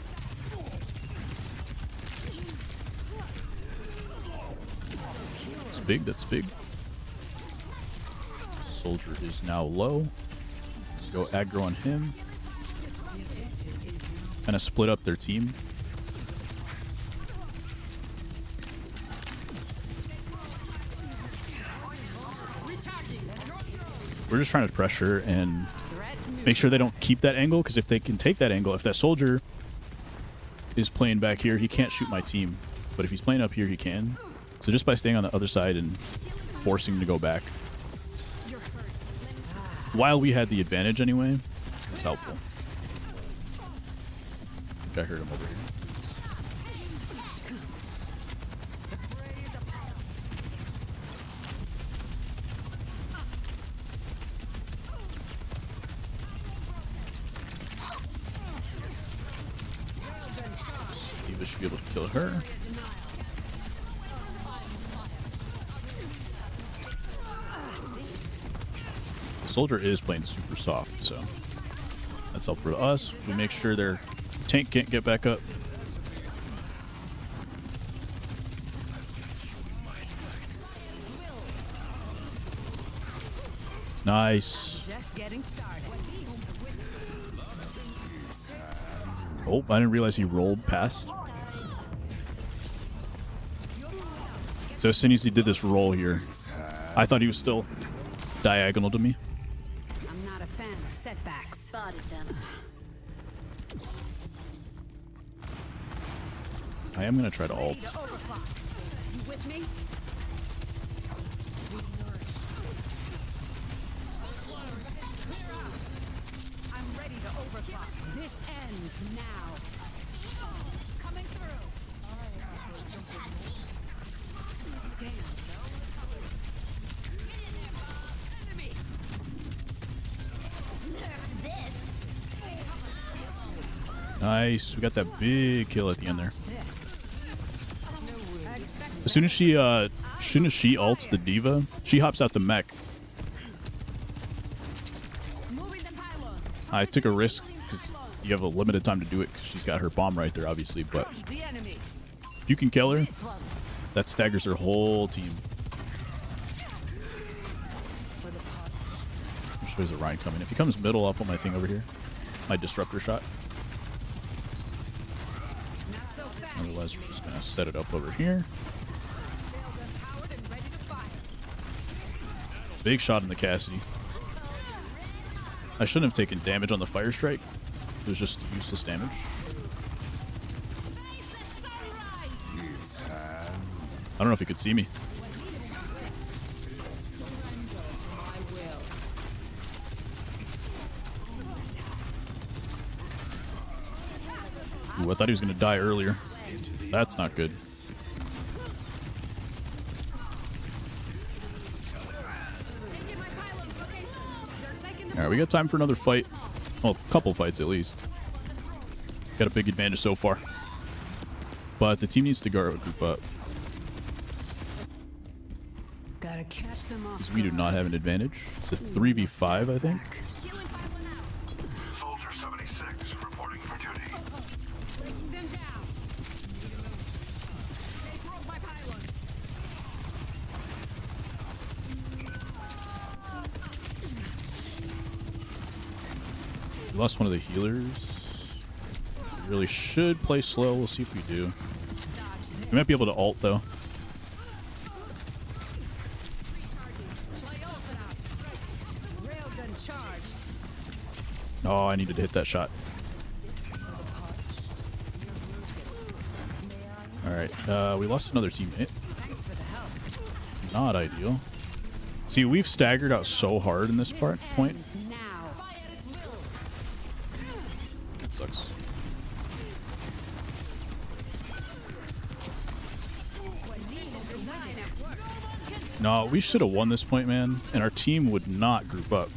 [SPEAKER 1] That's big, that's big. Soldier is now low. Go aggro on him. Kind of split up their team. We're just trying to pressure and make sure they don't keep that angle, because if they can take that angle, if that soldier is playing back here, he can't shoot my team. But if he's playing up here, he can. So just by staying on the other side and forcing him to go back, while we had the advantage anyway, it's helpful. I think I heard him over here. Eva should be able to kill her. The soldier is playing super soft, so that's helpful to us. We make sure their tank can't get back up. Nice.
[SPEAKER 5] Just getting started.
[SPEAKER 1] Oh, I didn't realize he rolled past. So as soon as he did this roll here, I thought he was still diagonal to me.
[SPEAKER 5] I'm not a fan of setbacks.
[SPEAKER 3] Spotted them.
[SPEAKER 1] I am going to try to ult.
[SPEAKER 5] Ready to overclock. You with me? I'm ready to overclock. This ends now. Coming through. Damn. Enemy.
[SPEAKER 1] Nice. We got that big kill at the end there.
[SPEAKER 5] I expect
[SPEAKER 1] As soon as she ults the diva, she hops out the mech.
[SPEAKER 5] moving the pylon.
[SPEAKER 1] I took a risk because you have a limited time to do it because she's got her bomb right there, obviously. But
[SPEAKER 6] The enemy.
[SPEAKER 1] if you can kill her, that staggers her whole team. Which way is the Ryan coming? If he comes middle, I'll put my thing over here. My disruptor shot.
[SPEAKER 5] Not so fast.
[SPEAKER 1] Otherwise, we're just going to set it up over here.
[SPEAKER 5] Sails empowered and ready to fire.
[SPEAKER 1] Big shot in the Cassidy. I shouldn't have taken damage on the fire strike. It was just useless damage. I don't know if he could see me. Ooh, I thought he was going to die earlier. That's not good.
[SPEAKER 5] Changing my pylon's location. They're taking the
[SPEAKER 1] All right, we got time for another fight. Well, a couple fights at least. Got a big advantage so far. But the team needs to guard group up.
[SPEAKER 5] Gotta catch them off.
[SPEAKER 1] Because we do not have an advantage. It's a 3v5, I think.
[SPEAKER 5] Healing pylon out.
[SPEAKER 4] Soldier 76 reporting for duty.
[SPEAKER 5] Breaking them down. They broke my pylon.
[SPEAKER 1] We lost one of the healers. We really should play slow. We'll see if we do. We might be able to ult, though.
[SPEAKER 5] Railgun charged.
[SPEAKER 1] Oh, I needed to hit that shot. Alright, we lost another teammate.
[SPEAKER 5] Thanks for the help.
[SPEAKER 1] Not ideal. See, we've staggered out so hard in this point.
[SPEAKER 5] Ends now. Fire at will.
[SPEAKER 1] That sucks. No, we should have won this point, man. And our team would not group up.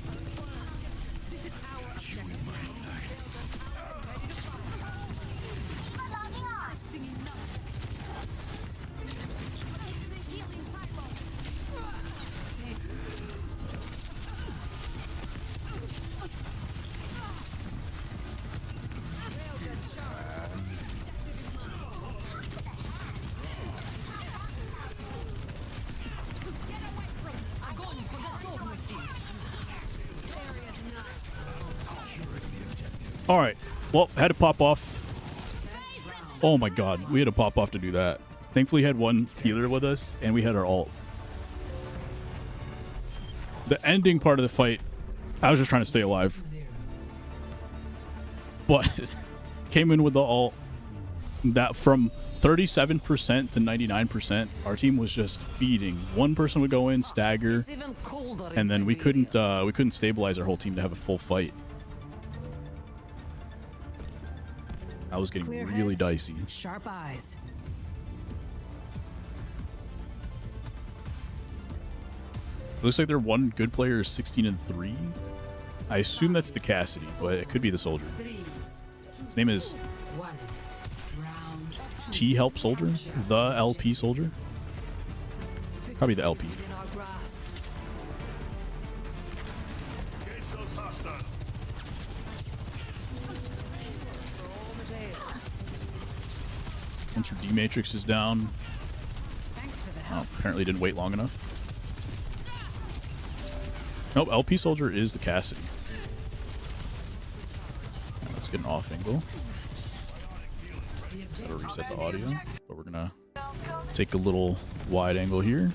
[SPEAKER 1] All right. Well, had to pop off. Oh my god, we had to pop off to do that. Thankfully, we had one healer with us, and we had our ult. The ending part of the fight, I was just trying to stay alive. But came in with the ult. That from 37% to 99%, our team was just feeding. One person would go in, stagger,
[SPEAKER 6] It's even colder
[SPEAKER 1] and then we
[SPEAKER 6] inside here.
[SPEAKER 1] couldn't stabilize our whole team to have a full fight. That was getting
[SPEAKER 5] Clear
[SPEAKER 1] really
[SPEAKER 5] heads,
[SPEAKER 1] dicey.
[SPEAKER 5] Sharp eyes.
[SPEAKER 1] Looks like their one good player is 16-3. I assume that's the Cassidy, but it could be the soldier. His name is
[SPEAKER 8] One. Round two.
[SPEAKER 1] T Help Soldier, the LP Soldier. Probably the LP.
[SPEAKER 6] In our grasp.
[SPEAKER 4] Engage those hostiles.
[SPEAKER 1] Once your D Matrix is down,
[SPEAKER 5] Thanks for the help.
[SPEAKER 1] apparently didn't wait long enough. Nope, LP Soldier is the Cassidy. Right, let's get an off angle. Gotta reset the audio, but we're gonna take a little wide angle here.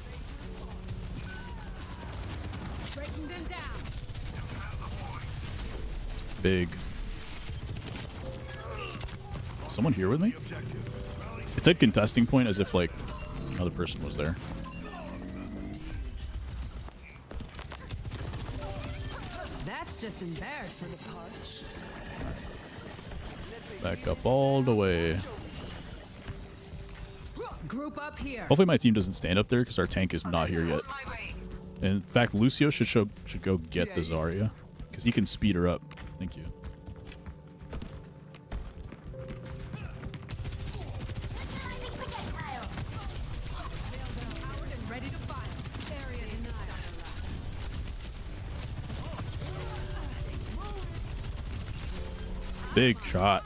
[SPEAKER 5] Breaking them down.
[SPEAKER 1] Big. Someone here with me? It said contesting point as if like another person was there.
[SPEAKER 5] That's just embarrassing.
[SPEAKER 1] Back up all the way.
[SPEAKER 5] Group up here.
[SPEAKER 1] Hopefully my team doesn't stand up there because our tank is not here yet. In fact, Lucio should go get the Zarya because he can speed her up. Thank you.
[SPEAKER 5] Ready to fire. Area denied.
[SPEAKER 1] Big shot.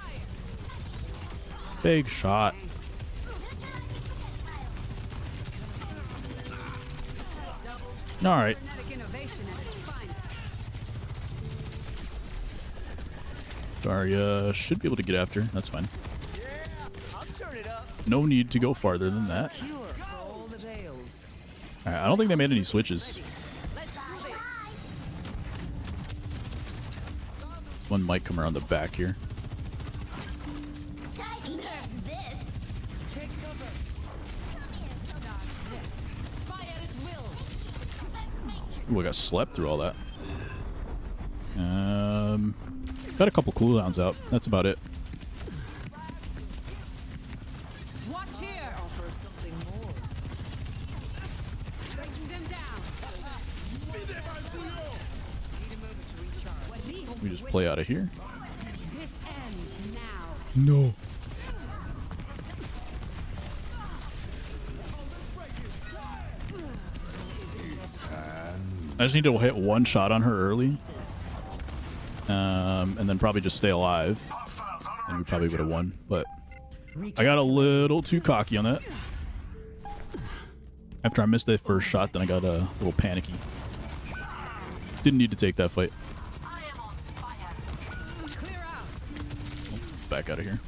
[SPEAKER 1] Big shot. All right.
[SPEAKER 5] Frenetic innovation at its finest.
[SPEAKER 1] Zarya should be able to get after. That's fine.
[SPEAKER 2] Yeah, I'll turn it up.
[SPEAKER 1] No need to go farther than that.
[SPEAKER 8] Cure for all the veils.
[SPEAKER 1] All right, I don't think they made any switches.
[SPEAKER 5] Let's move it.
[SPEAKER 1] One might come around the back here.
[SPEAKER 5] Take cover. Dodge this. Fight at its will.
[SPEAKER 1] Ooh, I got slept through all that. Got a couple cooldowns out. That's about it.
[SPEAKER 5] Watch here.
[SPEAKER 8] Offer something more.
[SPEAKER 5] Breaking them down.
[SPEAKER 8] Need a moment to recharge.
[SPEAKER 1] We just play out of here.
[SPEAKER 5] This ends now.
[SPEAKER 1] No. I just need to hit one shot on her early. And then probably just stay alive. And we probably would have won. But I got a little too cocky on that. After I missed that first shot, then I got a little panicky. Didn't need to take that fight.
[SPEAKER 5] Clear out.
[SPEAKER 1] Back out of here.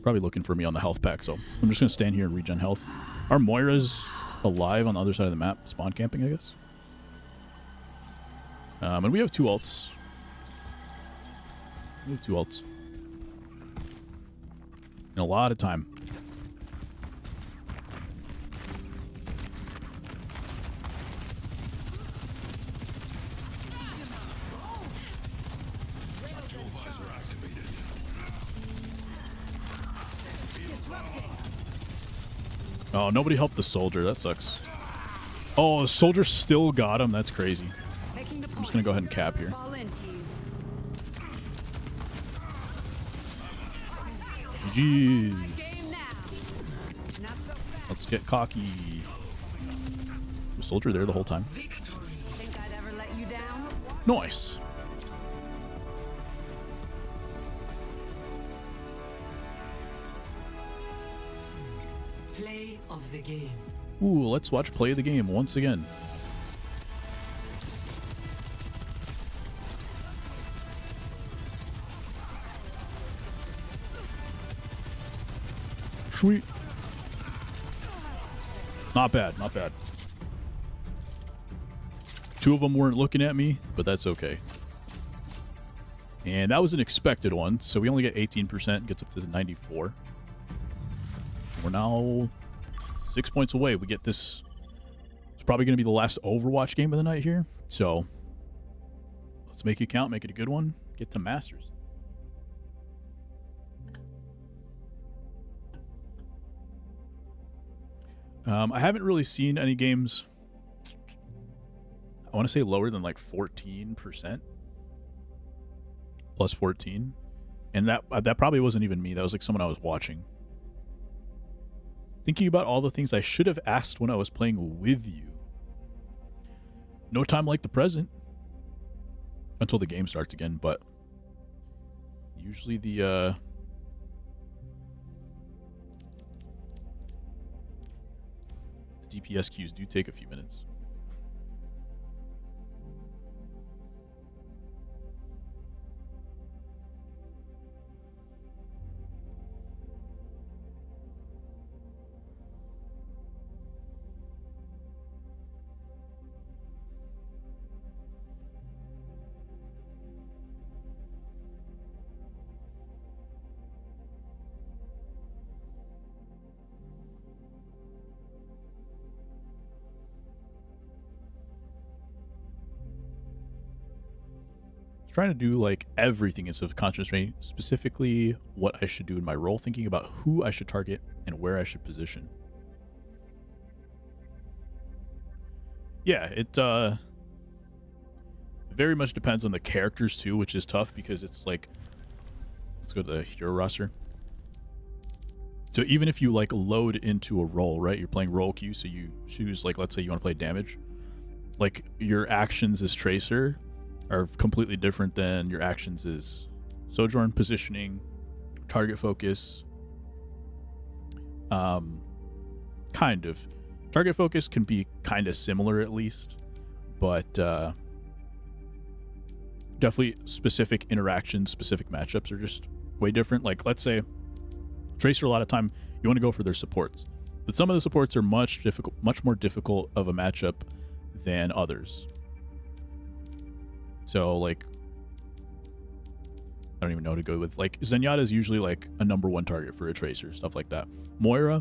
[SPEAKER 1] Probably looking for me on the health pack, so I'm just going to stand here and regen health. Our Moira's alive on the other side of the map. Spawn camping, I guess. And we have 2 ults. We have 2 ults. And a lot of time. Oh, nobody helped the soldier. That sucks. Oh, the soldier still got him. That's crazy.
[SPEAKER 5] Taking the
[SPEAKER 1] I'm just going to go ahead and cap here.
[SPEAKER 5] Fall into you.
[SPEAKER 1] GG.
[SPEAKER 5] Game now. Not so fast.
[SPEAKER 1] Let's get cocky. Was soldier there the whole time?
[SPEAKER 5] Think I'd ever let you down?
[SPEAKER 1] Nice.
[SPEAKER 8] Play of the game.
[SPEAKER 1] Ooh, let's watch play of the game once again. Sweet. Not bad, not bad. 2 of them weren't looking at me, but that's okay. And that was an expected one, so we only get 18%, gets up to 94. We're now 6 points away. We get this. It's probably going to be the last Overwatch game of the night here. So let's make it count, make it a good one, get to Masters. I haven't really seen any games, I want to say lower than like 14%. Plus 14. And that probably wasn't even me. That was like someone I was watching. Thinking about all the things I should have asked when I was playing with you. No time like the present. Until the game starts again, but usually the DPS queues do take a few minutes. Trying to do like everything instead of concentrating specifically what I should do in my role, thinking about who I should target and where I should position. Yeah, it very much depends on the characters too, which is tough because it's like, let's go to the hero roster. So even if you like load into a role, right? You're playing role queue, so you choose like, let's say you want to play damage. Like your actions as Tracer are completely different than your actions as Sojourn, positioning, target focus. Kind of. Target focus can be kind of similar at least, but definitely specific interactions, specific matchups are just way different. Like let's say Tracer, a lot of time you want to go for their supports, but some of the supports are much more difficult of a matchup than others. So, like, I don't even know what to go with. Like, Zenyatta is usually, like, a #1 target for a Tracer, stuff like that. Moira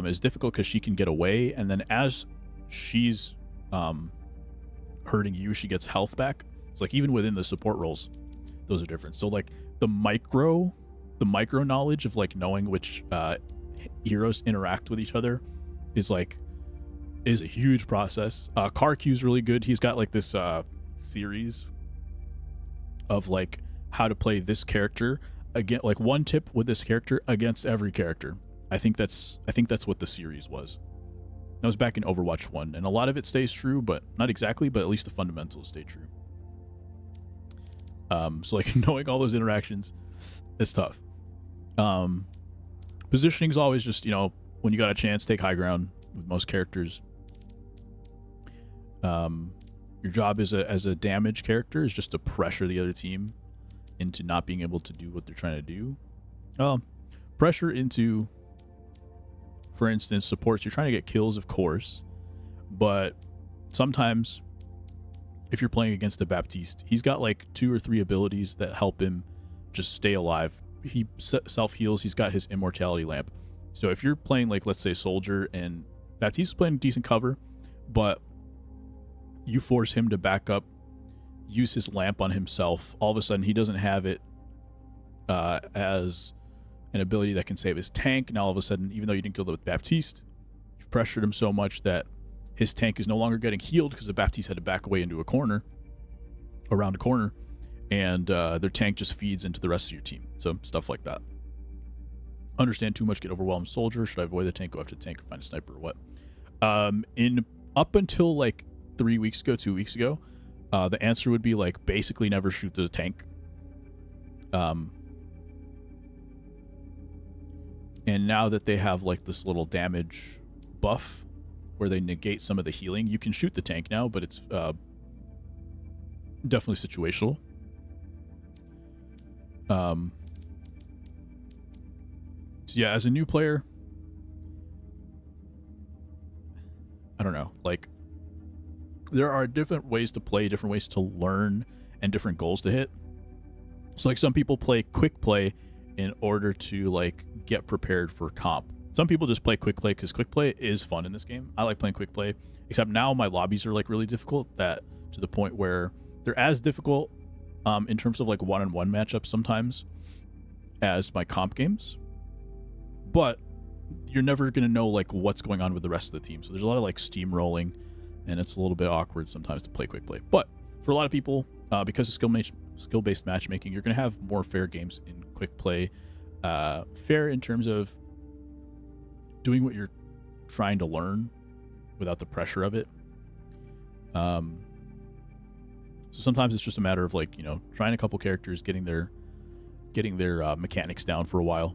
[SPEAKER 1] is difficult because she can get away, and then as she's hurting you, she gets health back. So, like, even within the support roles, those are different. So, like, the micro knowledge of, like, knowing which heroes interact with each other is a huge process. Karq's really good. He's got, like, this series of like how to play this character again, like one tip with this character against every character. I think that's what the series was. That was back in Overwatch 1, and a lot of it stays true, but not exactly, but at least the fundamentals stay true. So like knowing all those interactions is tough. Positioning is always just, you know, when you got a chance, take high ground with most characters. Your job as a damage character is just to pressure the other team into not being able to do what they're trying to do. Pressure into, for instance, supports. You're trying to get kills, of course, but sometimes if you're playing against a Baptiste, he's got like 2 or 3 abilities that help him just stay alive. He self-heals. He's got his immortality lamp. So if you're playing like, let's say, Soldier, and Baptiste is playing decent cover, but you force him to back up, use his lamp on himself, all of a sudden he doesn't have it as an ability that can save his tank. Now all of a sudden, even though you didn't kill the Baptiste, you've pressured him so much that his tank is no longer getting healed because the Baptiste had to back away into a corner, around a corner, and their tank just feeds into the rest of your team. So stuff like that. Understand too much, get overwhelmed. Soldier, should I avoid the tank, go after the tank, or find a sniper, or what? Up until like 3 weeks ago, 2 weeks ago, the answer would be like basically never shoot the tank. And now that they have like this little damage buff where they negate some of the healing, you can shoot the tank now, but it's definitely situational. So yeah, as a new player, I don't know, like there are different ways to play, different ways to learn, and different goals to hit. So like some people play quick play in order to like get prepared for comp. Some people just play quick play because quick play is fun in this game. I like playing quick play, except now my lobbies are like really difficult, that to the point where they're as difficult in terms of like one-on-one matchups sometimes as my comp games, but you're never going to know like what's going on with the rest of the team. So there's a lot of like steamrolling, and it's a little bit awkward sometimes to play quick play. But for a lot of people, because of skill-based matchmaking, you're going to have more fair games in quick play. Fair in terms of doing what you're trying to learn without the pressure of it. So sometimes it's just a matter of like, you know, trying a couple characters, getting their mechanics down for a while,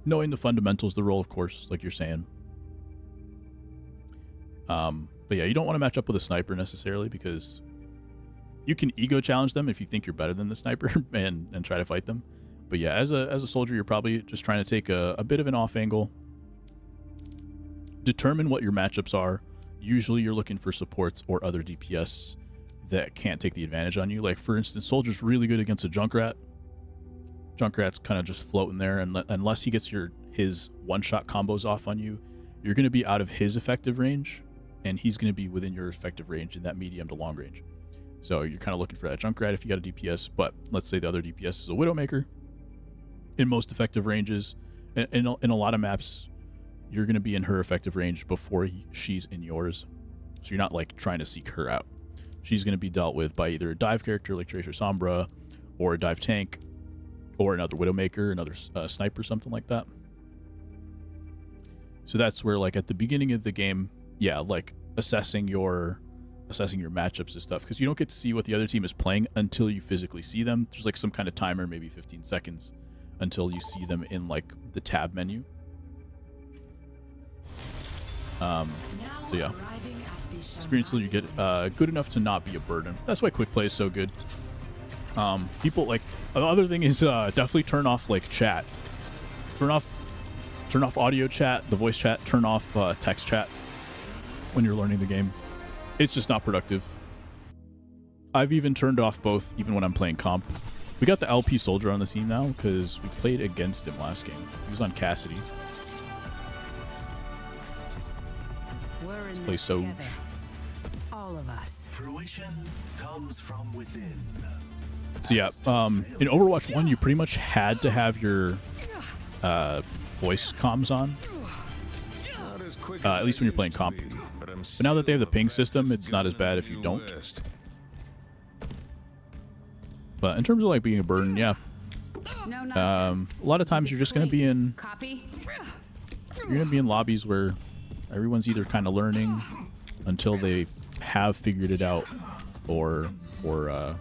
[SPEAKER 1] knowing the fundamentals, the role, of course, like you're saying. But yeah, you don't want to match up with a sniper necessarily because you can ego challenge them if you think you're better than the sniper and try to fight them. But yeah, as a soldier, you're probably just trying to take a bit of an off angle, determine what your matchups are. Usually you're looking for supports or other DPS that can't take the advantage on you. Like, for instance, soldier's really good against a Junkrat. Junkrat's kind of just floating there, and unless he gets his one-shot combos off on you, you're going to be out of his effective range, and he's going to be within your effective range in that medium to long range. So you're kind of looking for that Junkrat if you got a DPS, but let's say the other DPS is a Widowmaker. In most effective ranges, in a lot of maps, you're going to be in her effective range before she's in yours. So you're not like trying to seek her out. She's going to be dealt with by either a dive character like Tracer Sombra, or a dive tank, or another Widowmaker, another sniper, something like that. So that's where, like, at the beginning of the game, yeah, like assessing your matchups and stuff, because you don't get to see what the other team is playing until you physically see them. There's like some kind of timer, maybe 15 seconds, until you see them in like the tab menu. So yeah, experience till you get good enough to not be a burden. That's why quick play is so good. People like, the other thing is definitely turn off like chat. Turn off audio chat, the voice chat. Turn off text chat when you're learning the game. It's just not productive. I've even turned off both, even when I'm playing comp. We got the LP soldier on the team now because we played against him last game. He was on Cassidy. Let's play Soge.
[SPEAKER 5] All of us.
[SPEAKER 2] Fruition comes from within.
[SPEAKER 1] So yeah, in Overwatch 1, you pretty much had to have your voice comms on. At least when you're playing comp. But now that they have the ping system, it's not as bad if you don't. But in terms of like being a burden, yeah. A lot of times you're just gonna be in lobbies where everyone's either kind of learning until they have figured it out, or you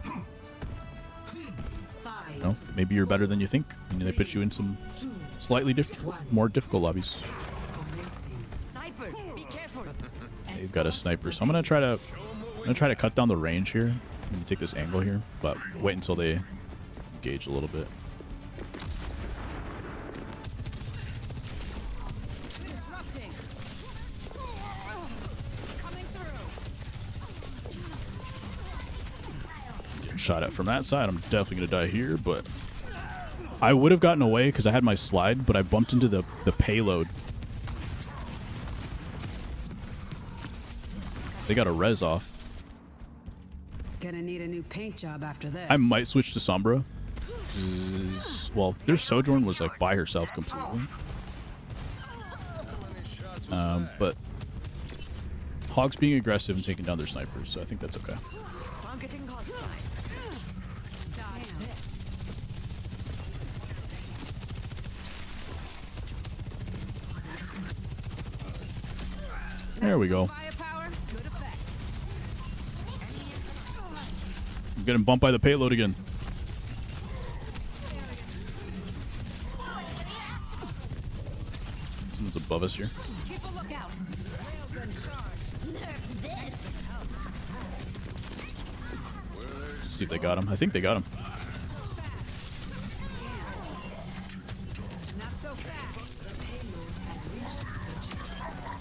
[SPEAKER 1] know, maybe you're better than you think, and they put you in some slightly more difficult lobbies. They've got a sniper, so I'm gonna try to cut down the range here. I'm gonna take this angle here, but wait until they engage a little bit. Getting shot at from that side. I'm definitely gonna die here, but I would have gotten away because I had my slide, but I bumped into the payload. They got a res off.
[SPEAKER 5] Gonna need a new paint job after this.
[SPEAKER 1] I might switch to Sombra. Well, their Sojourn was like by herself completely. But Hog's being aggressive and taking down their snipers, so I think that's okay.
[SPEAKER 6] I'm getting hostile.
[SPEAKER 5] Dodge this.
[SPEAKER 1] There we go.
[SPEAKER 5] Firepower, good effect.
[SPEAKER 1] I'm getting bumped by the payload again. Someone's above us here.
[SPEAKER 5] Keep a lookout. Railgun charge.
[SPEAKER 3] Nerf this.
[SPEAKER 1] See if they got him. I think they got him.
[SPEAKER 5] Not so fast.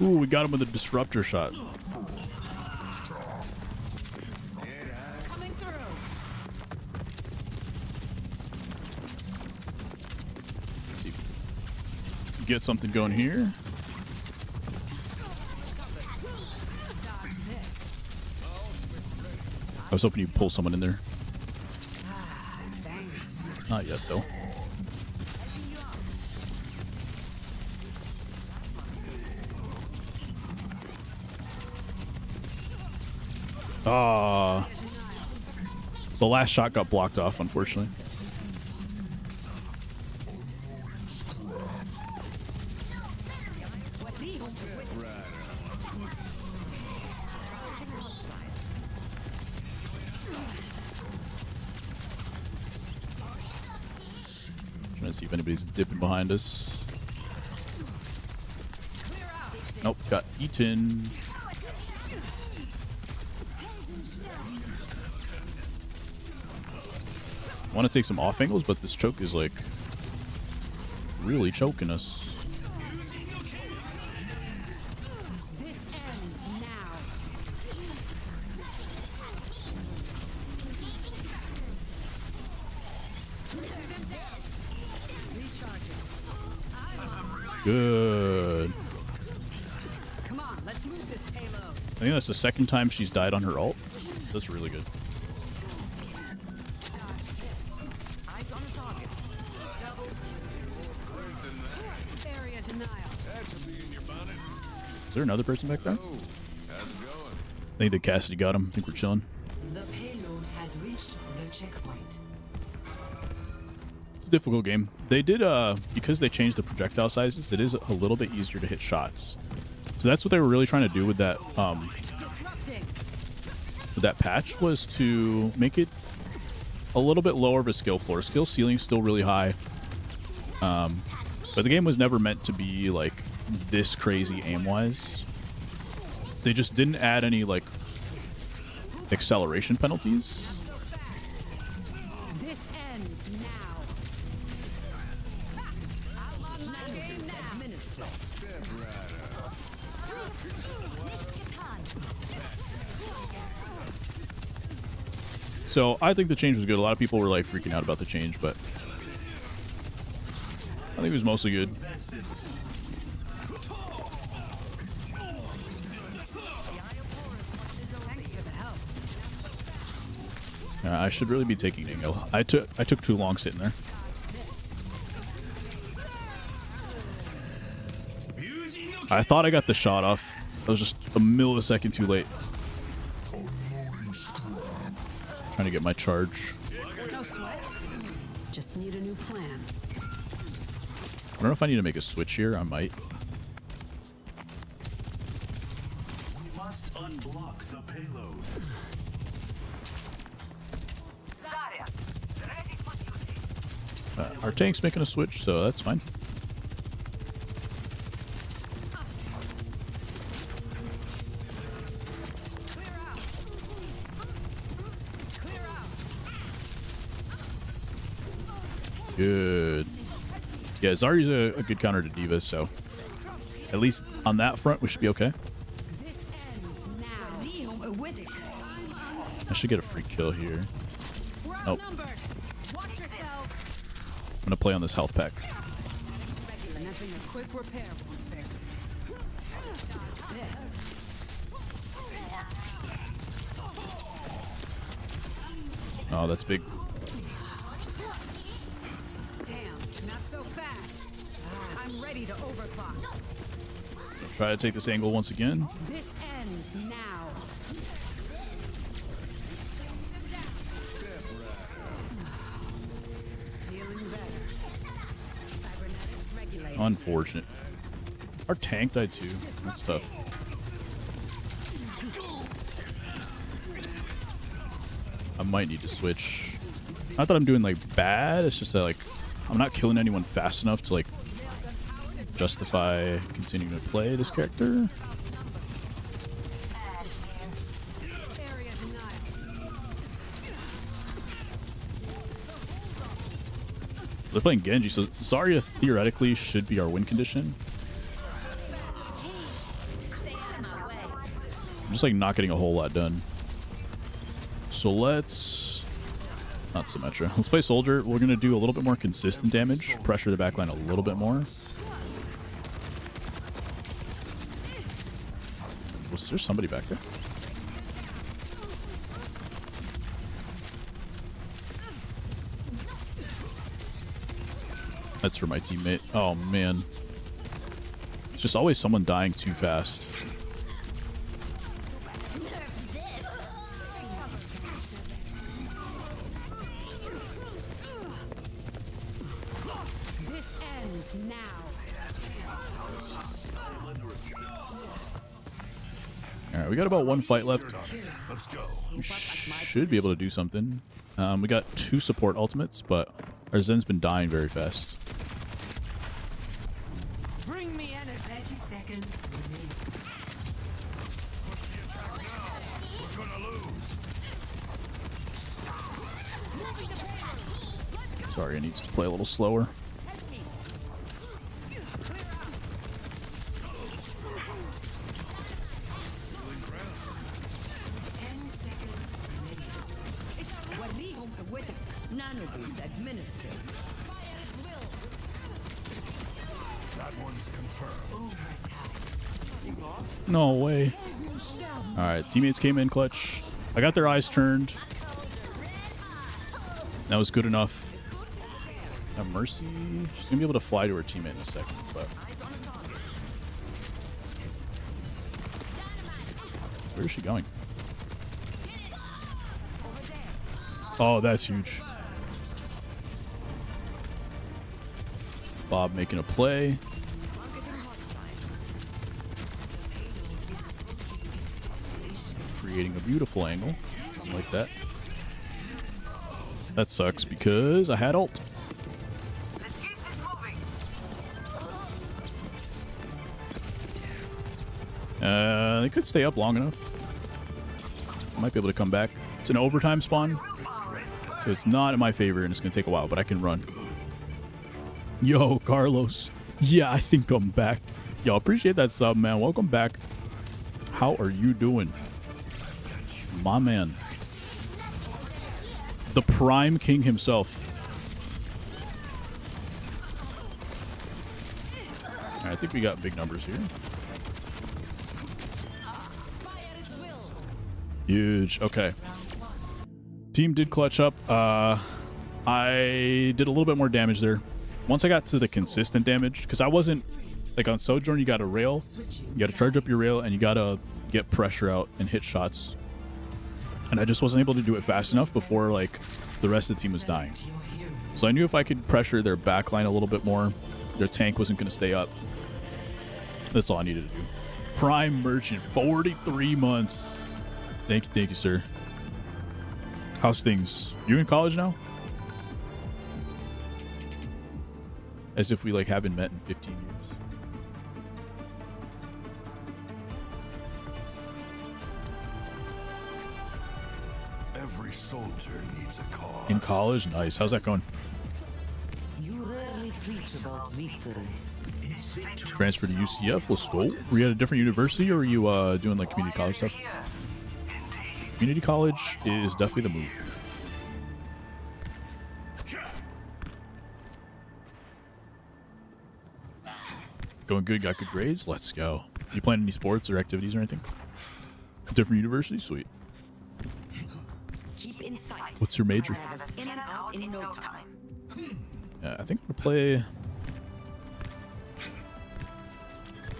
[SPEAKER 1] Ooh, we got him with a disruptor shot.
[SPEAKER 5] Coming through.
[SPEAKER 1] Let's see. Get something going here.
[SPEAKER 5] Dodge this.
[SPEAKER 1] I was hoping you'd pull someone in there.
[SPEAKER 5] Thanks.
[SPEAKER 1] Not yet, though. The last shot got blocked off, unfortunately. Trying to see if anybody's dipping behind us. Nope, got eaten. want to take some off angles, but this choke is like really choking us.
[SPEAKER 5] This ends now. Recharging.
[SPEAKER 1] Good.
[SPEAKER 5] Come on, let's move this payload.
[SPEAKER 1] I think that's the second time she's died on her ult. That's really good.
[SPEAKER 6] Eyes on the target.
[SPEAKER 5] Area denial.
[SPEAKER 1] Is there another person back there? I think that Cassidy got him. I think we're chilling.
[SPEAKER 8] The payload has reached the checkpoint.
[SPEAKER 1] It's a difficult game. They did, because they changed the projectile sizes, it is a little bit easier to hit shots. So that's what they were really trying to do with that,
[SPEAKER 5] Disrupting.
[SPEAKER 1] patch, was to make it a little bit lower of a skill floor. Skill ceiling's still really high. But the game was never meant to be, like, this crazy aim-wise. They just didn't add any, like, acceleration penalties.
[SPEAKER 5] This ends now. Outlaw game now.
[SPEAKER 1] So I think the change was good. A lot of people were, like, freaking out about the change, but I think it was mostly good. I should really be taking Dingo. I took too long sitting there. I thought I got the shot off. I was just a millisecond too late. Trying to get my charge.
[SPEAKER 5] No sweat. Just need a new plan.
[SPEAKER 1] I don't know if I need to make a switch here. I might.
[SPEAKER 7] We must unblock the payload.
[SPEAKER 1] Our tank's making a switch, so that's fine. Good. Yeah, Zarya's a good counter to D.Va, so at least on that front, we should be okay.
[SPEAKER 5] This ends now.
[SPEAKER 1] I should get a free kill here.
[SPEAKER 5] We're
[SPEAKER 1] Nope.
[SPEAKER 5] outnumbered. Watch yourselves.
[SPEAKER 1] I'm gonna play on this health pack.
[SPEAKER 5] Nothing a quick repair won't fix. Dodge this.
[SPEAKER 1] Oh, that's big.
[SPEAKER 5] Damn, not so fast. I'm ready to overclock.
[SPEAKER 1] Try to take this angle once again.
[SPEAKER 5] This ends now. Feeling better. Cybernetics regulated.
[SPEAKER 1] Unfortunate. Our tank died too. That's tough. I might need to switch. Not that I'm doing like bad, it's just that like I'm not killing anyone fast enough to like justify continuing to play this character.
[SPEAKER 5] Area denial.
[SPEAKER 1] They're playing Genji, so Zarya theoretically should be our win condition. I'm just like not getting a whole lot done. So let's not Symmetra. Let's play Soldier. We're gonna do a little bit more consistent damage, pressure the backline a little bit more. Was there somebody back there? That's for my teammate. Oh man. It's just always someone dying too fast.
[SPEAKER 5] This ends now.
[SPEAKER 1] Alright, we got about one fight left.
[SPEAKER 4] Let's go.
[SPEAKER 1] We should be able to do something. We got 2 support ultimates, but our Zen's been dying very fast.
[SPEAKER 5] Bring me energy.
[SPEAKER 8] 30 seconds remaining.
[SPEAKER 4] We're gonna lose.
[SPEAKER 1] Sorry, it needs to play a little slower.
[SPEAKER 6] Nanoboost administered.
[SPEAKER 4] That one's confirmed.
[SPEAKER 1] No way. Alright, teammates came in clutch. I got their eyes turned. That was good enough. Now Mercy, she's gonna be able to fly to her teammate in a second, but where is she going? Oh, that's huge. Bob making a play. Creating a beautiful angle. I like that. That sucks because I had ult. They could stay up long enough. Might be able to come back. It's an overtime spawn, so it's not in my favor, and it's going to take a while, but I can run. Yo, Carlos. Yeah, I think I'm back. Yo, appreciate that sub, man. Welcome back. How are you doing? My man. The Prime King himself. All right, I think we got big numbers here. Huge. Okay. Team did clutch up. I did a little bit more damage there. Once I got to the consistent damage, because I wasn't, like on Sojourn, you got to rail, you got to charge up your rail, and you got to get pressure out and hit shots. And I just wasn't able to do it fast enough before, like, the rest of the team was dying. So I knew if I could pressure their backline a little bit more, their tank wasn't going to stay up. That's all I needed to do. Prime Merchant, 43 months. Thank you, sir. How's things? You in college now? As if we like haven't met in 15 years.
[SPEAKER 4] Every soldier needs a cause.
[SPEAKER 1] In college? Nice. How's that going?
[SPEAKER 6] You rarely preach about victory.
[SPEAKER 1] Transfer to UCF. Let's go. Were you at a different university, or were you doing like community college stuff? Community college is definitely the move. Going good, got good grades. Let's go. You playing any sports or activities or anything? Different university? Sweet.
[SPEAKER 6] Keep in sight.
[SPEAKER 1] What's your major?
[SPEAKER 6] Have us in and out in no time.
[SPEAKER 1] Yeah, I think I'm gonna play.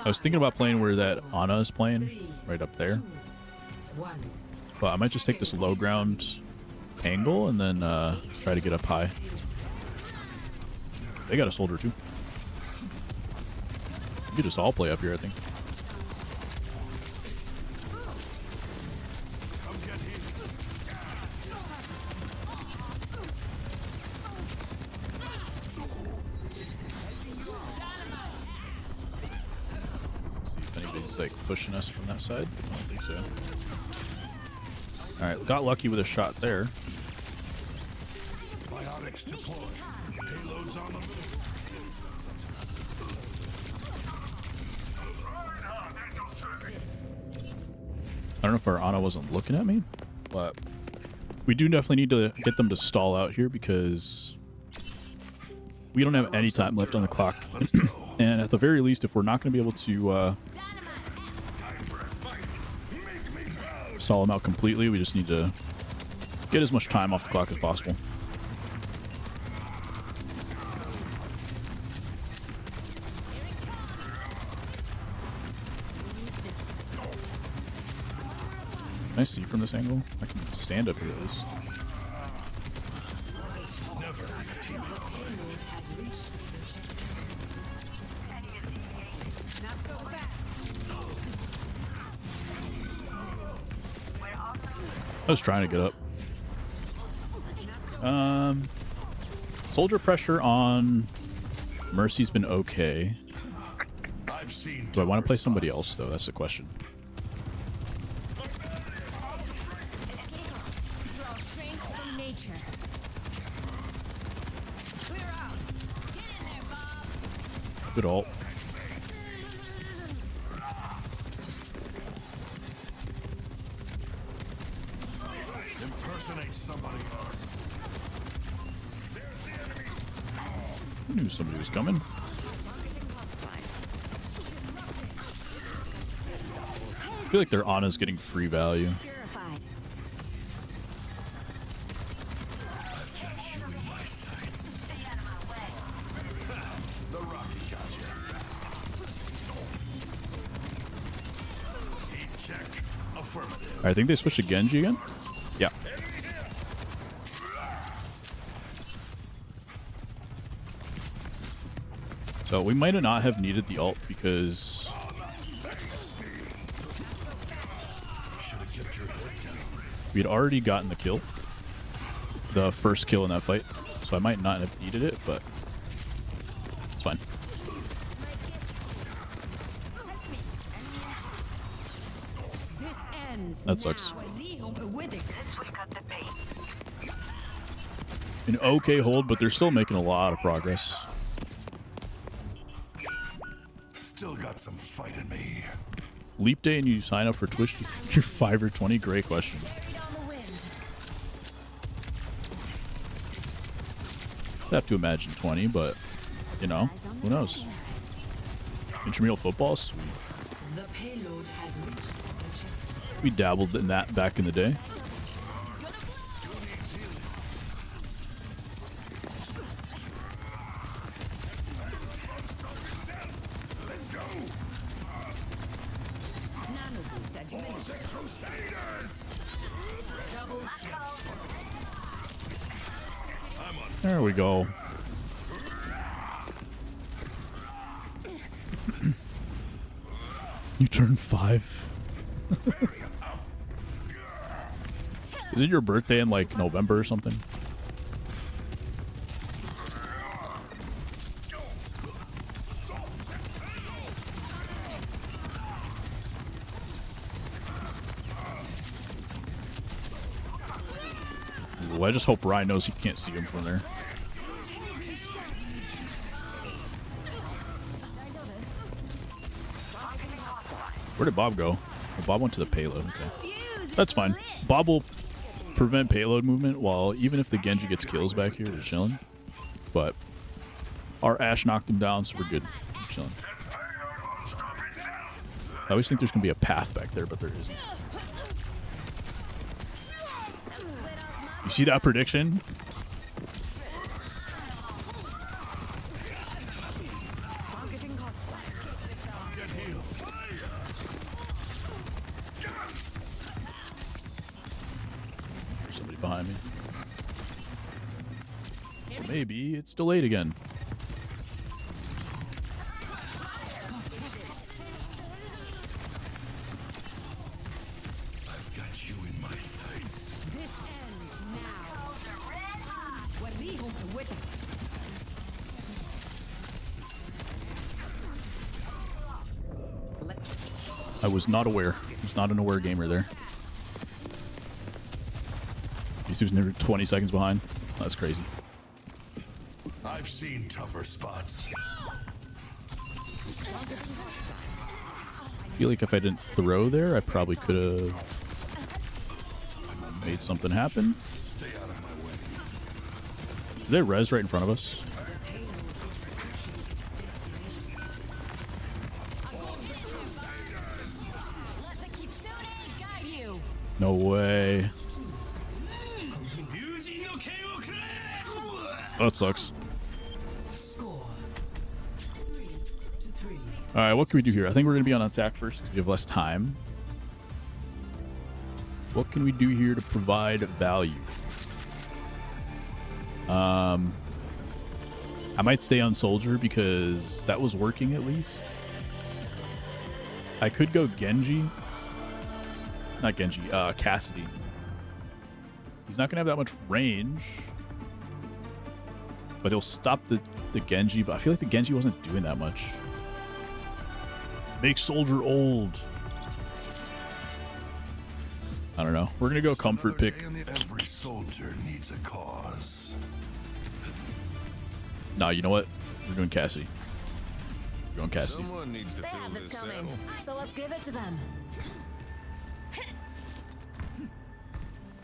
[SPEAKER 1] I was thinking about playing where that Ana is playing, right up there. But I might just take this low ground angle and then try to get up high. They got a soldier too. You could just all play up here, I think. Let's see if anybody's like pushing us from that side. I don't think so. Alright, got lucky with a shot there.
[SPEAKER 4] Biotics deployed. Payloads on the move.
[SPEAKER 1] I don't know if our Ana wasn't looking at me, but we do definitely need to get them to stall out here because we don't have any time left on the clock. And at the very least, if we're not going to be able to stall them out completely, we just need to get as much time off the clock as possible. Can I see from this angle? I can stand up here at least. I was trying to get up. Soldier pressure on Mercy's been okay. Do I want to play somebody else though? That's the question. Good ult.
[SPEAKER 4] Impersonate somebody else.
[SPEAKER 1] I knew somebody was coming. I feel like their Ana's getting free value.
[SPEAKER 3] Purified.
[SPEAKER 4] I've got you in my sights. The rocket got you. Heat check. Affirmative.
[SPEAKER 1] I think they switched to Genji again. Yeah. So we might not have needed the ult because we had already gotten the kill. The first kill in that fight. So I might not have needed it, but it's fine.
[SPEAKER 5] This ends
[SPEAKER 1] That sucks.
[SPEAKER 5] now.
[SPEAKER 1] An okay hold, but they're still making a lot of progress.
[SPEAKER 4] Still got some fight in me.
[SPEAKER 1] Leap day and you sign up for Twitch, you're 5 or 20? Great question. I'd have to imagine 20, but, you know, who knows? Intramural football? Sweet.
[SPEAKER 8] The payload has reached the checkpoint.
[SPEAKER 1] We dabbled in that back in the day. There we go. You turned 5. Is it your birthday in like November or something? Ooh, I just hope Ryan knows he can't see him from there. Where did Bob go? Oh, Bob went to the payload. Okay. That's fine. Bob will prevent payload movement while even if the Genji gets kills back here, we're chilling. But our Ashe knocked him down, so we're good. We're chilling. I always think there's going to be a path back there, but there isn't. You see that prediction? There's somebody behind me. Or maybe it's delayed again.
[SPEAKER 4] I've got you in my sights.
[SPEAKER 5] This ends now. Warrijo with it.
[SPEAKER 1] I was not aware. I was not an aware gamer there. He was near 20 seconds behind. That's crazy.
[SPEAKER 4] I've seen tougher spots.
[SPEAKER 1] I feel like if I didn't throw there, I probably could have made something happen.
[SPEAKER 4] Stay out of my way.
[SPEAKER 1] Is there res right in front of us?
[SPEAKER 5] Let the kitsune guide you.
[SPEAKER 1] No way. Oh, that sucks.
[SPEAKER 8] Score 3-3.
[SPEAKER 1] Alright, what can we do here? I think we're going to be on attack first because we have less time. What can we do here to provide value? I might stay on Soldier because that was working at least. I could go Genji. Not Genji, Cassidy. He's not going to have that much range. But he'll stop the Genji. But I feel like the Genji wasn't doing that much. Make Soldier old. I don't know. We're going to go comfort pick.
[SPEAKER 4] Every soldier needs a cause.
[SPEAKER 1] No, you know what? We're doing Cassie. Go on, Cassie.
[SPEAKER 7] Someone needs to
[SPEAKER 3] They
[SPEAKER 7] fill
[SPEAKER 3] have this
[SPEAKER 7] this
[SPEAKER 3] coming,
[SPEAKER 7] saddle.
[SPEAKER 3] so let's give it to them.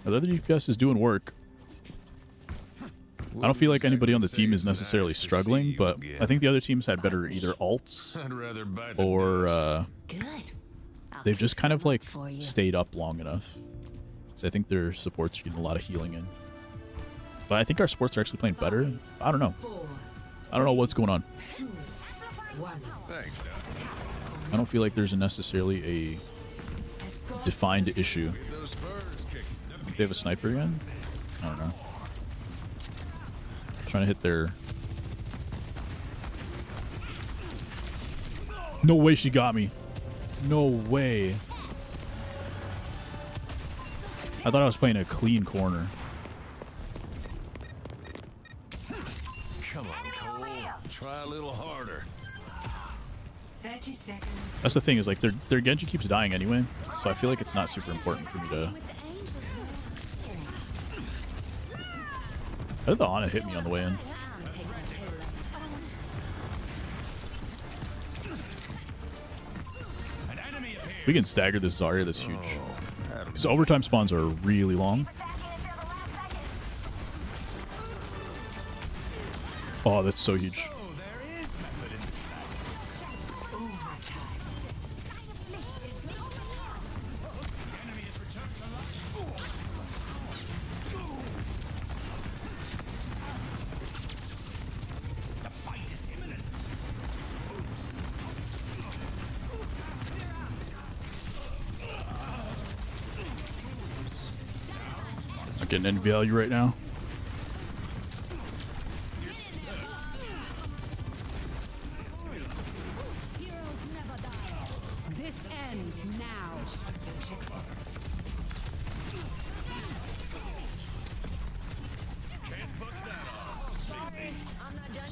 [SPEAKER 1] The other DPS is doing work. I don't feel like anybody on the team is necessarily struggling, but I think the other teams had better either alts
[SPEAKER 7] I'd rather bite the
[SPEAKER 1] or
[SPEAKER 7] dust.
[SPEAKER 3] Good. I'll
[SPEAKER 1] they've just
[SPEAKER 3] pick
[SPEAKER 1] kind of
[SPEAKER 3] some up
[SPEAKER 1] like
[SPEAKER 3] for you.
[SPEAKER 1] stayed up long enough. So I think their supports are getting a lot of healing in. But I think our supports are actually playing better. I don't know.
[SPEAKER 8] 4,
[SPEAKER 1] I don't know what's going on.
[SPEAKER 8] 2, 1.
[SPEAKER 7] Thanks, Doc.
[SPEAKER 1] I don't feel like there's necessarily a
[SPEAKER 8] Escort
[SPEAKER 1] defined issue.
[SPEAKER 7] Get those spurs kicking.
[SPEAKER 1] They have a sniper again? I don't know. Trying to hit their... No way she got me. No way. I thought I was playing a clean corner.
[SPEAKER 7] Come on, Cole. Try a little harder.
[SPEAKER 8] 30 seconds.
[SPEAKER 1] That's the thing, is like their Genji keeps dying anyway, so I feel like it's not super important for me to... How did the Ana hit me on the way in? We can stagger this Zarya, that's huge. Because overtime spawns are really long. Oh, that's so huge. Not getting any value right now.
[SPEAKER 5] Heroes never die. This ends now.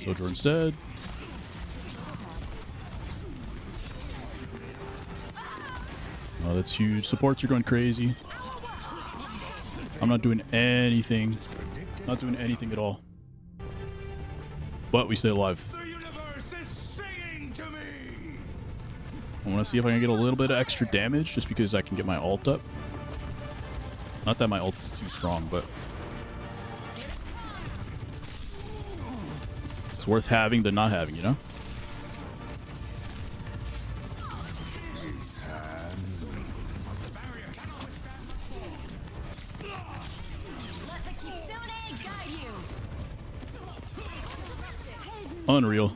[SPEAKER 1] Sojourn's dead. Oh, that's huge. Supports are going crazy. I'm not doing anything. Not doing anything at all. But we stay alive.
[SPEAKER 2] The universe is singing to me.
[SPEAKER 1] I want to see if I can get a little bit of extra damage just because I can get my ult up. Not that my ult is too strong, but it's worth having than not having, you know?
[SPEAKER 3] Let the Kitsune guide you.
[SPEAKER 1] Unreal.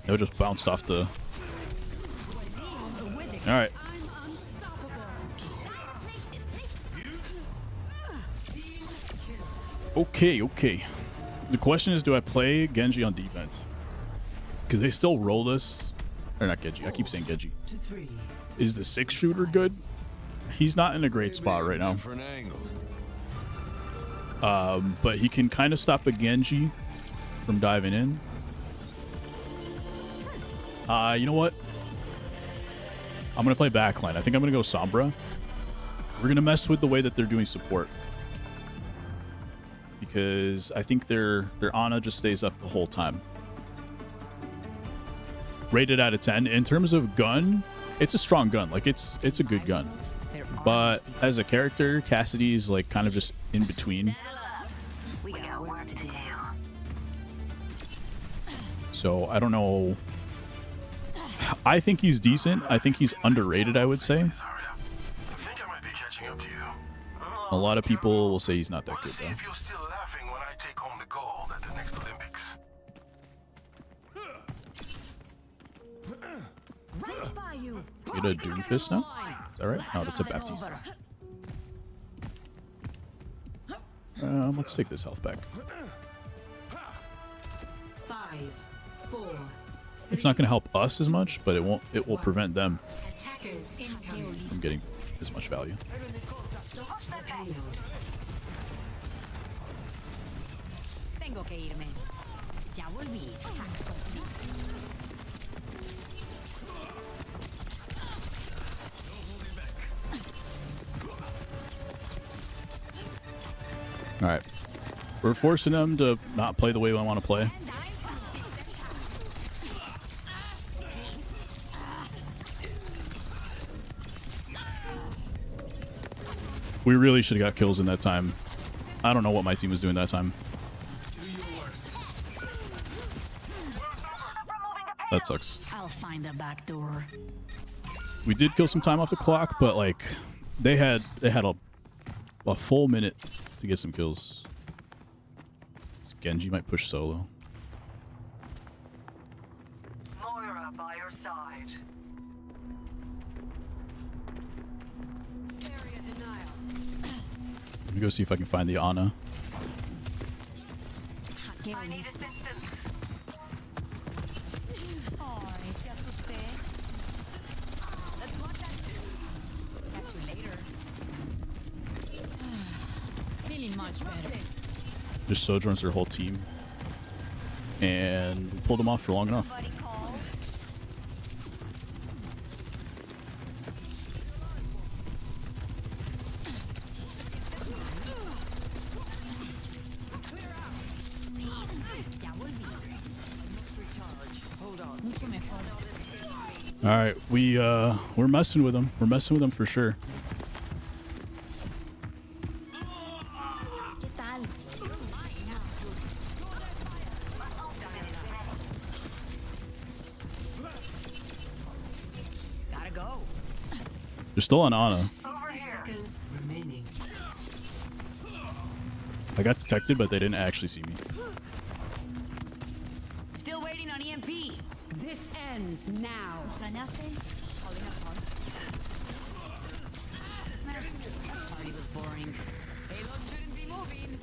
[SPEAKER 1] They just bounced off the... Alright.
[SPEAKER 5] I'm unstoppable.
[SPEAKER 1] Okay. The question is, do I play Genji on defense? Because they still rolled us. Or not Genji. I keep saying Genji.
[SPEAKER 8] To 3.
[SPEAKER 1] Is the 6-shooter good? He's not in a great spot right now.
[SPEAKER 7] Different angle.
[SPEAKER 1] But he can kind of stop a Genji from diving in. You know what? I'm going to play backline. I think I'm going to go Sombra. We're going to mess with the way that they're doing support. Because I think their Ana just stays up the whole time. Rated out of 10. In terms of gun, it's a strong gun. Like, it's a good gun. But as a character, Cassidy's like kind of just in between.
[SPEAKER 3] We got work to do.
[SPEAKER 1] So I don't know. I think he's decent. I think he's underrated, I would say.
[SPEAKER 4] I think I might be catching up to you.
[SPEAKER 1] A lot of people will say he's not that
[SPEAKER 4] Want to
[SPEAKER 1] good,
[SPEAKER 4] see
[SPEAKER 1] though.
[SPEAKER 4] if you're still laughing when I take home the gold at the next Olympics.
[SPEAKER 5] Right by you.
[SPEAKER 1] Get a Doomfist now? Is that right? No, that's a Baptiste. Let's take this health back.
[SPEAKER 8] 5, 4.
[SPEAKER 1] It's not going to help us as much, but it won't. It will prevent them
[SPEAKER 8] Attackers incoming.
[SPEAKER 1] from getting as much value.
[SPEAKER 8] Payload.
[SPEAKER 3] Tengo que irme. Ya volví.
[SPEAKER 1] All right. We're forcing them to not play the way I want to play. We really should have got kills in that time. I don't know what my team was doing that time. That sucks.
[SPEAKER 8] I'll find the back door.
[SPEAKER 1] We did kill some time off the clock, but like they had a full minute to get some kills. This Genji might push solo.
[SPEAKER 6] Moira by your side.
[SPEAKER 5] Area denial.
[SPEAKER 1] Let me go see if I can find the Ana.
[SPEAKER 6] I need assistance.
[SPEAKER 3] Ay, te asusté. Let's watch that. Catch you later.
[SPEAKER 8] Feeling much better.
[SPEAKER 1] Just Sojourns their whole team. And we pulled them off for long enough.
[SPEAKER 3] Buddy call. Ya volví. Mucho mejor.
[SPEAKER 1] All right, we're messing with them. We're messing with them for sure.
[SPEAKER 3] ¿Qué tal?
[SPEAKER 8] Gotta go.
[SPEAKER 1] They're still on Ana.
[SPEAKER 8] 60 seconds remaining.
[SPEAKER 1] I got detected, but they didn't actually see me.
[SPEAKER 8] Still waiting on EMP.
[SPEAKER 5] This ends now.
[SPEAKER 3] ¿Extrañaste? Holding up hard.
[SPEAKER 8] Party was boring. Payload shouldn't be moving.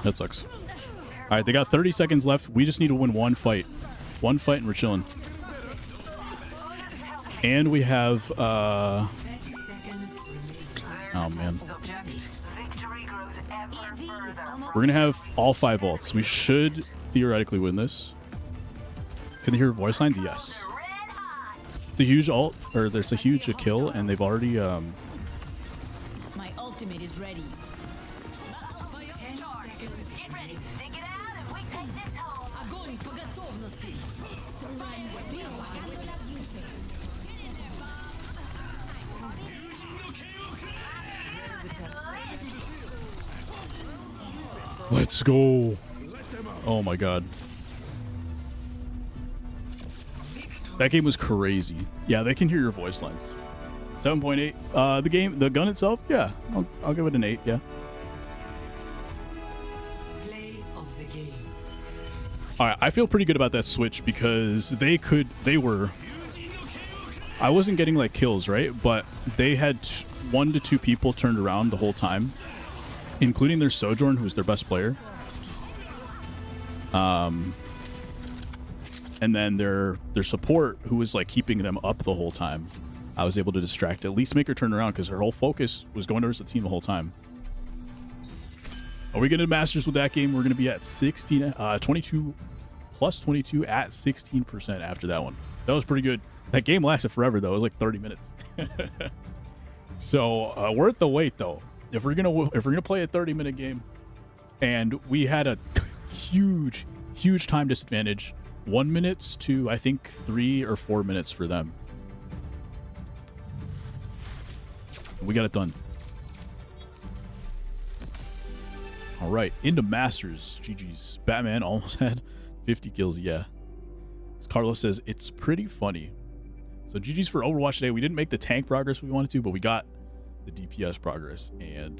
[SPEAKER 1] That sucks. All right, they got 30 seconds left. We just need to win one fight. One fight and we're chilling. And we have,
[SPEAKER 8] 30 seconds remaining.
[SPEAKER 1] oh man.
[SPEAKER 6] Victory grows ever further.
[SPEAKER 1] We're going to have all 5 ults. We should theoretically win this. Can they hear voice lines? Yes. It's a huge ult, or there's a huge kill, and they've already,
[SPEAKER 8] My ultimate is ready. 10 seconds
[SPEAKER 6] Get ready.
[SPEAKER 8] remaining.
[SPEAKER 6] Stick it out and we take this home.
[SPEAKER 8] Огонь по готовности. Surrender.
[SPEAKER 1] let's go. Oh my god. That game was crazy. Yeah, they can hear your voice lines. 7.8. The gun itself, yeah. I'll give it an 8, yeah.
[SPEAKER 8] Play of the game.
[SPEAKER 1] All right, I feel pretty good about that switch because I wasn't getting like kills, right? But they had 1 to 2 people turned around the whole time, including their Sojourn, who's their best player. And then their support, who was like keeping them up the whole time. I was able to distract, at least make her turn around because her whole focus was going towards the team the whole time. Are we going to Masters with that game? We're going to be at 22 plus 22 at 16% after that one. That was pretty good. That game lasted forever though. It was like 30 minutes. So worth the wait though. If we're gonna play a 30-minute game, and we had a huge time disadvantage, 1 minute to I think 3 or 4 minutes for them. We got it done. All right, into Masters. GG's. Batman almost had 50 kills. Yeah. Carlos says it's pretty funny. So GG's for Overwatch today. We didn't make the tank progress we wanted to, but we got the DPS progress, and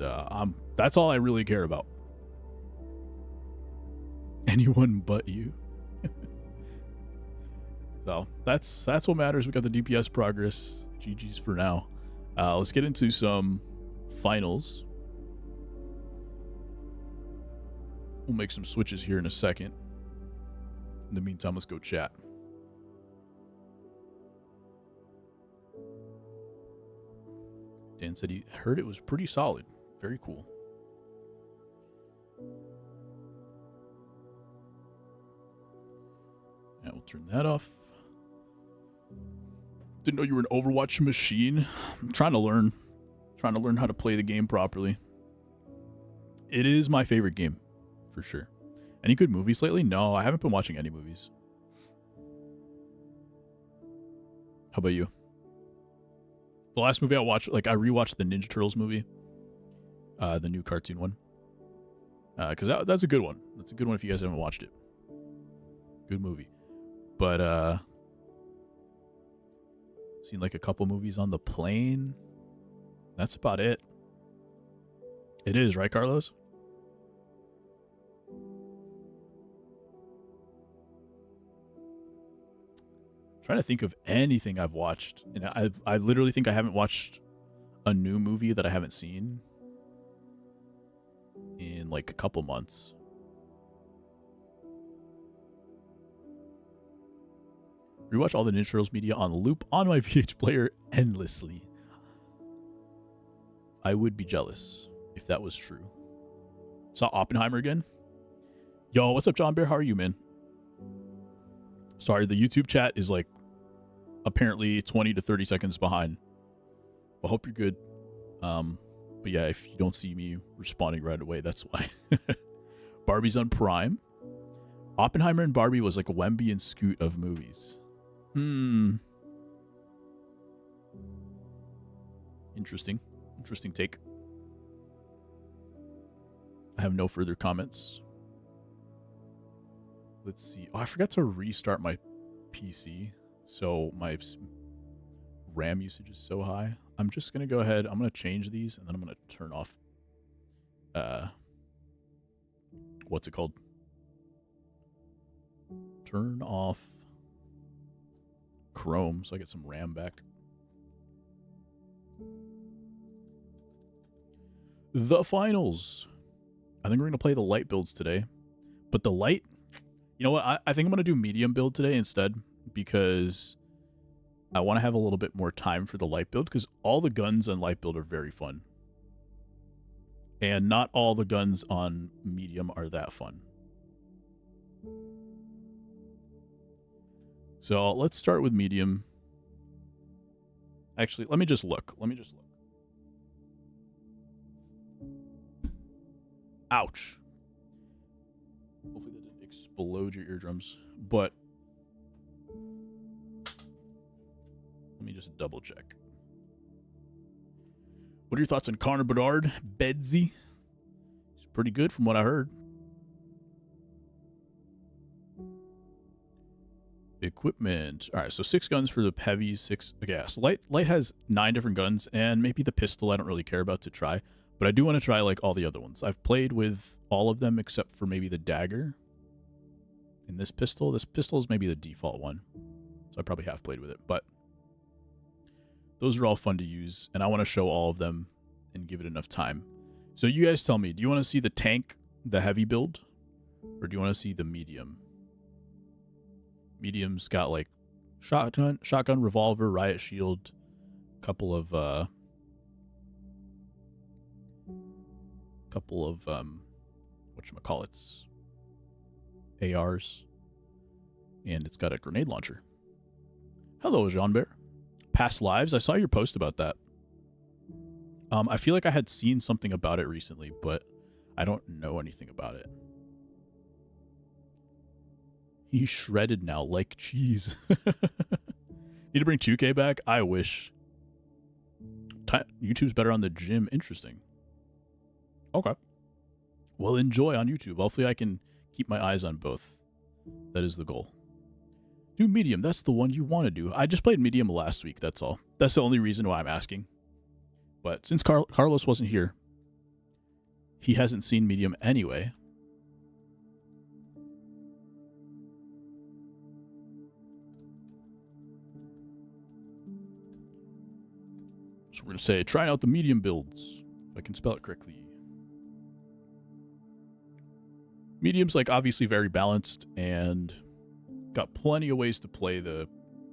[SPEAKER 1] that's all I really care about. Anyone but you. So that's what matters. We got the DPS progress. GG's for now. Let's get into some finals. We'll make some switches here in a second. In the meantime, let's go chat. Dan said he heard it was pretty solid. Very cool. Yeah, we'll turn that off. Didn't know you were an Overwatch machine. I'm trying to learn how to play the game properly. It is my favorite game, for sure. Any good movies lately? No, I haven't been watching any movies. How about you? The last movie I watched, like I rewatched the Ninja Turtles movie, the new cartoon one, because that's a good one. That's a good one if you guys haven't watched it. Good movie, but seen like a couple movies on the plane. That's about it. It is, right, Carlos? Trying to think of anything I've watched, and I literally think I haven't watched a new movie that I haven't seen in like a couple months. Rewatch all the Ninja Turtles media on loop on my VH player endlessly. I would be jealous if that was true. Saw Oppenheimer again. Yo, what's up, John Bear? How are you, man? Sorry, the YouTube chat is like apparently 20 to 30 seconds behind. I hope you're good. But yeah, if you don't see me responding right away, that's why. Barbie's on Prime. Oppenheimer and Barbie was like a Wemby and Scoot of movies. Interesting. Interesting take. I have no further comments. Let's see. Oh, I forgot to restart my PC. So my RAM usage is so high. I'm just going to go ahead. I'm going to change these and then I'm going to turn off. What's it called? Turn off Chrome so I get some RAM back. The finals. I think we're going to play the light builds today. But the light, you know what? I think I'm going to do medium build today instead because I want to have a little bit more time for the light build because all the guns on light build are very fun. And not all the guns on medium are that fun. So let's start with medium. Actually, let me just look. Ouch. Hopefully that didn't explode your eardrums. But let me just double check. What are your thoughts on Connor Bedard? Bedsy? He's pretty good from what I heard. Equipment. All right, so 6 guns for the heavies, 6. Okay, so light has 9 different guns, and maybe the pistol I don't really care about to try, but I do want to try like all the other ones. I've played with all of them except for maybe the dagger. And this pistol is maybe the default one, so I probably have played with it, but those are all fun to use, and I want to show all of them and give it enough time. So you guys tell me, do you want to see the tank, the heavy build, or do you want to see the medium? Medium's got like shotgun, revolver, riot shield, couple of whatchamacallits, ARs, and it's got a grenade launcher. Hello, Jean Bear. Past lives, I saw your post about that. I feel like I had seen something about it recently, but I don't know anything about it. He's shredded now, like cheese. Need to bring 2K back? I wish. YouTube's better on the gym. Interesting. Okay. Well, enjoy on YouTube. Hopefully I can keep my eyes on both. That is the goal. Do medium. That's the one you want to do. I just played medium last week. That's all. That's the only reason why I'm asking. But since Carlos wasn't here, he hasn't seen medium anyway. So we're going to say, trying out the medium builds. If I can spell it correctly. Medium's like obviously very balanced and got plenty of ways to play the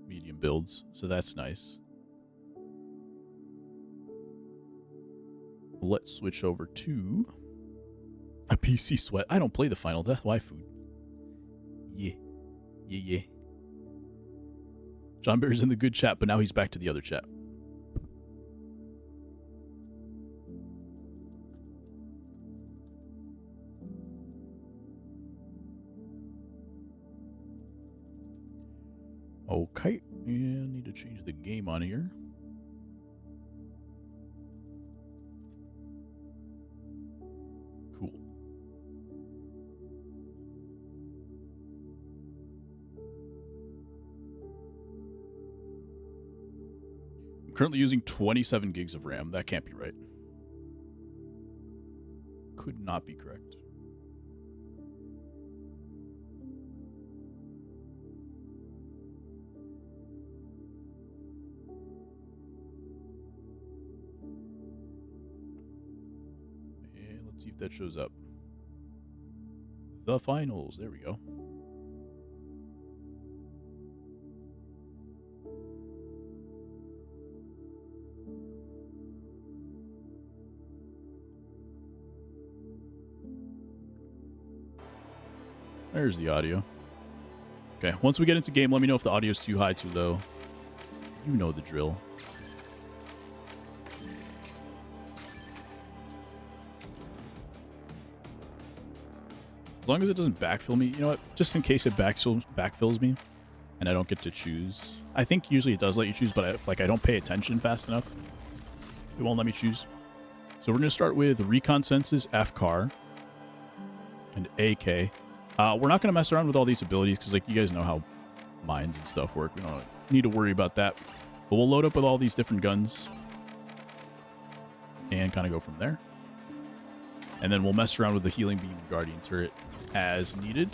[SPEAKER 1] medium builds. So that's nice. Let's switch over to a PC sweat. I don't play the final. That's why food. Yeah. John Bear's in the good chat, but now he's back to the other chat. Okay. Yeah, I need to change the game on here. Cool. I'm currently using 27 gigs of RAM. That can't be right. Could not be correct. And let's see if that shows up. The finals. There we go. There's the audio. Okay, once we get into game, let me know if the audio's too high, too low. You know the drill. As long as it doesn't backfill me, you know what? Just in case it backfills me and I don't get to choose. I think usually it does let you choose, but I don't pay attention fast enough. It won't let me choose. So we're going to start with Recon Senses, FCAR, and AK. We're not going to mess around with all these abilities because, like, you guys know how mines and stuff work. We don't need to worry about that. But we'll load up with all these different guns and kind of go from there. And then we'll mess around with the Healing Beam and Guardian Turret as needed.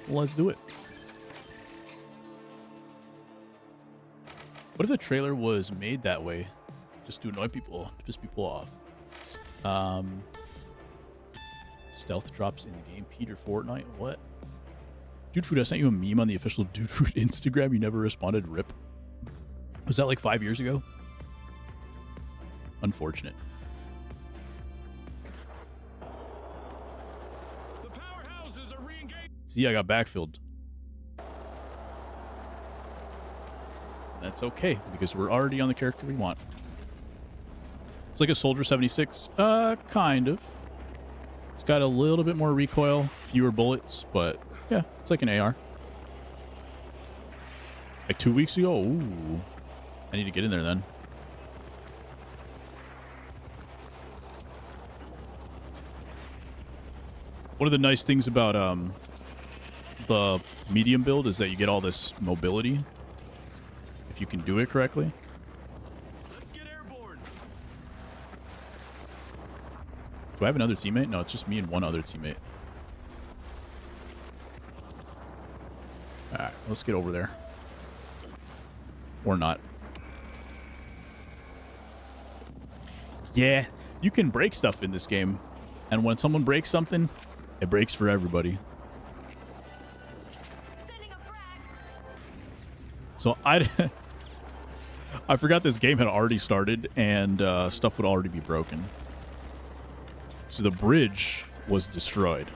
[SPEAKER 1] Let's do it. What if the trailer was made that way? Just to annoy people, to piss people off. Stealth drops in the game. Peter Fortnite. What? Dude Food, I sent you a meme on the official Dude Food Instagram. You never responded. RIP. Was that like 5 years ago? Unfortunate.
[SPEAKER 7] The powerhouses are re-engaged.
[SPEAKER 1] See, I got backfilled. That's okay, because we're already on the character we want. It's like a Soldier 76. Kind of. It's got a little bit more recoil, fewer bullets, but yeah, it's like an AR. Like 2 weeks ago? Ooh. I need to get in there then. One of the nice things about the medium build is that you get all this mobility if you can do it correctly.
[SPEAKER 7] Let's get airborne.
[SPEAKER 1] Do I have another teammate? No, it's just me and one other teammate. Alright, let's get over there. Or not. Yeah, you can break stuff in this game. And when someone breaks something, it breaks for everybody. So I forgot this game had already started and stuff would already be broken. So the bridge was destroyed.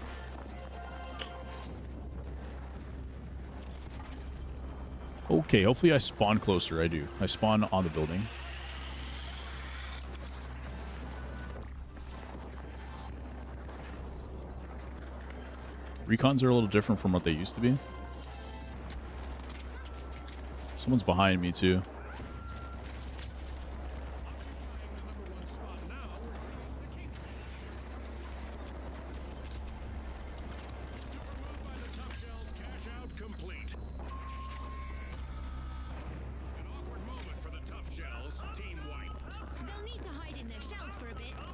[SPEAKER 1] Okay, hopefully I spawn closer. I do. I spawn on the building. Recons are a little different from what they used to be. Someone's behind me, too.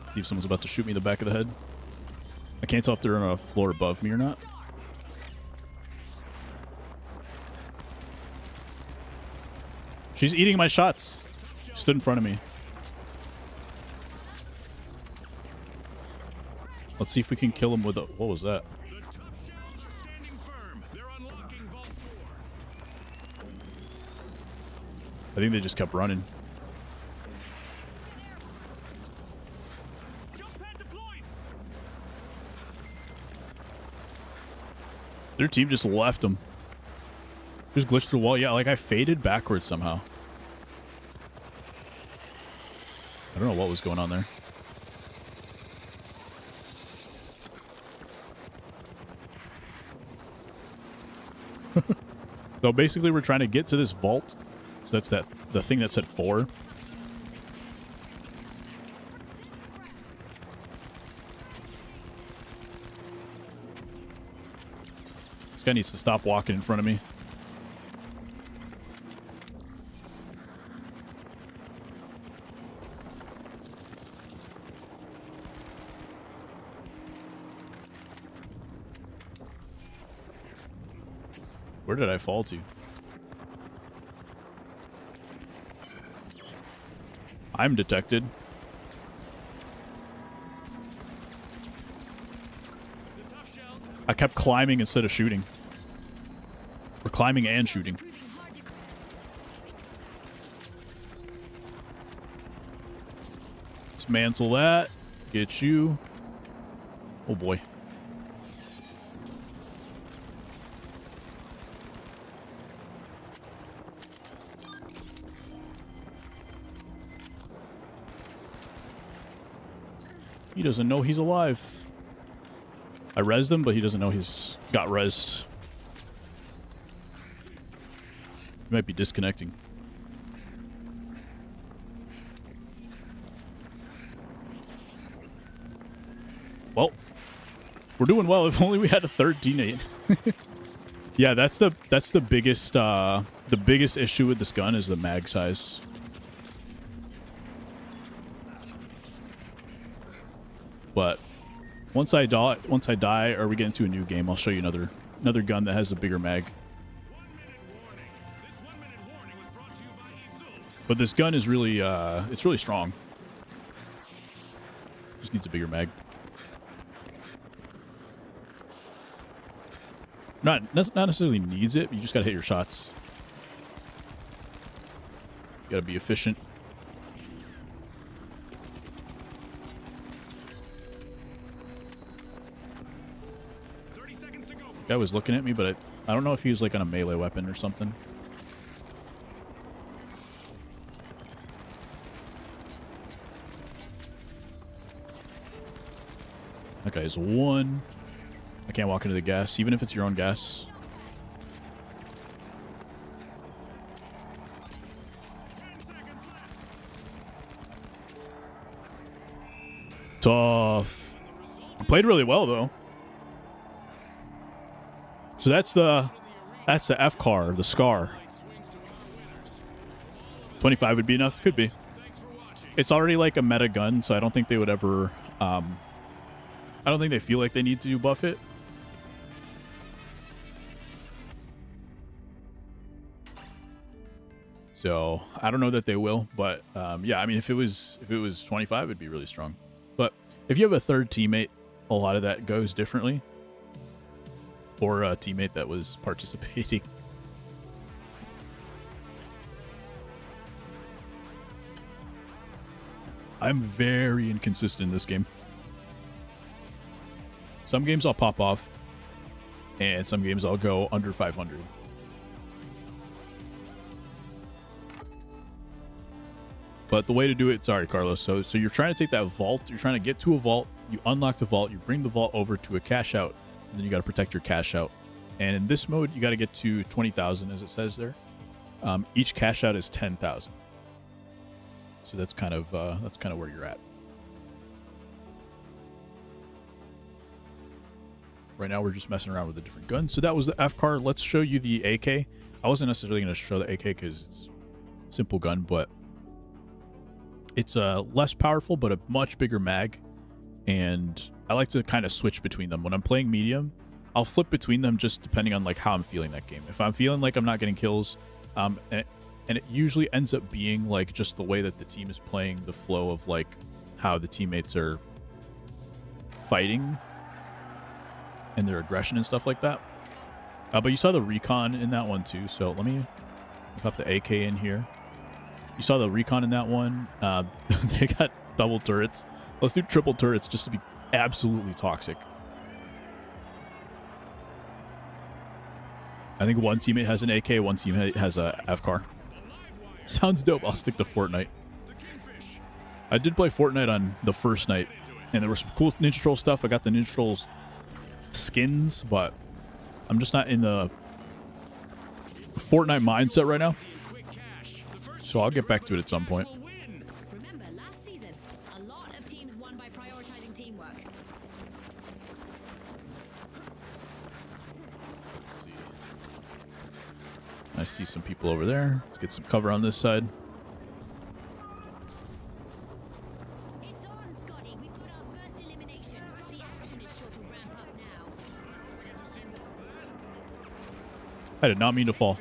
[SPEAKER 1] See if someone's about to shoot me in the back of the head. I can't tell if they're on a floor above me or not. She's eating my shots. Stood in front of me. Let's see if we can kill him with a... What was that?
[SPEAKER 7] The tough shells are standing firm. They're unlocking Vault 4.
[SPEAKER 1] I think they just kept running.
[SPEAKER 7] Jump pad deployed.
[SPEAKER 1] Their team just left them. Just glitched through the wall. Yeah, like I faded backwards somehow. I don't know what was going on there. So basically, we're trying to get to this vault. So that's the thing that said 4. This guy needs to stop walking in front of me. Where did I fall to? I'm detected. I kept climbing instead of shooting. Or climbing and shooting. Dismantle that. Get you. Oh boy. He doesn't know he's alive. I rezzed him, but he doesn't know he's got rezzed. He might be disconnecting. Well, we're doing well. If only we had a third teammate. Yeah, that's the biggest issue with this gun is the mag size. But once I die, or we get into a new game, I'll show you another gun that has a bigger mag. But this gun is really it's really strong. Just needs a bigger mag. Not necessarily needs it, but you just gotta hit your shots. You gotta be efficient. Guy was looking at me, but I don't know if he was like on a melee weapon or something. That guy's 1. I can't walk into the gas, even if it's your own gas. Tough. Played really well though. So that's the F car, the Scar. 25 would be enough. Could be. It's already like a meta gun, so I don't think they would ever. I don't think they feel like they need to buff it. So I don't know that they will, but yeah, I mean, if it was 25, it'd be really strong. But if you have a third teammate, a lot of that goes differently. Or a teammate that was participating. I'm very inconsistent in this game. Some games I'll pop off, and some games I'll go under 500. But the way to do it, sorry, Carlos. So you're trying to take that vault. You're trying to get to a vault. You unlock the vault. You bring the vault over to a cash out. And then you got to protect your cash out. And in this mode, you got to get to 20,000, as it says there. Each cash out is 10,000. So that's kind of where you're at. Right now, we're just messing around with the different guns. So that was the F car. Let's show you the AK. I wasn't necessarily going to show the AK because it's a simple gun, but it's less powerful, but a much bigger mag. And I like to kind of switch between them. When I'm playing medium, I'll flip between them just depending on like how I'm feeling that game. If I'm feeling like I'm not getting kills, and it usually ends up being like just the way that the team is playing, the flow of like how the teammates are fighting and their aggression and stuff like that. But you saw the recon in that one too. So let me pop the AK in here. You saw the recon in that one. They got double turrets. Let's do triple turrets just to be absolutely toxic. I think one teammate has an AK, one teammate has a F car. Sounds dope. I'll stick to Fortnite. I did play Fortnite on the first night, and there was some cool Ninja Troll stuff. I got the Ninja Trolls skins, but I'm just not in the Fortnite mindset right now. So I'll get back to it at some point.
[SPEAKER 3] Remember, last season, a lot of teams won by prioritizing teamwork.
[SPEAKER 1] Let's see. I see some people over there. Let's get some cover on this side.
[SPEAKER 3] It's on, Scotty. We've got our first elimination. The action is sure to ramp up now.
[SPEAKER 1] I did not mean to fall.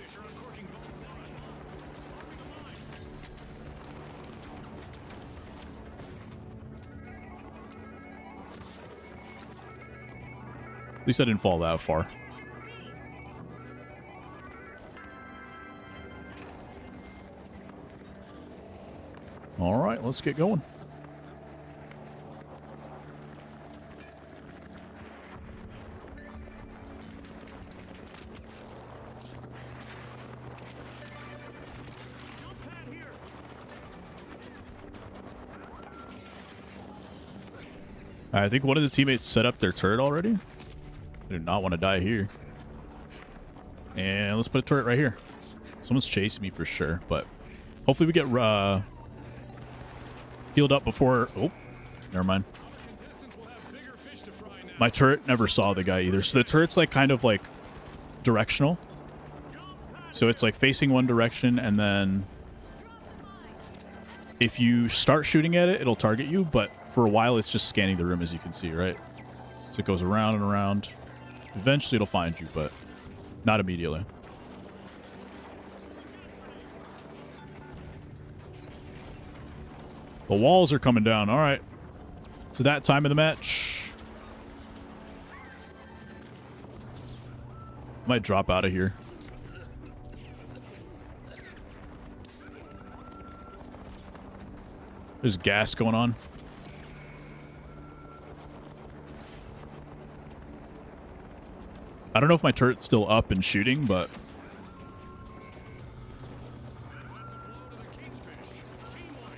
[SPEAKER 1] At least I didn't fall that far. All right, let's get going. I think one of the teammates set up their turret already. I do not want to die here. And let's put a turret right here. Someone's chasing me for sure, but hopefully we get healed up before... Oh, never mind. My turret never saw the guy either. So the turret's like kind of like directional. So it's like facing one direction, and then if you start shooting at it, it'll target you, but for a while it's just scanning the room, as you can see, right? So it goes around and around. Eventually it'll find you, but not immediately. The walls are coming down. All right. So that time of the match. Might drop out of here. There's gas going on. I don't know if my turret's still up and shooting, but...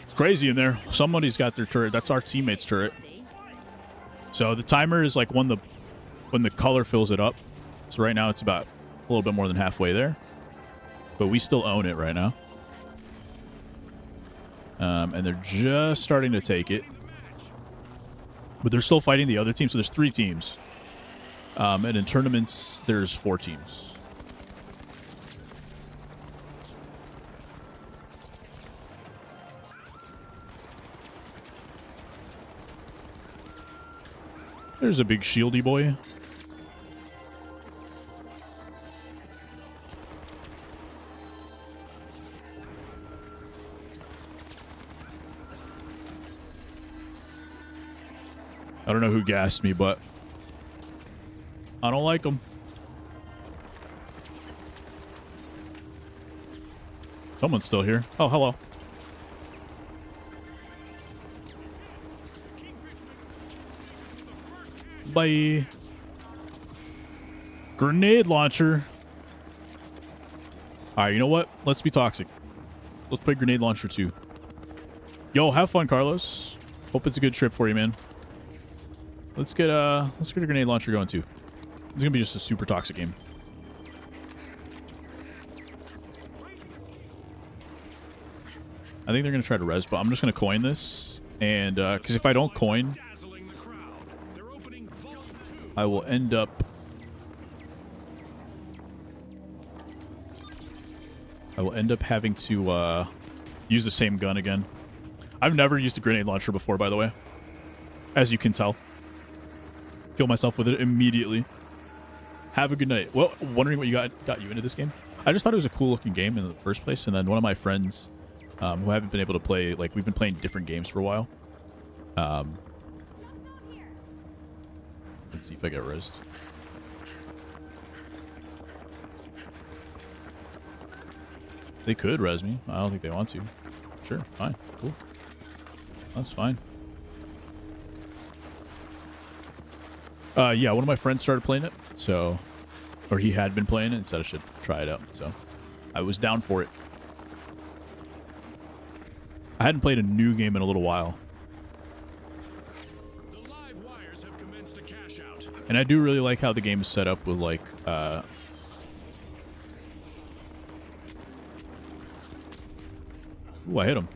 [SPEAKER 1] It's crazy in there. Somebody's got their turret. That's our teammate's turret. So the timer is like when the color fills it up. So right now it's about a little bit more than halfway there. But we still own it right now. And they're just starting to take it. But they're still fighting the other team. So there's 3 teams. And in tournaments, there's 4 teams. There's a big shieldy boy. I don't know who gassed me, but I don't like them. Someone's still here. Oh, hello. Bye. Grenade launcher. All right, you know what? Let's be toxic. Let's play grenade launcher 2. Yo, have fun, Carlos. Hope it's a good trip for you, man. Let's get a grenade launcher going too. It's gonna be just a super toxic game. I think they're gonna try to res, but I'm just gonna coin this, and because if I don't coin, I will end up having to use the same gun again. I've never used a grenade launcher before, by the way, as you can tell. Kill myself with it immediately. Have a good night. Well, wondering what got you into this game? I just thought it was a cool looking game in the first place, and then one of my friends who haven't been able to play, like, we've been playing different games for a while. Let's see if I get rezzed. They could res me. I don't think they want to. Sure, fine, cool. That's fine. Yeah, one of my friends started playing it, so... Or he had been playing it and said I should try it out, so... I was down for it. I hadn't played a new game in a little while.
[SPEAKER 7] The live wires have commenced a cash out.
[SPEAKER 1] And I do really like how the game is set up with, like, Ooh, I hit him.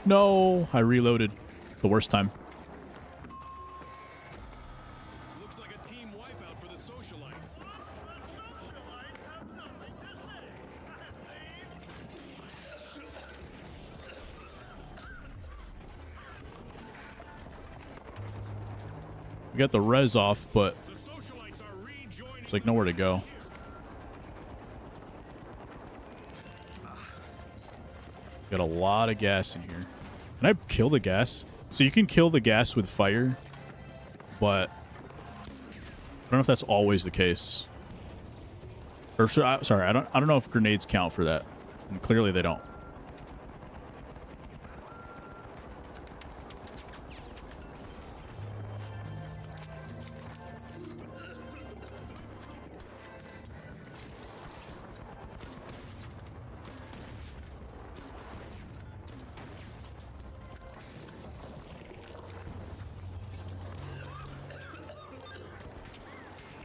[SPEAKER 1] No, I reloaded the worst time.
[SPEAKER 7] Looks like a team wipeout for the socialites.
[SPEAKER 1] We got the res off, but
[SPEAKER 7] The socialites are rejoining.
[SPEAKER 1] it's like nowhere to go. Got a lot of gas in here. Can I kill the gas? So you can kill the gas with fire, but I don't know if that's always the case. Or sorry, I don't know if grenades count for that. And clearly they don't.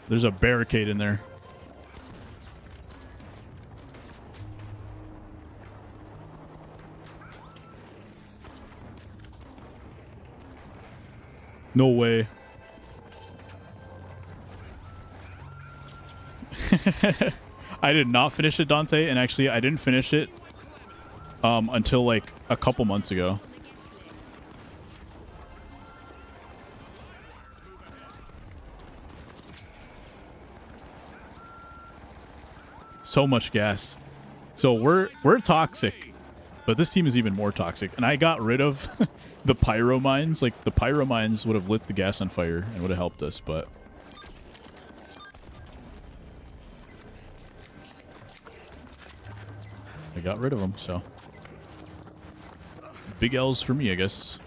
[SPEAKER 1] There's a barricade in there. No way. I did not finish it, Dante, and actually I didn't finish it until like a couple months ago. So much gas. So we're toxic, but this team is even more toxic. And I got rid of the pyro mines. Like the pyro mines would have lit the gas on fire and would have helped us, but I got rid of them. So big L's for me, I guess.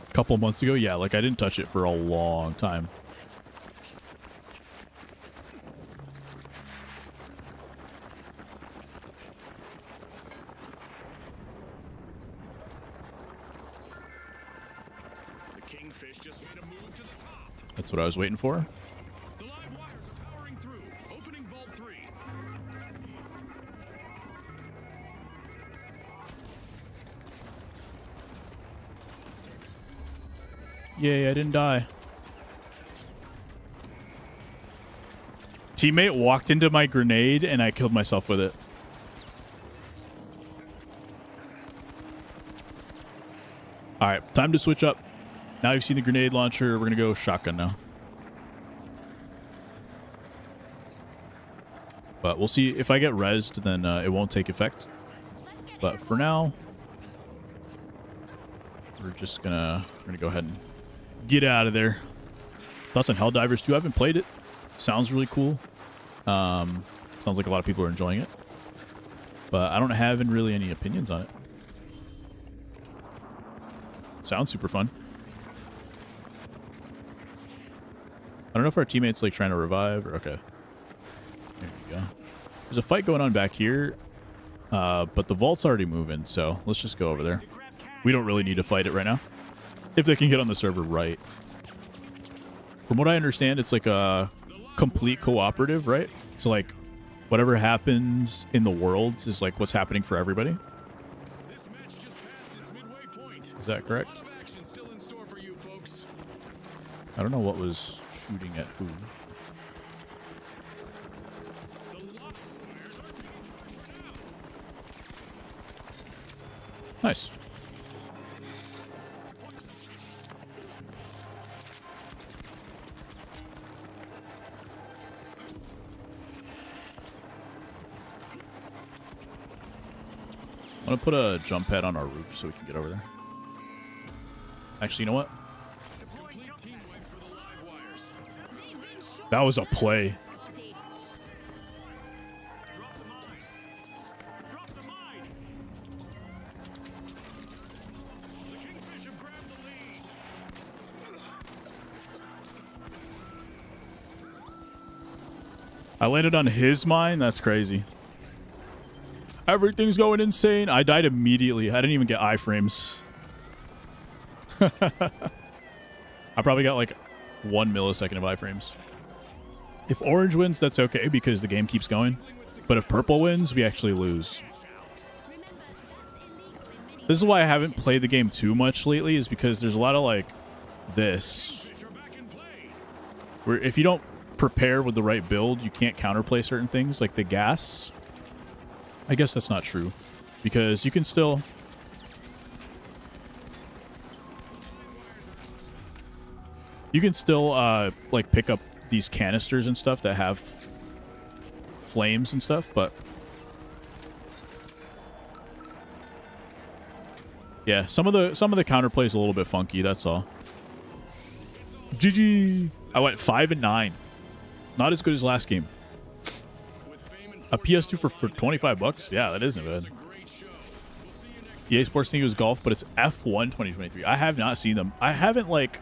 [SPEAKER 1] A couple months ago, yeah, like I didn't touch it for a long time. That's what I was waiting for.
[SPEAKER 7] The live wires are powering through. Opening vault 3.
[SPEAKER 1] Yay, I didn't die. Teammate walked into my grenade and I killed myself with it. Alright, time to switch up. Now you've seen the grenade launcher, we're going to go shotgun now. But we'll see. If I get rezzed, then it won't take effect. But for now, we're just gonna go ahead and get out of there. Thoughts on Helldivers 2? I haven't played it. Sounds really cool. Sounds like a lot of people are enjoying it. But I don't have really any opinions on it. Sounds super fun. I don't know if our teammate's like trying to revive or okay. There we go. There's a fight going on back here, but the vault's already moving, so let's just go over there. We don't really need to fight it right now. If they can get on the server right. From what I understand, it's like a complete cooperative, right? So like whatever happens in the worlds is like what's happening for everybody.
[SPEAKER 7] This match just passed its midway point.
[SPEAKER 1] Is that correct?
[SPEAKER 7] A lot of action still in store for you folks.
[SPEAKER 1] I don't know what was shooting at who. Nice. I'm gonna put a jump pad on our roof so we can get over there. Actually, you know what?
[SPEAKER 7] Complete team wipe for the live wires.
[SPEAKER 1] That was a play.
[SPEAKER 7] Drop the mine. Drop the mine. The Kingfish have grabbed the lead.
[SPEAKER 1] I landed on his mine? That's crazy. Everything's going insane. I died immediately. I didn't even get iframes. I probably got like 1 millisecond of iframes. If orange wins, that's okay because the game keeps going. But if purple wins, we actually lose. This is why I haven't played the game too much lately, is because there's a lot of like this. Where if you don't prepare with the right build, you can't counterplay certain things like the gas. I guess that's not true because you can still... You can still like pick up these canisters and stuff that have flames and stuff, but yeah, some of the counterplay is a little bit funky, that's all. GG. I went 5 and 9. Not as good as last game. A PS2 for $25? Yeah, that isn't bad. EA Sports thing was golf, but it's F1 2023. I have not seen them. I haven't like...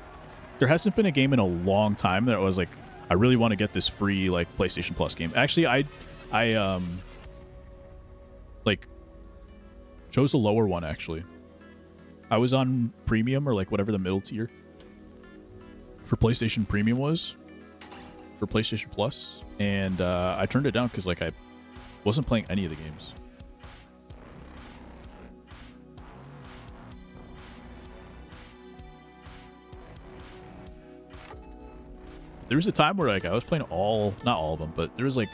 [SPEAKER 1] There hasn't been a game in a long time that I was like, I really want to get this free like PlayStation Plus game. Actually, I like chose a lower one actually. I was on premium or like whatever the middle tier for PlayStation Premium was for PlayStation Plus, and I turned it down because like I wasn't playing any of the games. There was a time where like I was playing not all of them, but there was like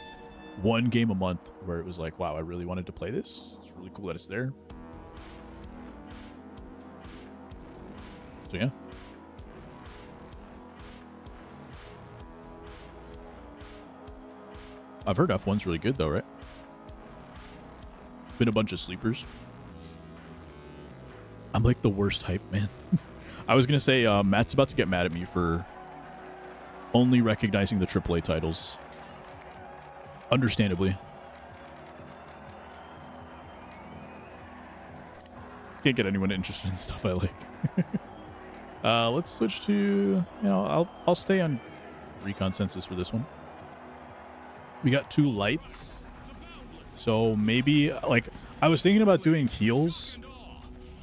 [SPEAKER 1] one game a month where it was like, wow, I really wanted to play this. It's really cool that it's there. So yeah. I've heard F1's really good though, right? Been a bunch of sleepers. I'm like the worst hype, man. I was gonna say Matt's about to get mad at me for only recognizing the AAA titles. Understandably. Can't get anyone interested in stuff I like. Let's switch to, you know, I'll stay on Recon Census for this one. We got 2 lights. So maybe, like, I was thinking about doing heals,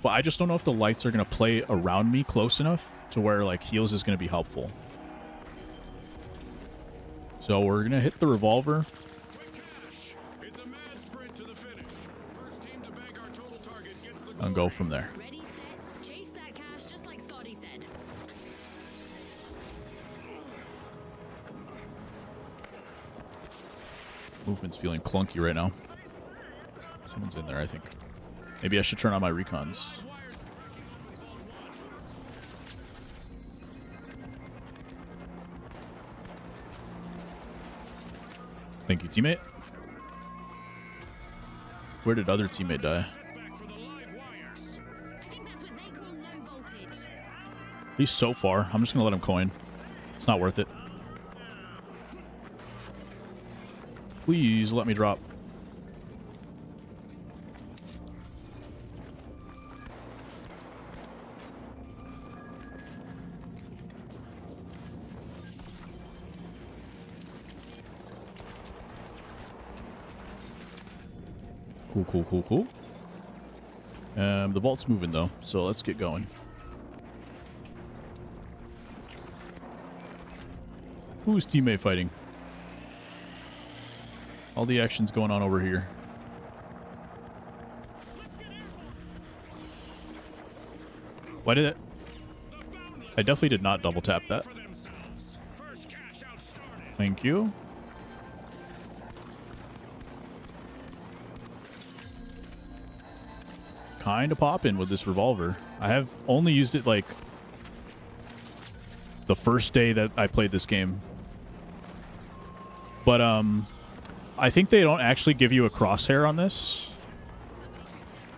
[SPEAKER 1] but I just don't know if the lights are going to play around me close enough to where, like, heals is going to be helpful. So we're going to hit the revolver. And go from there.
[SPEAKER 3] Ready, set, chase that cash just like Scotty said.
[SPEAKER 1] Movement's feeling clunky right now. Someone's in there, I think. Maybe I should turn on my recons. Thank you, teammate. Where did other teammate die?
[SPEAKER 3] I think that's what they call low voltage.
[SPEAKER 1] At least so far. I'm just going to let him coin. It's not worth it. Please let me drop. Cool. The vault's moving though, so let's get going. Who's teammate fighting? All the action's going on over here. Why did it? I definitely did not double tap that. Thank you. Kind of popping with this revolver. I have only used it like the first day that I played this game. But I think they don't actually give you a crosshair on this.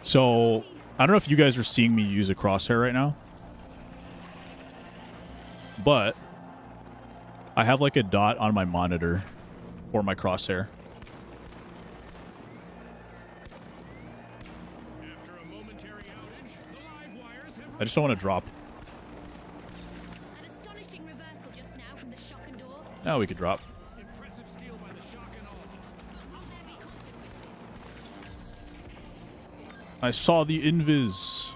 [SPEAKER 1] So I don't know if you guys are seeing me use a crosshair right now. But I have like a dot on my monitor for my crosshair. I just don't want to drop.
[SPEAKER 3] An astonishing reversal just now from the shock and door.
[SPEAKER 1] Now we could drop.
[SPEAKER 3] Will there be consequences?
[SPEAKER 1] I saw the invis.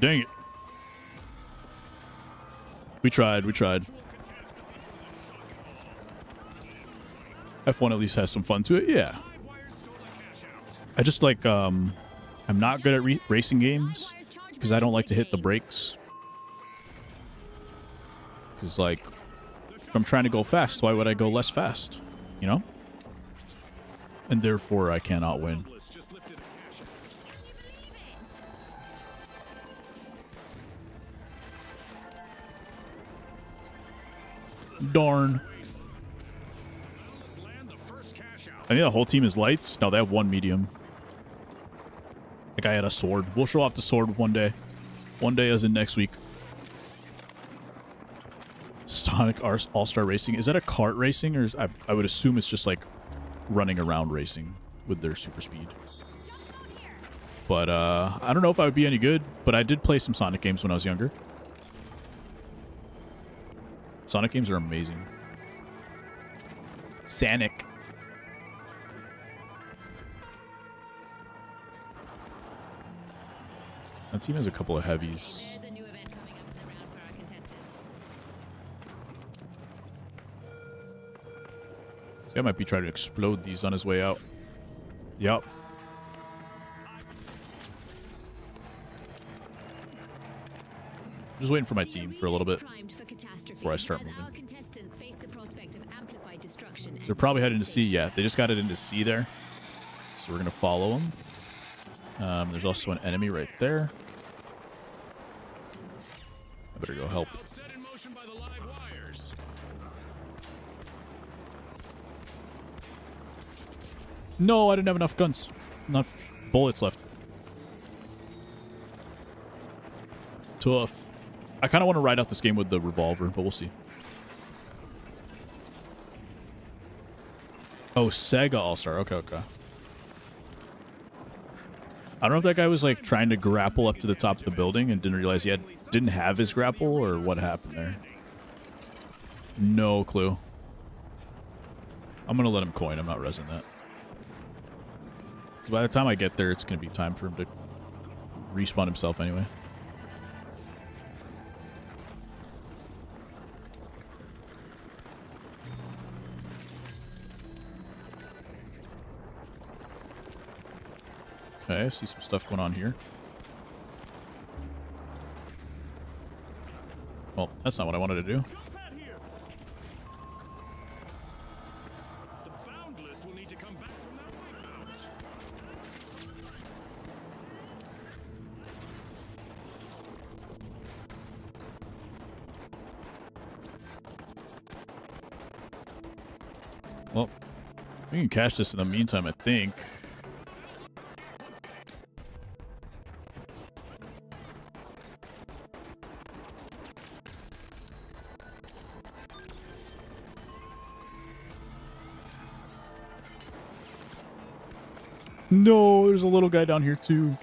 [SPEAKER 1] Dang it. We tried. F1 at least has some fun to it. Yeah. I just like, I'm not good at racing games because I don't like to hit the brakes. Because, like, if I'm trying to go fast, why would I go less fast? You know? And therefore, I cannot win. Darn. I think the whole team is lights. No, they have one medium. The guy had a sword. We'll show off the sword one day. One day as in next week. Sonic All-Star Racing. Is that a kart racing? Or I would assume it's just like running around racing with their super speed. But I don't know if I would be any good. But I did play some Sonic games when I was younger. Sonic games are amazing. Sonic. That team has a couple of heavies.
[SPEAKER 3] There's a new event coming up in the round for our contestants.
[SPEAKER 1] This guy might be trying to explode these on his way out. Yup. Just waiting for my team for a little bit before I start moving. They're probably heading to C. Yeah, they just got it into C there. So we're going to follow them. There's also an enemy right there. I better go help. No, I didn't have enough guns. Enough bullets left. Tough. I kind of want to ride out this game with the revolver, but we'll see. Oh, Sega All-Star. Okay. I don't know if that guy was like trying to grapple up to the top of the building and didn't realize he didn't have his grapple, or what happened there. No clue. I'm going to let him coin. I'm not resing that. By the time I get there, it's going to be time for him to respawn himself anyway. Okay, I see some stuff going on here. Well, that's not what I wanted to do. Well, we can cash this in the meantime, I think. No, there's a little guy down here too.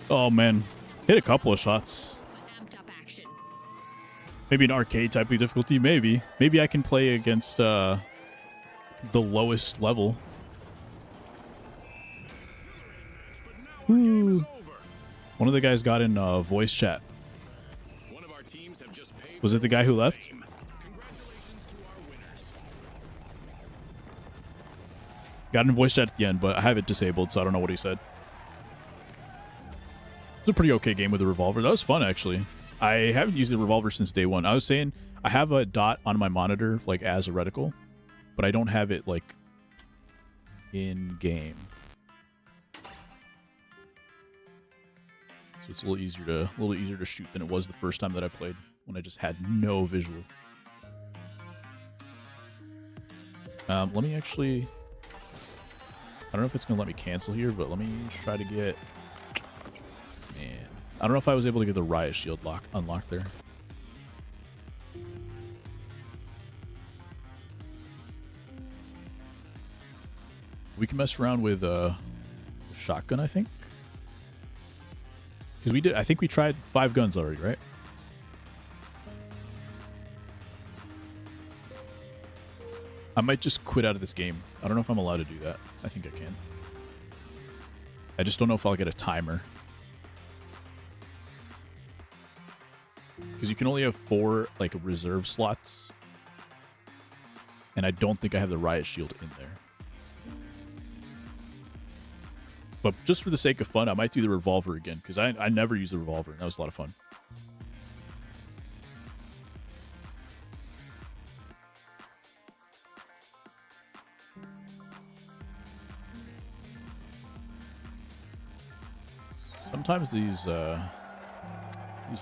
[SPEAKER 1] Oh man, hit a couple of shots. Maybe an arcade type of difficulty, maybe. Maybe I can play against the lowest level. Ooh. One of the guys got in voice chat. Was it the guy who left? Got in voice chat at the end, but I have it disabled, so I don't know what he said. It's a pretty okay game with the revolver. That was fun, actually. I haven't used the revolver since day one. I was saying I have a dot on my monitor, like, as a reticle, but I don't have it, like, in-game. So it's a little easier to shoot than it was the first time that I played, when I just had no visual. Let me actually... I don't know if it's going to let me cancel here, but let me try to get... Man. I don't know if I was able to get the riot shield unlocked there. We can mess around with shotgun, I think. Because we did, I think we tried 5 guns already, right? I might just quit out of this game. I don't know if I'm allowed to do that. I think I can. I just don't know if I'll get a timer. Because you can only have 4 like reserve slots. And I don't think I have the riot shield in there. But just for the sake of fun, I might do the revolver again. Because I never used the revolver. That was a lot of fun. Sometimes these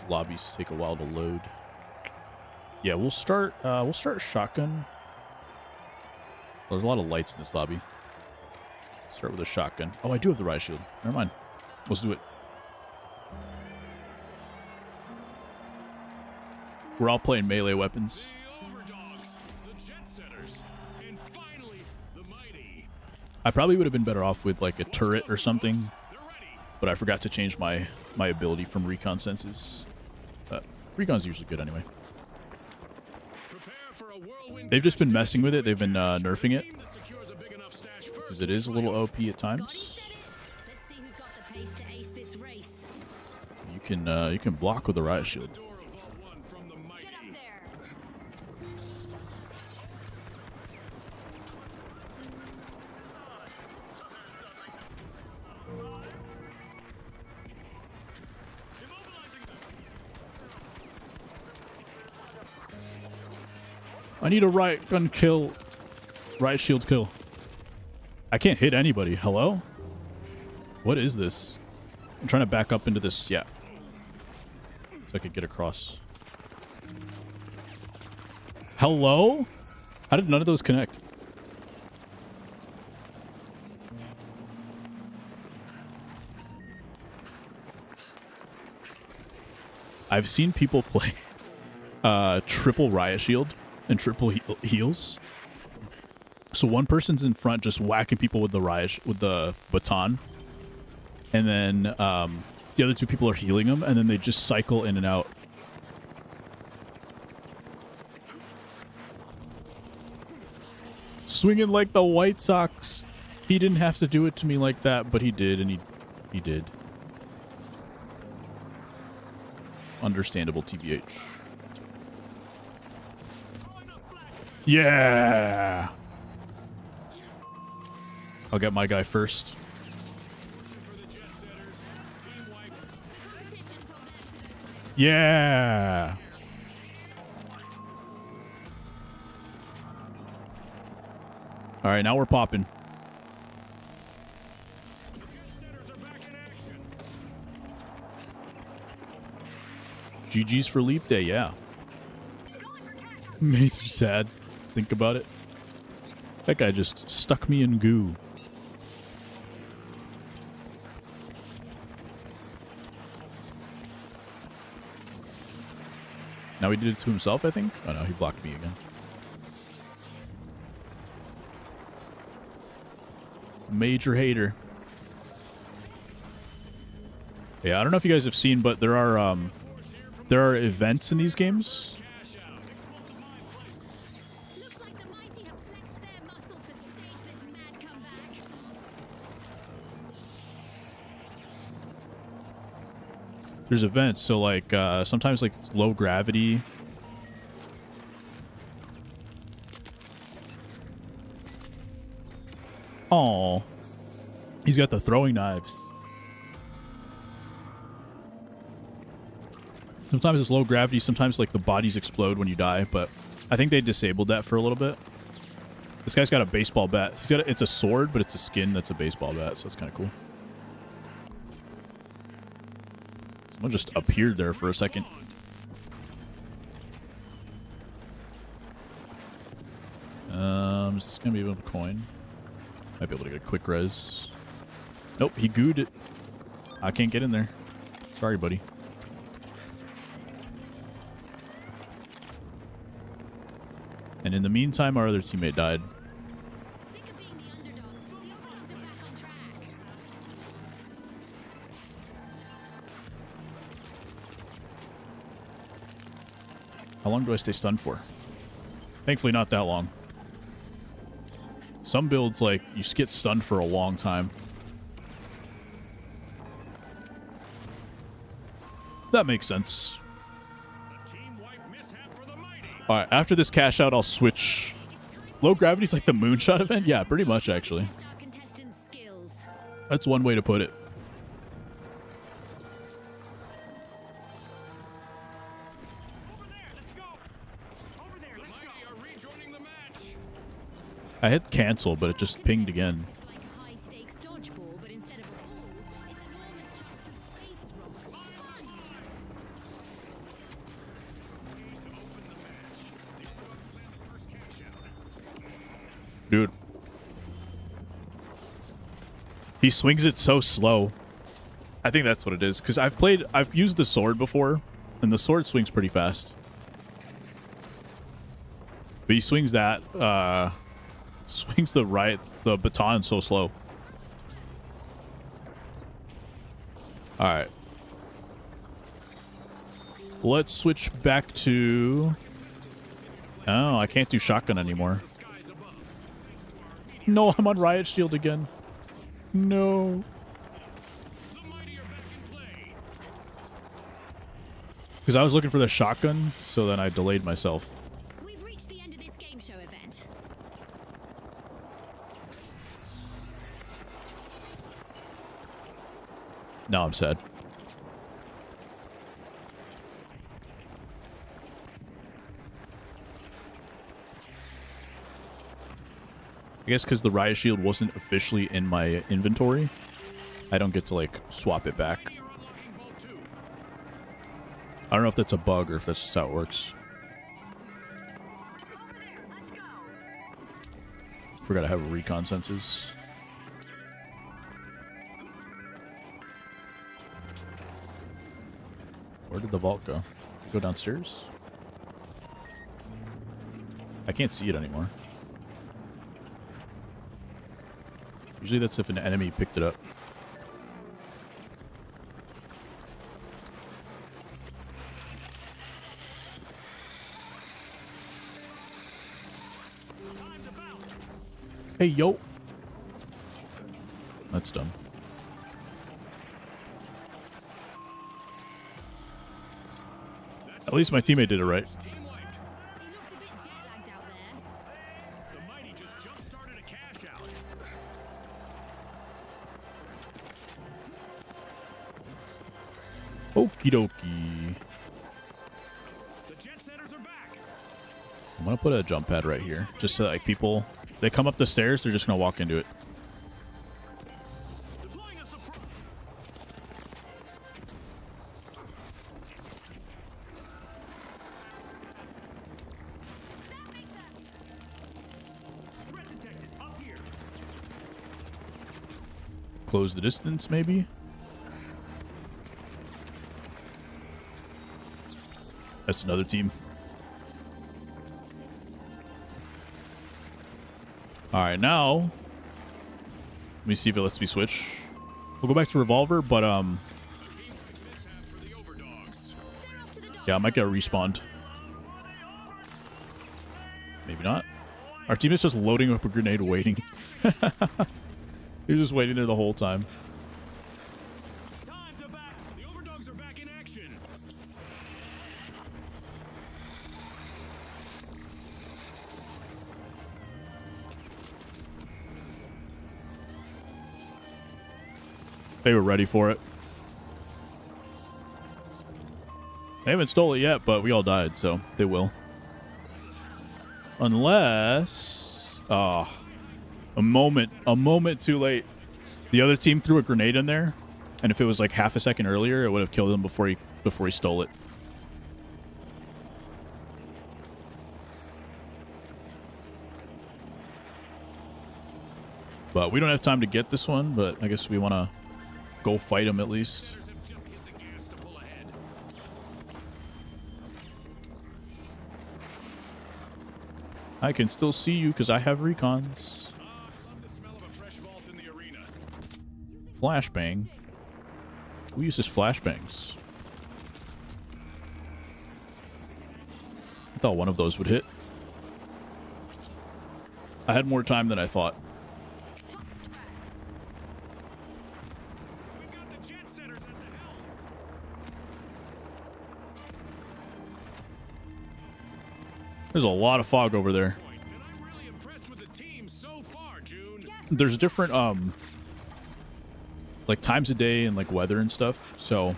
[SPEAKER 1] lobbies take a while to load. Yeah, we'll start shotgun. Well, there's a lot of lights in this lobby. Start with a shotgun. Oh, I do have the riot shield. Never mind. Let's do it. We're all playing melee weapons. I probably would have been better off with like a turret or something. But I forgot to change my ability from recon senses. Recon's usually good anyway. They've just been messing with it. They've been nerfing it. Because it is a little OP at times. You can block with the riot shield. I need a riot gun kill. Riot shield kill. I can't hit anybody. Hello? What is this? I'm trying to back up into this. Yeah. So I could get across. Hello? How did none of those connect? I've seen people play triple riot shield and triple heals. So one person's in front just whacking people with the baton, and then the other 2 people are healing them, and then they just cycle in and out. Swinging like the White Sox. He didn't have to do it to me like that, but he did, and he did. Understandable, TBH. Yeah! I'll get my guy first. Yeah! Alright, now we're popping. GG's for Leap Day, yeah. Makes me sad. Think about it. That guy just stuck me in goo. Now he did it to himself, I think? Oh no, he blocked me again. Major hater. Yeah, I don't know if you guys have seen, but there are events in these games.
[SPEAKER 3] Looks like the mighty have flexed their muscles to stage this mad comeback.
[SPEAKER 1] There's events, so like sometimes like it's low gravity. Oh, he's got the throwing knives. Sometimes it's low gravity, sometimes like the bodies explode when you die, but I think they disabled that for a little bit. This guy's got a baseball bat. It's a sword, but it's a skin that's a baseball bat, so it's kind of cool. Someone just appeared there for a second. Is this gonna be able to coin? Might be able to get a quick res. Nope, he gooed it. I can't get in there. Sorry, buddy. And in the meantime, our other teammate died.
[SPEAKER 3] Sick of being the underdogs. The overlords are back on track.
[SPEAKER 1] How long do I stay stunned for? Thankfully, not that long. Some builds, like, you just get stunned for a long time. That makes sense. Alright, after this cash out, I'll switch. Low gravity's like the moonshot event? Yeah, pretty much, actually.
[SPEAKER 3] Test our contestants' skills.
[SPEAKER 1] That's one way to put it. I hit cancel, but it just pinged again.
[SPEAKER 3] It's like a high-stakes dodgeball, but instead of a ball, it's enormous chunks of space rock. Fun!
[SPEAKER 1] Dude. He swings it so slow. I think that's what it is. Because I've used the sword before, and the sword swings pretty fast. But he swings that, swings the baton so slow. Alright. Let's switch back to... Oh, I can't do shotgun anymore. No, I'm on Riot Shield again. No. Because I was looking for the shotgun, so then I delayed myself.
[SPEAKER 3] We've reached the end of this game show event.
[SPEAKER 1] Now I'm sad. I guess because the Riot Shield wasn't officially in my inventory, I don't get to, like, swap it back. I don't know if that's a bug or if that's just how it works. Forgot I have a recon senses. Where did the vault go? Go downstairs? I can't see it anymore. Usually that's if an enemy picked it up. Hey, yo. That's dumb. At least my teammate did it right.
[SPEAKER 3] They looked a bit jet-lagged out there.
[SPEAKER 7] The mighty just jump-started a cash out.
[SPEAKER 1] Okie dokie.
[SPEAKER 7] The jet setters are back.
[SPEAKER 1] I'm gonna put a jump pad right here. Just so, like, people... They come up the stairs, they're just gonna walk into it.
[SPEAKER 7] Deploying a surprise. Threat detected. Up here.
[SPEAKER 1] Close the distance, maybe? That's another team. Alright, now... Let me see if it lets me switch. We'll go back to Revolver, but,
[SPEAKER 7] A team mishap for the overdogs.
[SPEAKER 3] They're off to the dog.
[SPEAKER 1] yeah, I might get respawned. Maybe not. Our team is just loading up a grenade waiting. You're just waiting there the whole time.
[SPEAKER 7] Time to back. The overdogs are back in action.
[SPEAKER 1] They were ready for it. They haven't stole it yet, but we all died, so they will. Unless... a moment too late. The other team threw a grenade in there, and if it was like half a second earlier, it would have killed him before he stole it. But we don't have time to get this one, but I guess we want to go fight him at least.
[SPEAKER 7] Setters have just hit the gas to
[SPEAKER 1] I can still see you because I have recons. Flashbang. Who uses flashbangs? I thought one of those would hit. I had more time than I thought. There's a lot of fog over there. There's different like times of day and like weather and stuff. So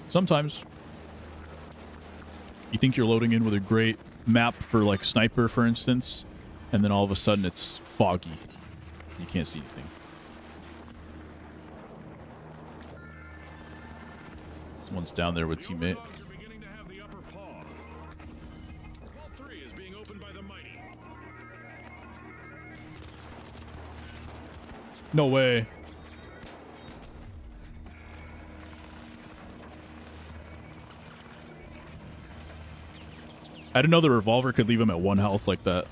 [SPEAKER 1] sometimes you think you're loading in with a great map for like sniper, for instance, and then all of a sudden it's foggy. You can't see anything. Someone's down there with teammate. No way. I didn't know the revolver could leave him at 1 health like that.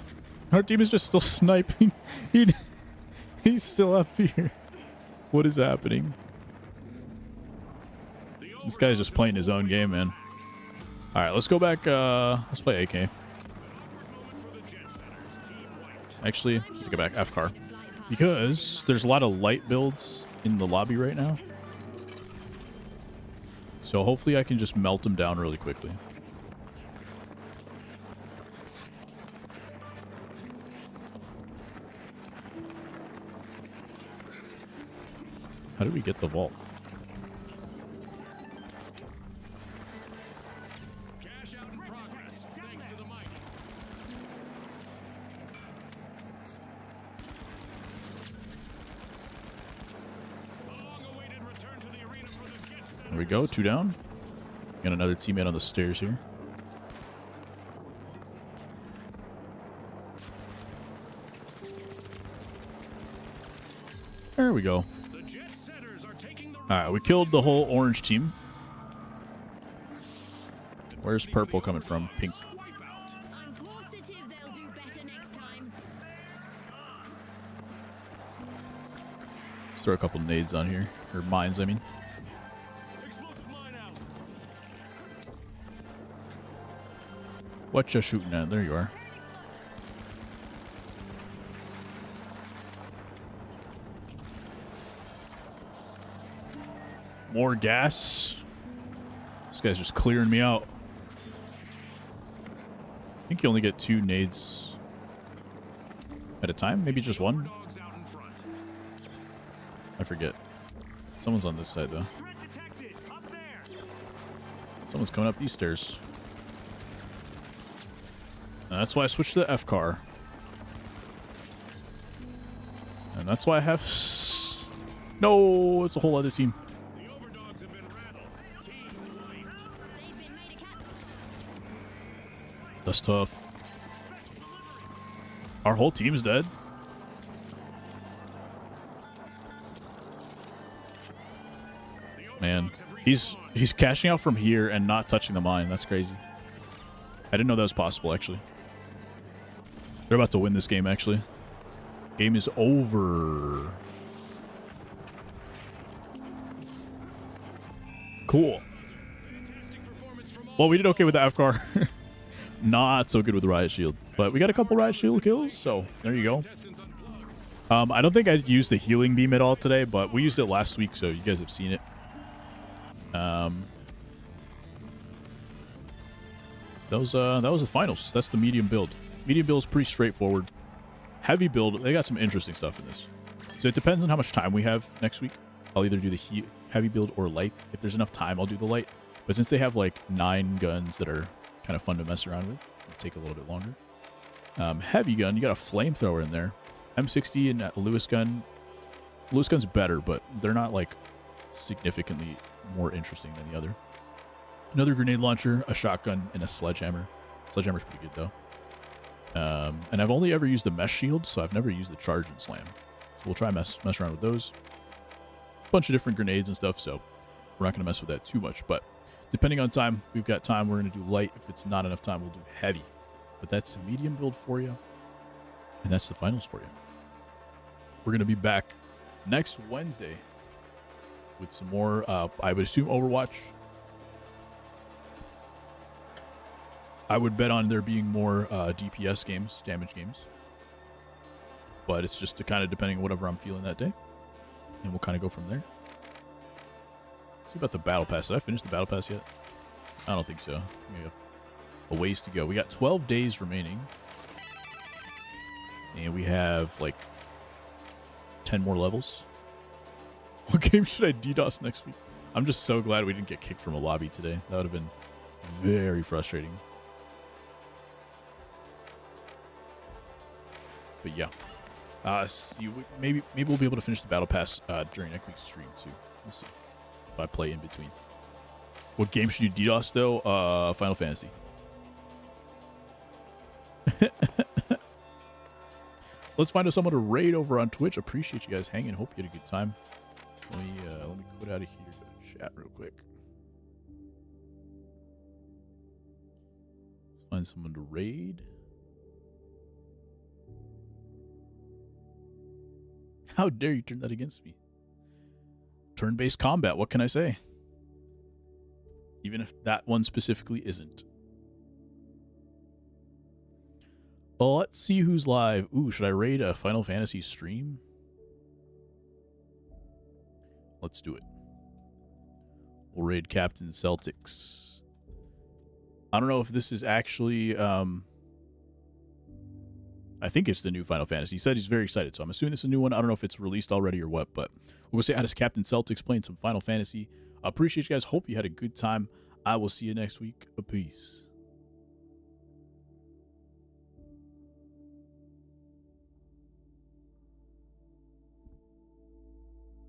[SPEAKER 1] Our team is just still sniping. He's still up here. What is happening? This guy's just playing his own game, man. Alright, let's go back. Let's play AK. Actually, let's take it back. F-car. Because there's a lot of light builds in the lobby right now. So hopefully I can just melt them down really quickly. How did we get the vault?
[SPEAKER 7] Cash out in progress. Thanks to the mic.
[SPEAKER 1] There we go, 2 down. Got another teammate on the stairs here. There we go. Alright, we killed the whole orange team. Where's purple coming from? Pink.
[SPEAKER 3] I'm positive they'll do better next time.
[SPEAKER 1] Let's throw a couple nades on here. Or mines, I mean. What you shooting at? There you are. More gas. This guy's just clearing me out. I think you only get 2 nades at a time. Maybe just 1. I forget. Someone's on this side, though. Someone's coming up these stairs. And that's why I switched to the F car. And that's why I have... No, it's a whole other team. That's tough. Our whole team's dead. Man, he's cashing out from here and not touching the mine. That's crazy. I didn't know that was possible, actually. They're about to win this game, actually. Game is over. Cool. Well, we did okay with the F car. Not so good with the riot shield, but we got a couple riot shield kills, so there you go. I don't think I used the healing beam at all today, but we used it last week, so you guys have seen it. That was the finals. That's the medium build. Medium build is pretty straightforward. Heavy build, they got some interesting stuff in this. So it depends on how much time we have next week. I'll either do the heavy build or light. If there's enough time, I'll do the light. But since they have like 9 guns that are kind of fun to mess around with, it'll take a little bit longer. Heavy gun, you got a flamethrower in there. M60 and a Lewis gun. Lewis gun's better, but they're not like significantly more interesting than the other. Another grenade launcher, a shotgun, and a sledgehammer. Sledgehammer's pretty good though. And I've only ever used the mesh shield, so I've never used the charge and slam. So we'll try mess around with those. A bunch of different grenades and stuff, so we're not going to mess with that too much. But Depending on time, if we've got time, we're going to do light. If it's not enough time, we'll do heavy. But that's a medium build for you. And that's the finals for you. We're going to be back next Wednesday with some more, I would assume, Overwatch. I would bet on there being more DPS games, damage games. But it's just kind of depending on whatever I'm feeling that day. And we'll kind of go from there. See about the battle pass. Did I finish the battle pass yet? I don't think so. We have a ways to go. We got 12 days remaining. And we have like 10 more levels. What game should I DDoS next week? I'm just so glad we didn't get kicked from a lobby today. That would have been very frustrating. But yeah. See, maybe we'll be able to finish the battle pass during next week's stream too. We'll see if I play in between. What game should you DDoS though? Final Fantasy. Let's find us someone to raid over on Twitch. Appreciate you guys hanging. Hope you had a good time. Let me quit out of here. Go to chat real quick. Let's find someone to raid. How dare you turn that against me? Turn-based combat, what can I say? Even if that one specifically isn't. Oh, let's see who's live. Ooh, should I raid a Final Fantasy stream? Let's do it. We'll raid Captain Celtics. I don't know if this is actually... I think it's the new Final Fantasy. He said he's very excited, so I'm assuming it's a new one. I don't know if it's released already or what, but we'll say out as Captain Celtics playing some Final Fantasy. I appreciate you guys. Hope you had a good time. I will see you next week. Peace.